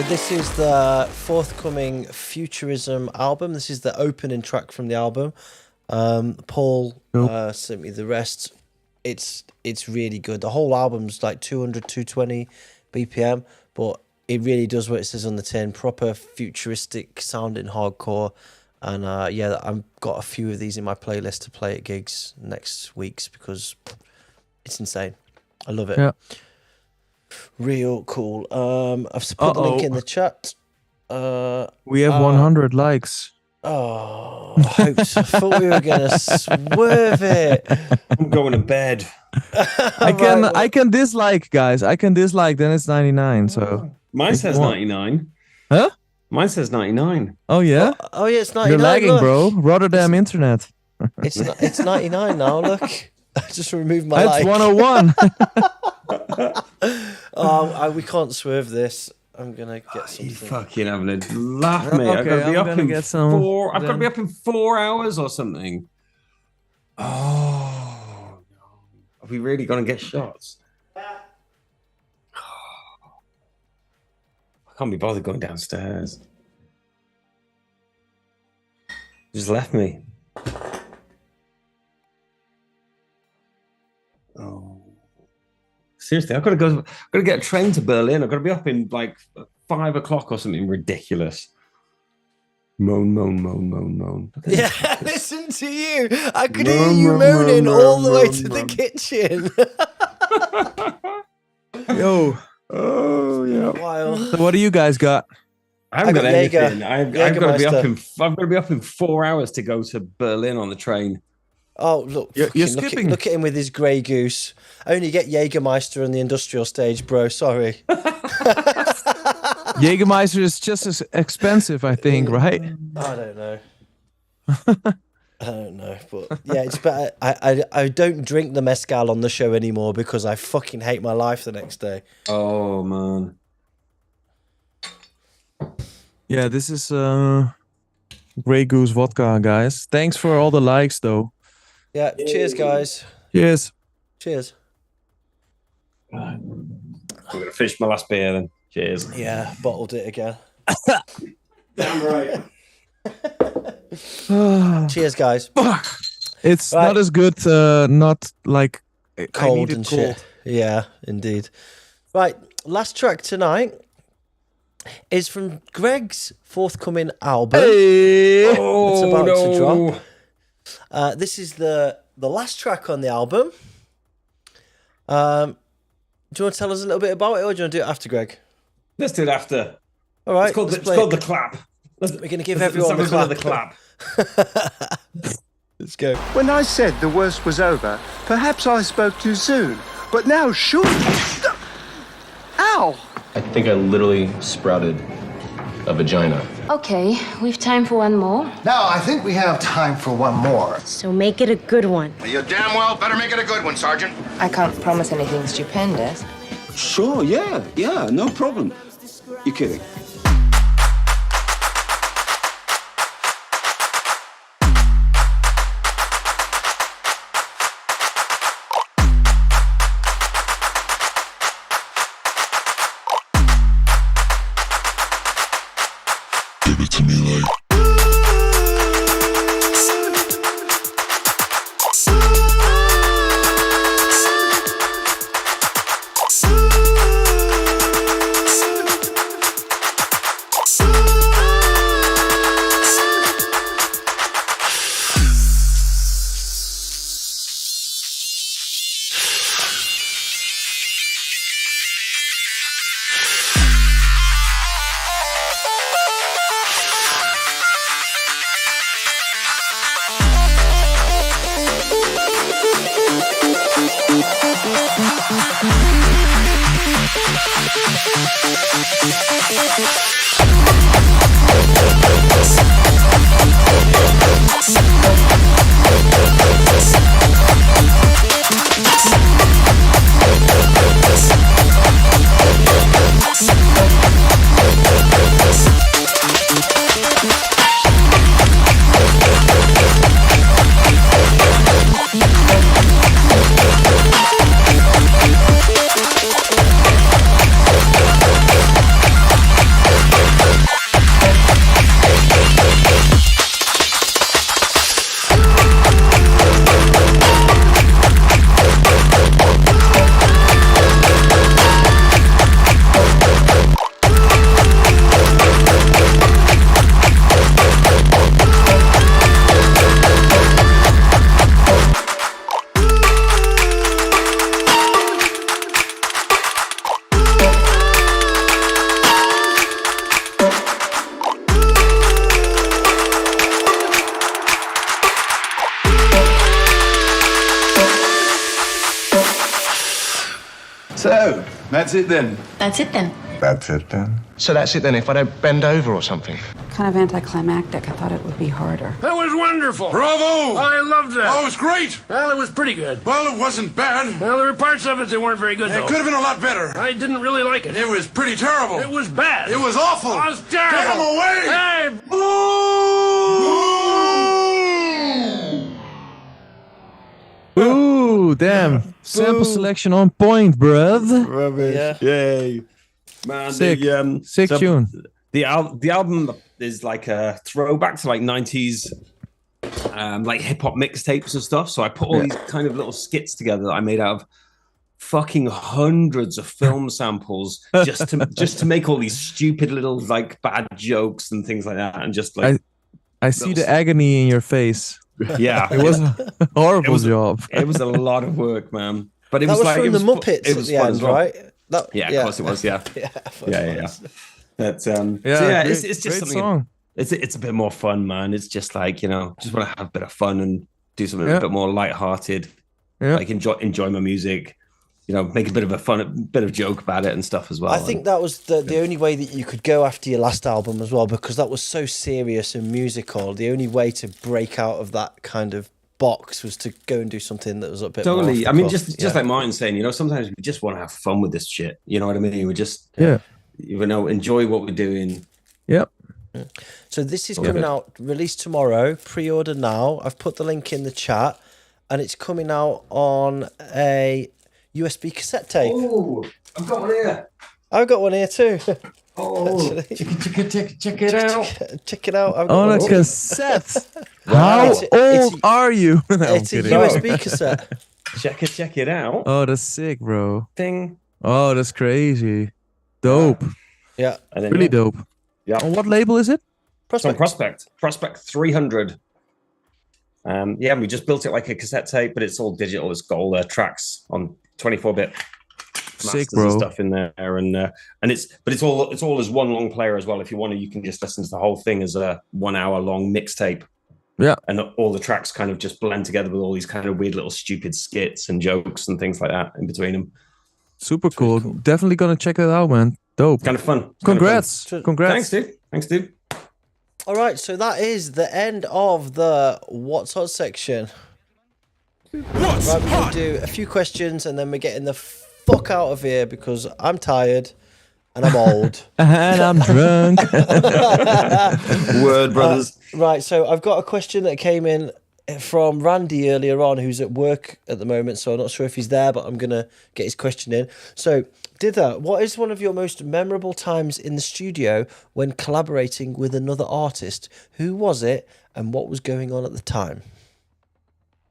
This is the forthcoming Futurism album. This is the opening track from the album. Paul sent me the rest. It's really good. The whole album's like 200, 220 BPM, but it really does what it says on the tin. Proper futuristic sounding hardcore. And yeah, I've got a few of these in my playlist to play at gigs next weeks because it's insane. I love it. Yeah. Real cool. I've put the link in the chat. We have 100 likes. Oh, I thought we were gonna swerve it. I'm going to bed. I can dislike, guys. I can dislike. Then it's 99. So mine says 99. Huh? Mine says 99. Oh yeah. Oh yeah, it's 99. You're lagging, look. bro. Rotterdam internet. It's 99 now. Look, I just removed my. That's like. 101. We can't swerve this. I'm gonna get something. You fucking having a laugh, mate. Okay, I've got to be up in get some 4. I've got to be up in 4 hours or something. Oh, no. Are we really going to get shots? I can't be bothered going downstairs. You just left me. Oh. Seriously, I've got to get a train to Berlin. I've got to be up in like 5 o'clock or something ridiculous. Moan. Yeah, listen to you. I could hear you moaning all the way to the kitchen. Yo. Oh yeah. Wow. So what do you guys got? I haven't got anything. I've got to be up in 4 hours to go to Berlin on the train. Oh, look. You're skipping. Look at him with his grey goose. I only get Jägermeister on the industrial stage, bro. Sorry. Jägermeister is just as expensive, I think, right? I don't know. But yeah, it's better. I don't drink the mezcal on the show anymore because I fucking hate my life the next day. Oh, man. Yeah, this is Grey Goose vodka, guys. Thanks for all the likes, though. Yeah, cheers, guys. Cheers. Cheers. I'm going to finish my last beer then. Cheers. Yeah, bottled it again. Damn right. Cheers, guys. It's not as good, not like cold and shit. Yeah, indeed. Right, last track tonight is from Greg's forthcoming album. Hey! It's about to drop. This is the last track on the album. Do you want to tell us a little bit about it, or do you want to do it after, Greg? Let's do it after. All right. It's called the clap. We're going to give everyone the clap. Let's go. When I said the worst was over, perhaps I spoke too soon. But now, sure. Ow! I think I literally sprouted a vagina. Okay, we've time for one more. Now, I think we have time for one more. So make it a good one. You damn well better make it a good one, Sergeant. I can't promise anything stupendous. Sure, yeah, no problem. You're kidding. Give it to me like. That's it then. That's it then. That's it then. So that's it then, if I don't bend over or something. Kind of anticlimactic. I thought it would be harder. That was wonderful. Bravo! I loved that. Oh, it was great. Well, it was pretty good. Well, it wasn't bad. Well, there were parts of it that weren't very good, It though. could have been a lot better. I didn't really like it. It was pretty terrible. It was bad. It was awful. It was terrible. Get him away! Hey! Ooh, damn. Sample selection on point, bruv. Rubbish. Yeah. Yay. Man, Sick. Sick so tune. The album is like a throwback to like 90s like hip hop mixtapes and stuff. So I put all these kind of little skits together that I made out of fucking hundreds of film samples just to make all these stupid little like bad jokes and things like that. And just like I see the agony in your face. Yeah. It was a horrible job. It was a lot of work, man. But it That was like from it the was Muppets it was at the fun end, as well. right? Yeah, of course it was. Yeah, yeah. But so great, it's just great something. song. It's a bit more fun, man. It's just like just want to have a bit of fun and do something a bit more lighthearted. Yeah. Like enjoy my music. Make a bit of a bit of joke about it and stuff as well. I think that was the only way that you could go after your last album as well, because that was so serious and musical. The only way to break out of that kind of box was to go and do something that was a bit more off the I mean, cuff. just like Maarten saying, sometimes we just want to have fun with this shit. You know what I mean? We just enjoy what we're doing. Yep. So this is coming out, released tomorrow, pre-order now. I've put the link in the chat, and it's coming out on a USB cassette tape. Oh, I've got one here. I've got one here too. Oh, check it out. Check it out. I've got On one a here. cassette. How old are you? No, I'm It's a kidding. USB cassette. Check it out. Oh, that's sick, bro. Thing. Oh, that's crazy. Dope. Yeah. And then, Really dope. Yeah. On what label is it? It's on Prospect 300. We just built it like a cassette tape, but it's all digital. It's got all the tracks on 24-bit. Sick, Masters and bro. stuff in there, and it's all as one long player as well. If you want to, you can just listen to the whole thing as a 1 hour long mixtape. Yeah, and all the tracks kind of just blend together with all these kind of weird little stupid skits and jokes and things like that in between them. Super cool. Definitely gonna check that out, man. Dope. Kind of fun. Congrats. Kind of fun. Congrats. Thanks, dude. All right, so that is the end of the What's Hot section. Right, we're going to do a few questions and then we're getting the fuck out of here because I'm tired and I'm old. And I'm drunk. Word, brothers. Right, so I've got a question that came in from Randy earlier on, who's at work at the moment, so I'm not sure if he's there, but I'm going to get his question in. So, Dither, what is one of your most memorable times in the studio when collaborating with another artist? Who was it and what was going on at the time?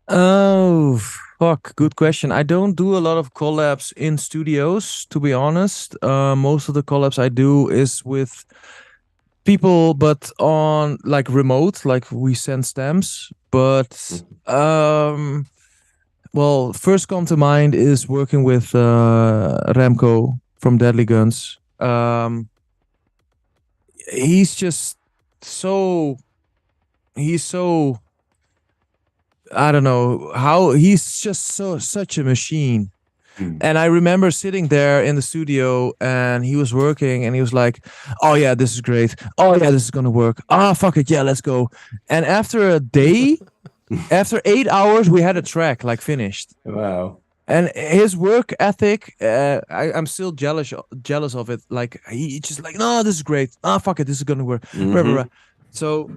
Oh, fuck. Good question. I don't do a lot of collabs in studios, to be honest. Most of the collabs I do is with people, but on like remote, like we send stamps. But, well, first come to mind is working with Remco from Deadly Guns. He's just so... I don't know how he's just such a machine. And I remember sitting there in the studio and he was working and he was like, oh yeah, this is great. Oh yeah, this is going to work. Ah, fuck it. Yeah, let's go. And after a day, after 8 hours, we had a track like finished. Wow. And his work ethic, I'm still jealous of it. Like he just like, no, this is great. Ah, fuck it. This is going to work. Mm-hmm. So,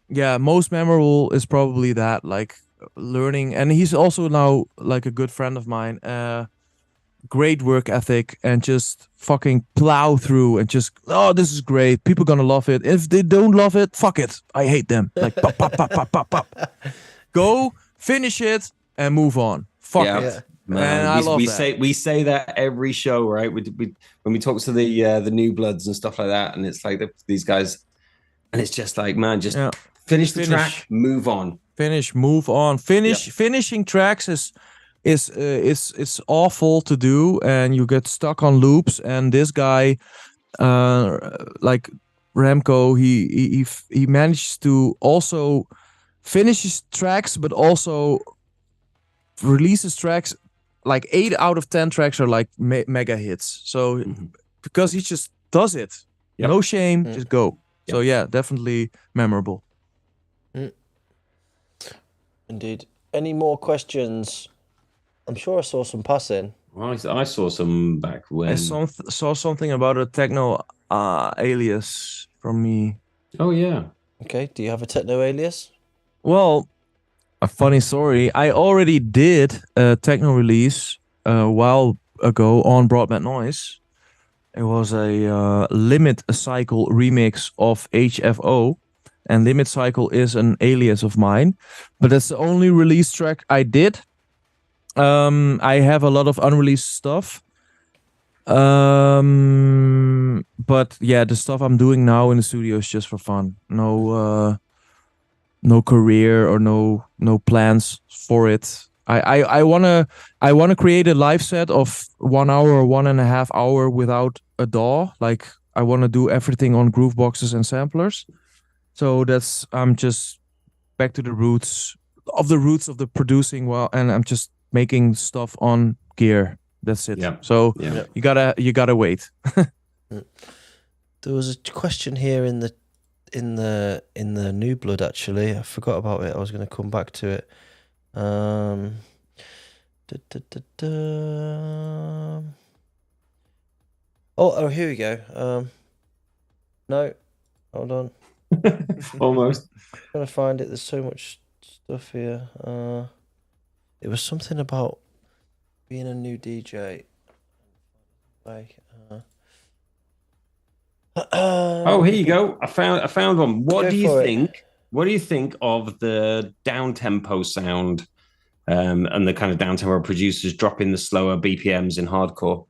yeah, most memorable is probably that, like learning, and he's also now like a good friend of mine. Great work ethic and just fucking plow through and just, oh, this is great. People gonna love it. If they don't love it, fuck it. I hate them. Like pop, pop, pop, pop, pop, pop. Go finish it and move on. Fuck it. Man, and I love that. We say that every show, right? We when we talk to the new bloods and stuff like that, and it's like these guys, and it's just like, man, just. Finish the track, move on. Move on. Finishing tracks is awful to do, and you get stuck on loops. And this guy, like Remco, he managed to also finish his tracks, but also releases tracks like 8 out of 10 tracks are like mega hits. So because he just does it, no shame, just go. So yeah, definitely memorable. Indeed. Any more questions? I'm sure I saw some passing. I saw some back when. I saw something about a techno alias from me. Oh yeah. Okay. Do you have a techno alias? Well, a funny story. I already did a techno release a while ago on Broadband Noise. It was a Limit Cycle remix of HFO. And Limit Cycle is an alias of mine. But that's the only release track I did. I have a lot of unreleased stuff. But yeah, the stuff I'm doing now in the studio is just for fun. No career or no plans for it. I wanna create a live set of 1 hour or 1.5 hour without a DAW. Like I wanna do everything on groove boxes and samplers. So I'm just back to the roots of the producing. Well, and I'm just making stuff on gear. That's it. Yeah. So you gotta wait. There was a question here in the New Blood. Actually, I forgot about it. I was going to come back to it. Oh, here we go. No, hold on. Almost. I'm trying to find it. There's so much stuff here. It was something about being a new DJ. Like, oh, here you go. I found one. What do you think? It. What do you think of the down tempo sound, and the kind of down tempo producers dropping the slower BPMs in hardcore?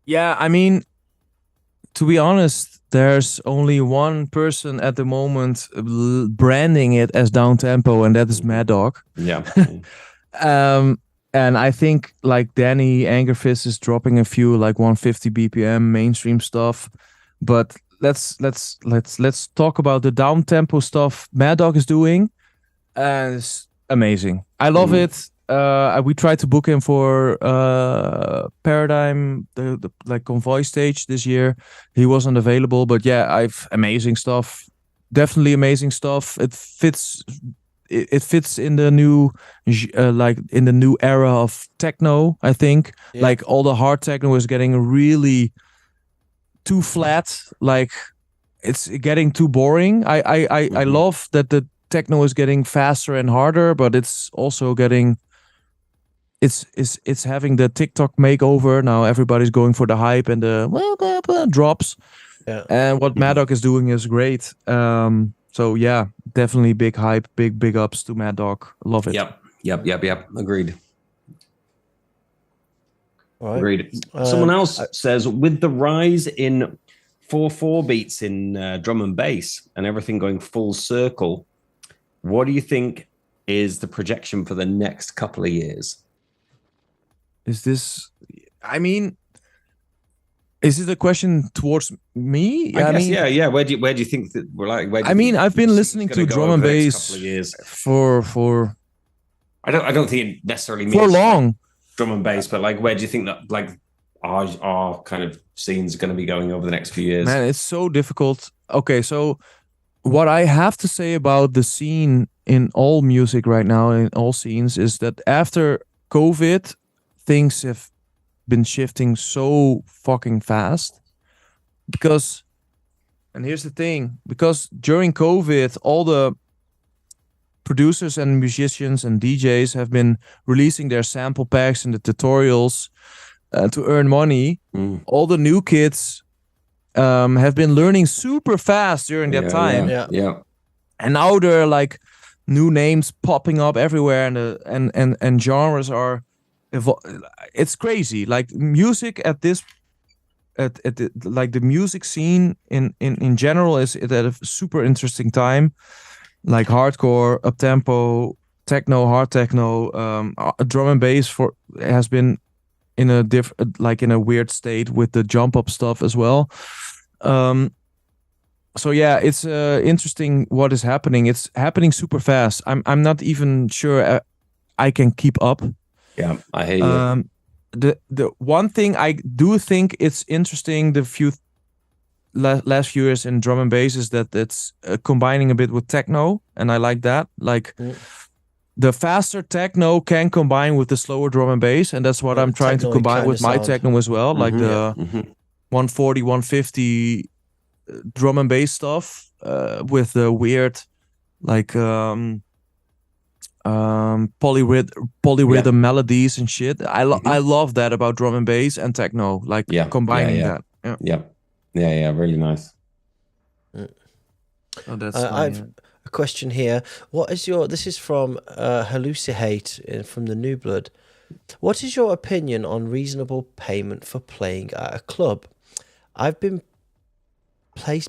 Yeah, I mean, to be honest, there's only one person at the moment branding it as down tempo, and that is Mad Dog. Yeah. And I think like Danny Angerfist is dropping a few like 150 BPM mainstream stuff, but let's talk about the down tempo stuff Mad Dog is doing, and it's amazing. I love it. We tried to book him for Paradigm, the like Convoi stage this year. He wasn't available, but yeah, I've amazing stuff. Definitely amazing stuff. It fits in the new like in the new era of techno. I think like all the hard techno is getting really too flat. Like it's getting too boring. I love that the techno is getting faster and harder, but it's also getting. It's having the TikTok makeover now. Everybody's going for the hype and the drops. Yeah. And what Mad Dog is doing is great. So yeah, definitely big hype, big ups to Mad Dog. Love it. Yep. Agreed. Right. Agreed. Someone else says, with the rise in 4/4 beats in drum and bass and everything going full circle, what do you think is the projection for the next couple of years? Is this? I mean, is it a question towards me? I guess, yeah. Where do you think that we're like? I mean, I've been listening to drum and bass for. I don't think it necessarily means for long drum and bass, but like, where do you think that like our kind of scenes are going to be going over the next few years? Man, it's so difficult. Okay, so what I have to say about the scene in all music right now, in all scenes, is that after COVID, things have been shifting so fucking fast. Because, and here's the thing, because during COVID, all the producers and musicians and DJs have been releasing their sample packs and the tutorials to earn money. All the new kids have been learning super fast during that time. Yeah. And now there are like new names popping up everywhere, and genres are it's crazy. Like music at the music scene in general is at a super interesting time. Like hardcore, uptempo, techno, hard techno, drum and bass has been in a in a weird state with the jump up stuff as well. So yeah, it's interesting what is happening. It's happening super fast. I'm not even sure I can keep up. Yeah, I hear you. The one thing I do think it's interesting last few years in drum and bass is that it's combining a bit with techno, and I like that. Like the faster techno can combine with the slower drum and bass, and that's what I'm trying to combine with my techno as well, like the 140, 150 drum and bass stuff with the weird like polyrhythm melodies and shit. I love that about drum and bass and techno, like combining that. Yeah, really nice. Oh, that's I've a question here. What is your? This is from Halucihate from the New Blood. What is your opinion on reasonable payment for playing at a club? I've been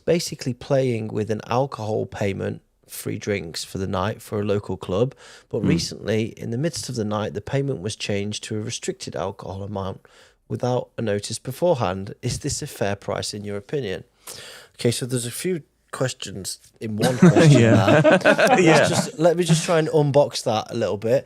basically playing with an alcohol payment, free drinks for the night for a local club, but recently in the midst of the night the payment was changed to a restricted alcohol amount without a notice beforehand. Is this a fair price in your opinion? Okay, so there's a few questions in one question. Let me just try and unbox that a little bit.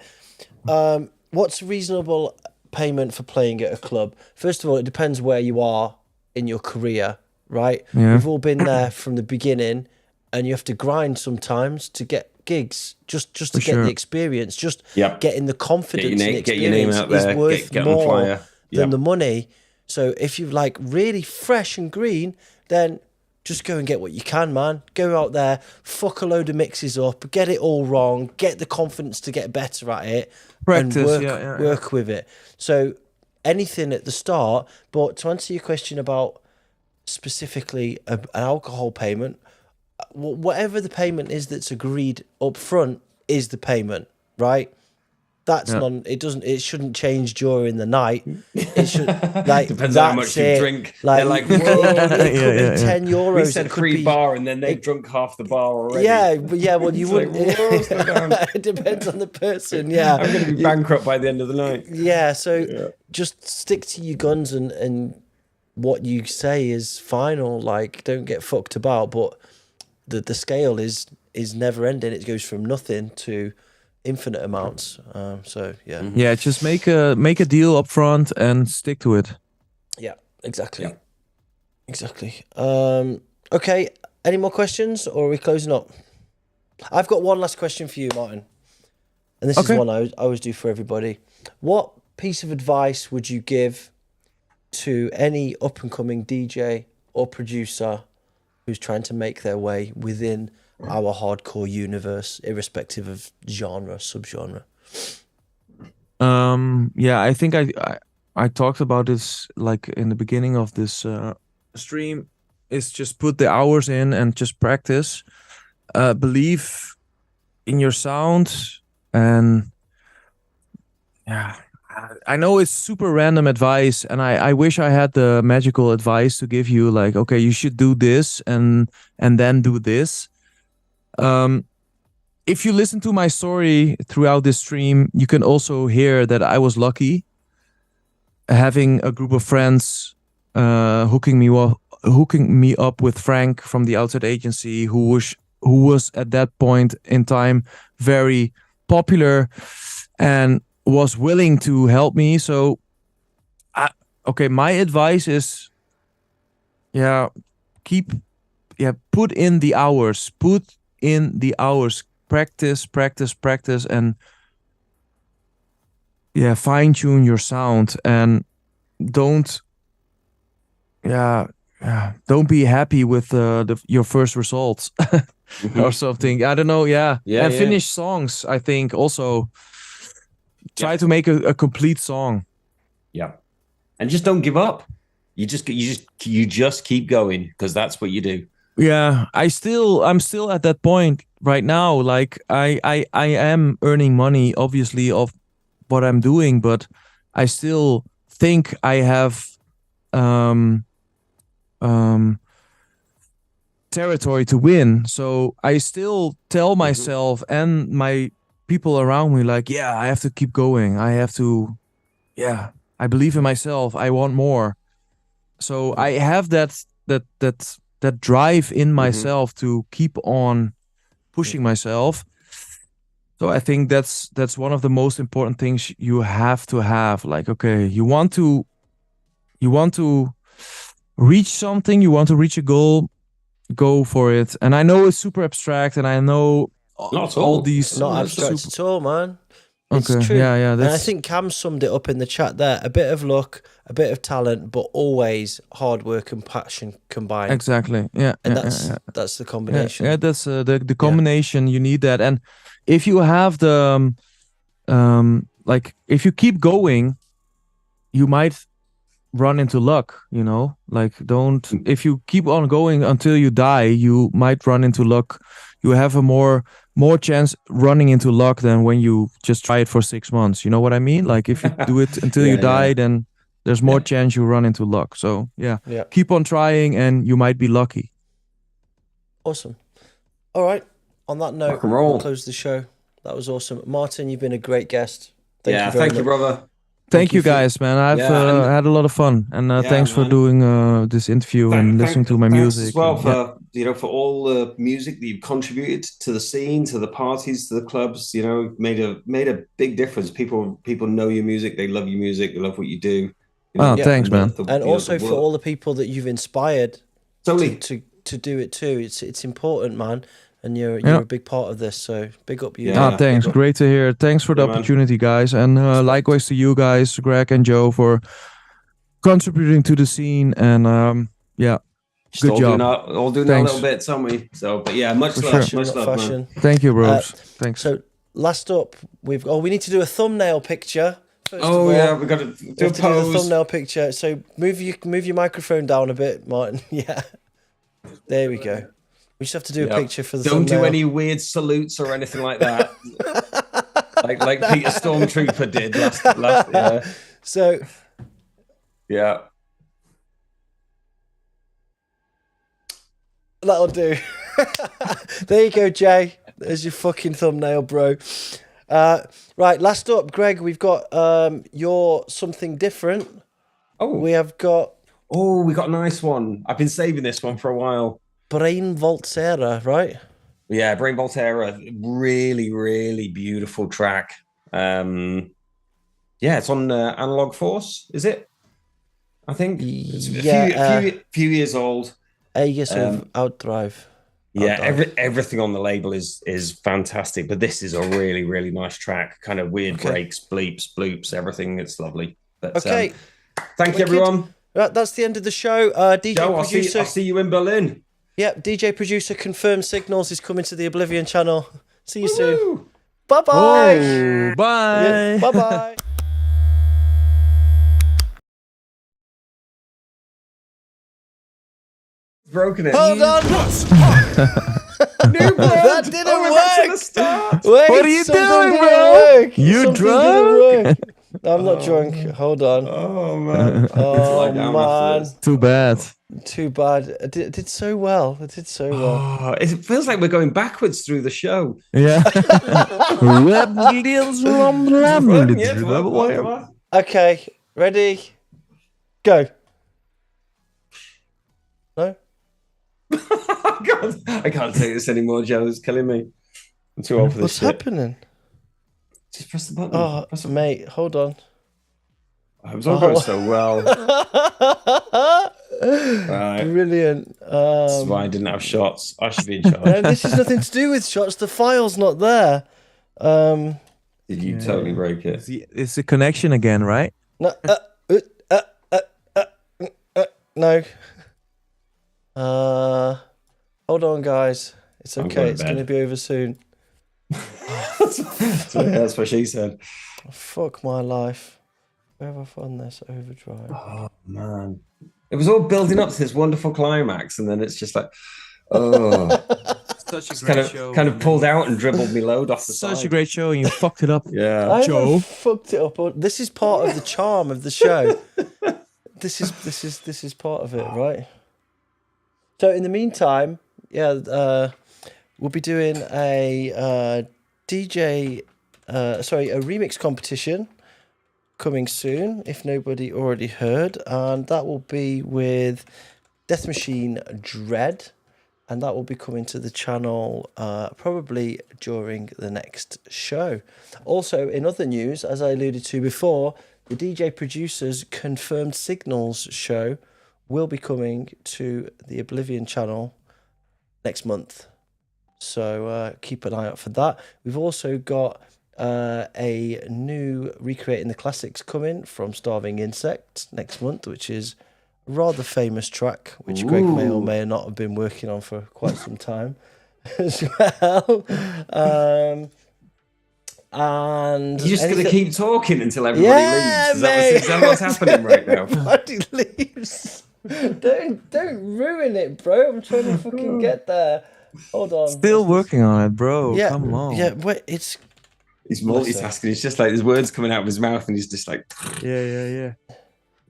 What's reasonable payment for playing at a club? First of all, it depends where you are in your career, right? We've all been there from the beginning, and you have to grind sometimes to get gigs, just to get the experience, getting the confidence and experience is worth more than the money. So if you're like really fresh and green, then just go and get what you can, man. Go out there, fuck a load of mixes up, get it all wrong, get the confidence to get better at it, practice, and work with it. So anything at the start. But to answer your question about specifically an alcohol payment, whatever the payment is that's agreed up front is the payment, right? That's it shouldn't change during the night. It should depends on how much you drink. Like, they're like, it could be €10. We said free bar, and then they've drunk half the bar already. Well, you wouldn't. It depends on the person. Yeah, I'm going to be bankrupt by the end of the night. Yeah, so just stick to your guns, and what you say is final. Like, don't get fucked about. But the scale is never ending. It goes from nothing to infinite amounts. Just make a deal up front and stick to it. Exactly. Okay, any more questions, or are we closing up? I've got one last question for you, Maarten, and this is one I always do for everybody. What piece of advice would you give to any up and coming DJ or producer who's trying to make their way within our hardcore universe, irrespective of genre, subgenre? I think I talked about this like in the beginning of this stream. Is just put the hours in and just practice. Believe in your sound, and I know it's super random advice, and I wish I had the magical advice to give you, like, okay, you should do this and then do this. If you listen to my story throughout this stream, you can also hear that I was lucky having a group of friends hooking me up with Frank from the outside agency, who was at that point in time very popular and was willing to help me. So my advice is put in the hours, practice, and fine tune your sound, and don't be happy with your first results or something. I don't know. Finish songs. I think also try to make a complete song. Yeah, and just don't give up. You just keep going, because that's what you do. Yeah, I'm still at that point right now. Like I am earning money, obviously, of what I'm doing, but I still think I have territory to win. So I still tell myself and my people around me, like, I have to keep going. I have to, I believe in myself. I want more. So I have that drive in myself to keep on pushing myself. So I think that's one of the most important things you have to have. Like, okay, you want to reach something, you want to reach a goal, go for it. And I know it's super abstract, and I know all these not abstract at all, man. It's okay, true. yeah. And I think Cam summed it up in the chat there. A bit of luck, a bit of talent, but always hard work and passion combined. Exactly. Yeah. And that's the combination. Yeah, that's the combination. You need that. And if you have the like, if you keep going, you might run into luck, you know? Like, if you keep on going until you die, you might run into luck. You have a more chance running into luck than when you just try it for 6 months. You know what I mean? Like, if you do it until you die, then there's more chance you run into luck. So keep on trying, and you might be lucky. Awesome. All right. On that note, we'll close the show. That was awesome. Maarten, you've been a great guest. Thank you, brother. Thank you guys, man. I've had a lot of fun, and thanks for doing this interview and listening to my music. As well for all the music that you've contributed to the scene, to the parties, to the clubs. You know, made a big difference. People know your music. They love your music. They love what you do. You know, thanks, man. And also for all the people that you've inspired to do it too. It's important, man. And you're a big part of this, so big up you. Thanks. Great to hear. Thanks for the opportunity, guys. And likewise to you guys, Greg and Joe, for contributing to the scene. And good job. All doing our little bits, aren't we? So, but much love, much love, man. Thank you, bros. Thanks. So last up, we need to do a thumbnail picture. We got to do a pose. Do the thumbnail picture. So move your microphone down a bit, Maarten. Yeah, there we go. We just have to do a picture for the thumbnail. Don't do any weird salutes or anything like that. like Peter Stormtrooper did last. So that'll do. There you go, Jay. There's your fucking thumbnail, bro. Right, last up, Greg, we've got your something different. We got a nice one. I've been saving this one for a while. Brainwaltzera, right? Yeah, Brainwaltzera, really, really beautiful track. It's on Analog Force, is it? I think it's a few years old. Aegis of Outdrive. Everything on the label is fantastic, but this is a really, really nice track. Kind of weird breaks, bleeps, bloops, everything. It's lovely. But, thank you, everyone. Right, that's the end of the show. DJ Joe, producer, I'll see you in Berlin. Yep, DJ producer confirmed Signals is coming to the Oblivion channel. See you soon. Bye-bye. Oh, bye. Yeah, bye-bye. Broken it. Hold on. That didn't work. Wait, what are you doing, bro? You drunk? I'm not drunk. Hold on. Oh, man. Man. Too bad. I did so well. It feels like we're going backwards through the show. Yeah. Okay, ready? Go. No? I can't take this anymore, Joe. It's killing me. I'm too old for this. What's happening? Just press the button. Oh, mate, hold on. I was all going so well. Right. Brilliant. That's why I didn't have shots. I should be in charge. No, this has nothing to do with shots. The file's not there. Did you totally break it? It's the connection again, right? No. No. Hold on, guys. It's okay. It's going to be over soon. That's what she said. Fuck my life. Where have I found this overdrive? Oh, man. It was all building up to this wonderful climax, and then it's just like, oh. Such a great show. Kind of pulled out and dribbled me load off the side. Such a great show, and you fucked it up. Yeah. Joe. Fucked it up. This is part of the charm of the show. This is part of it, right? So in the meantime, we'll be doing a remix competition coming soon, if nobody already heard, and that will be with Death Machine Dread. and that will be coming to the channel probably during the next show. Also, in other news, as I alluded to before, the DJ Producers Confirmed Signals show will be coming to the Oblivion channel next month. So keep an eye out for that. We've also got a new Recreating the Classics coming from Starving Insect next month, which is a rather famous track, which Greg may or may not have been working on for quite some time as well. And you're just going to keep talking until everybody leaves. Is that what's happening right now? Everybody leaves. Don't ruin it, bro. I'm trying to fucking get there. Hold on. Still working on it, bro. Yeah, come on. Yeah, wait, he's multitasking. It's just like there's words coming out of his mouth, and he's just like, yeah.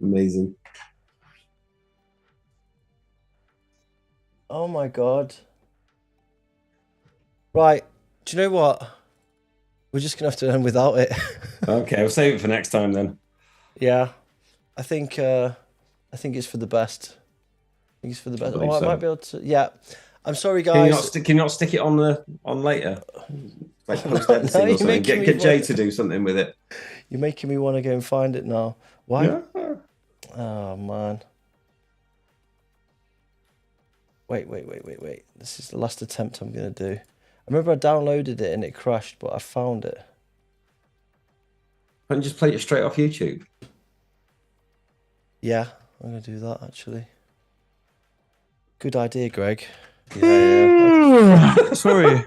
Amazing. Oh my god. Right. Do you know what? We're just gonna have to end without it. Okay, I'll save it for next time then. Yeah, I think it's for the best. I think it's for the best. I might be able to. Yeah, I'm sorry, guys. Can you not stick it on later? Like post editing or something. Get Jay to do something with it. You're making me want to go and find it now. Why? Yeah. Oh man. Wait. This is the last attempt I'm gonna do. I remember I downloaded it and it crashed, but I found it. Why don't you just play it straight off YouTube? Yeah, I'm gonna do that actually. Good idea, Greg. Yeah. Sorry.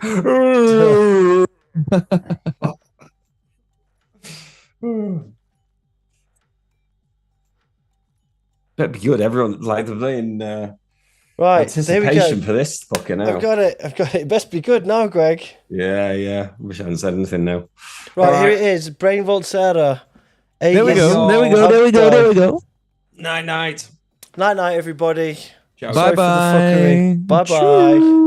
That'd be good. Everyone like the playing right. Anticipation for this fucking hell. I've got it. It best be good now, Greg. Yeah. Wish I hadn't said anything now. Right, here it is. Brainwaltzera. There we go. Night. Night, everybody. Bye-bye. Bye-bye.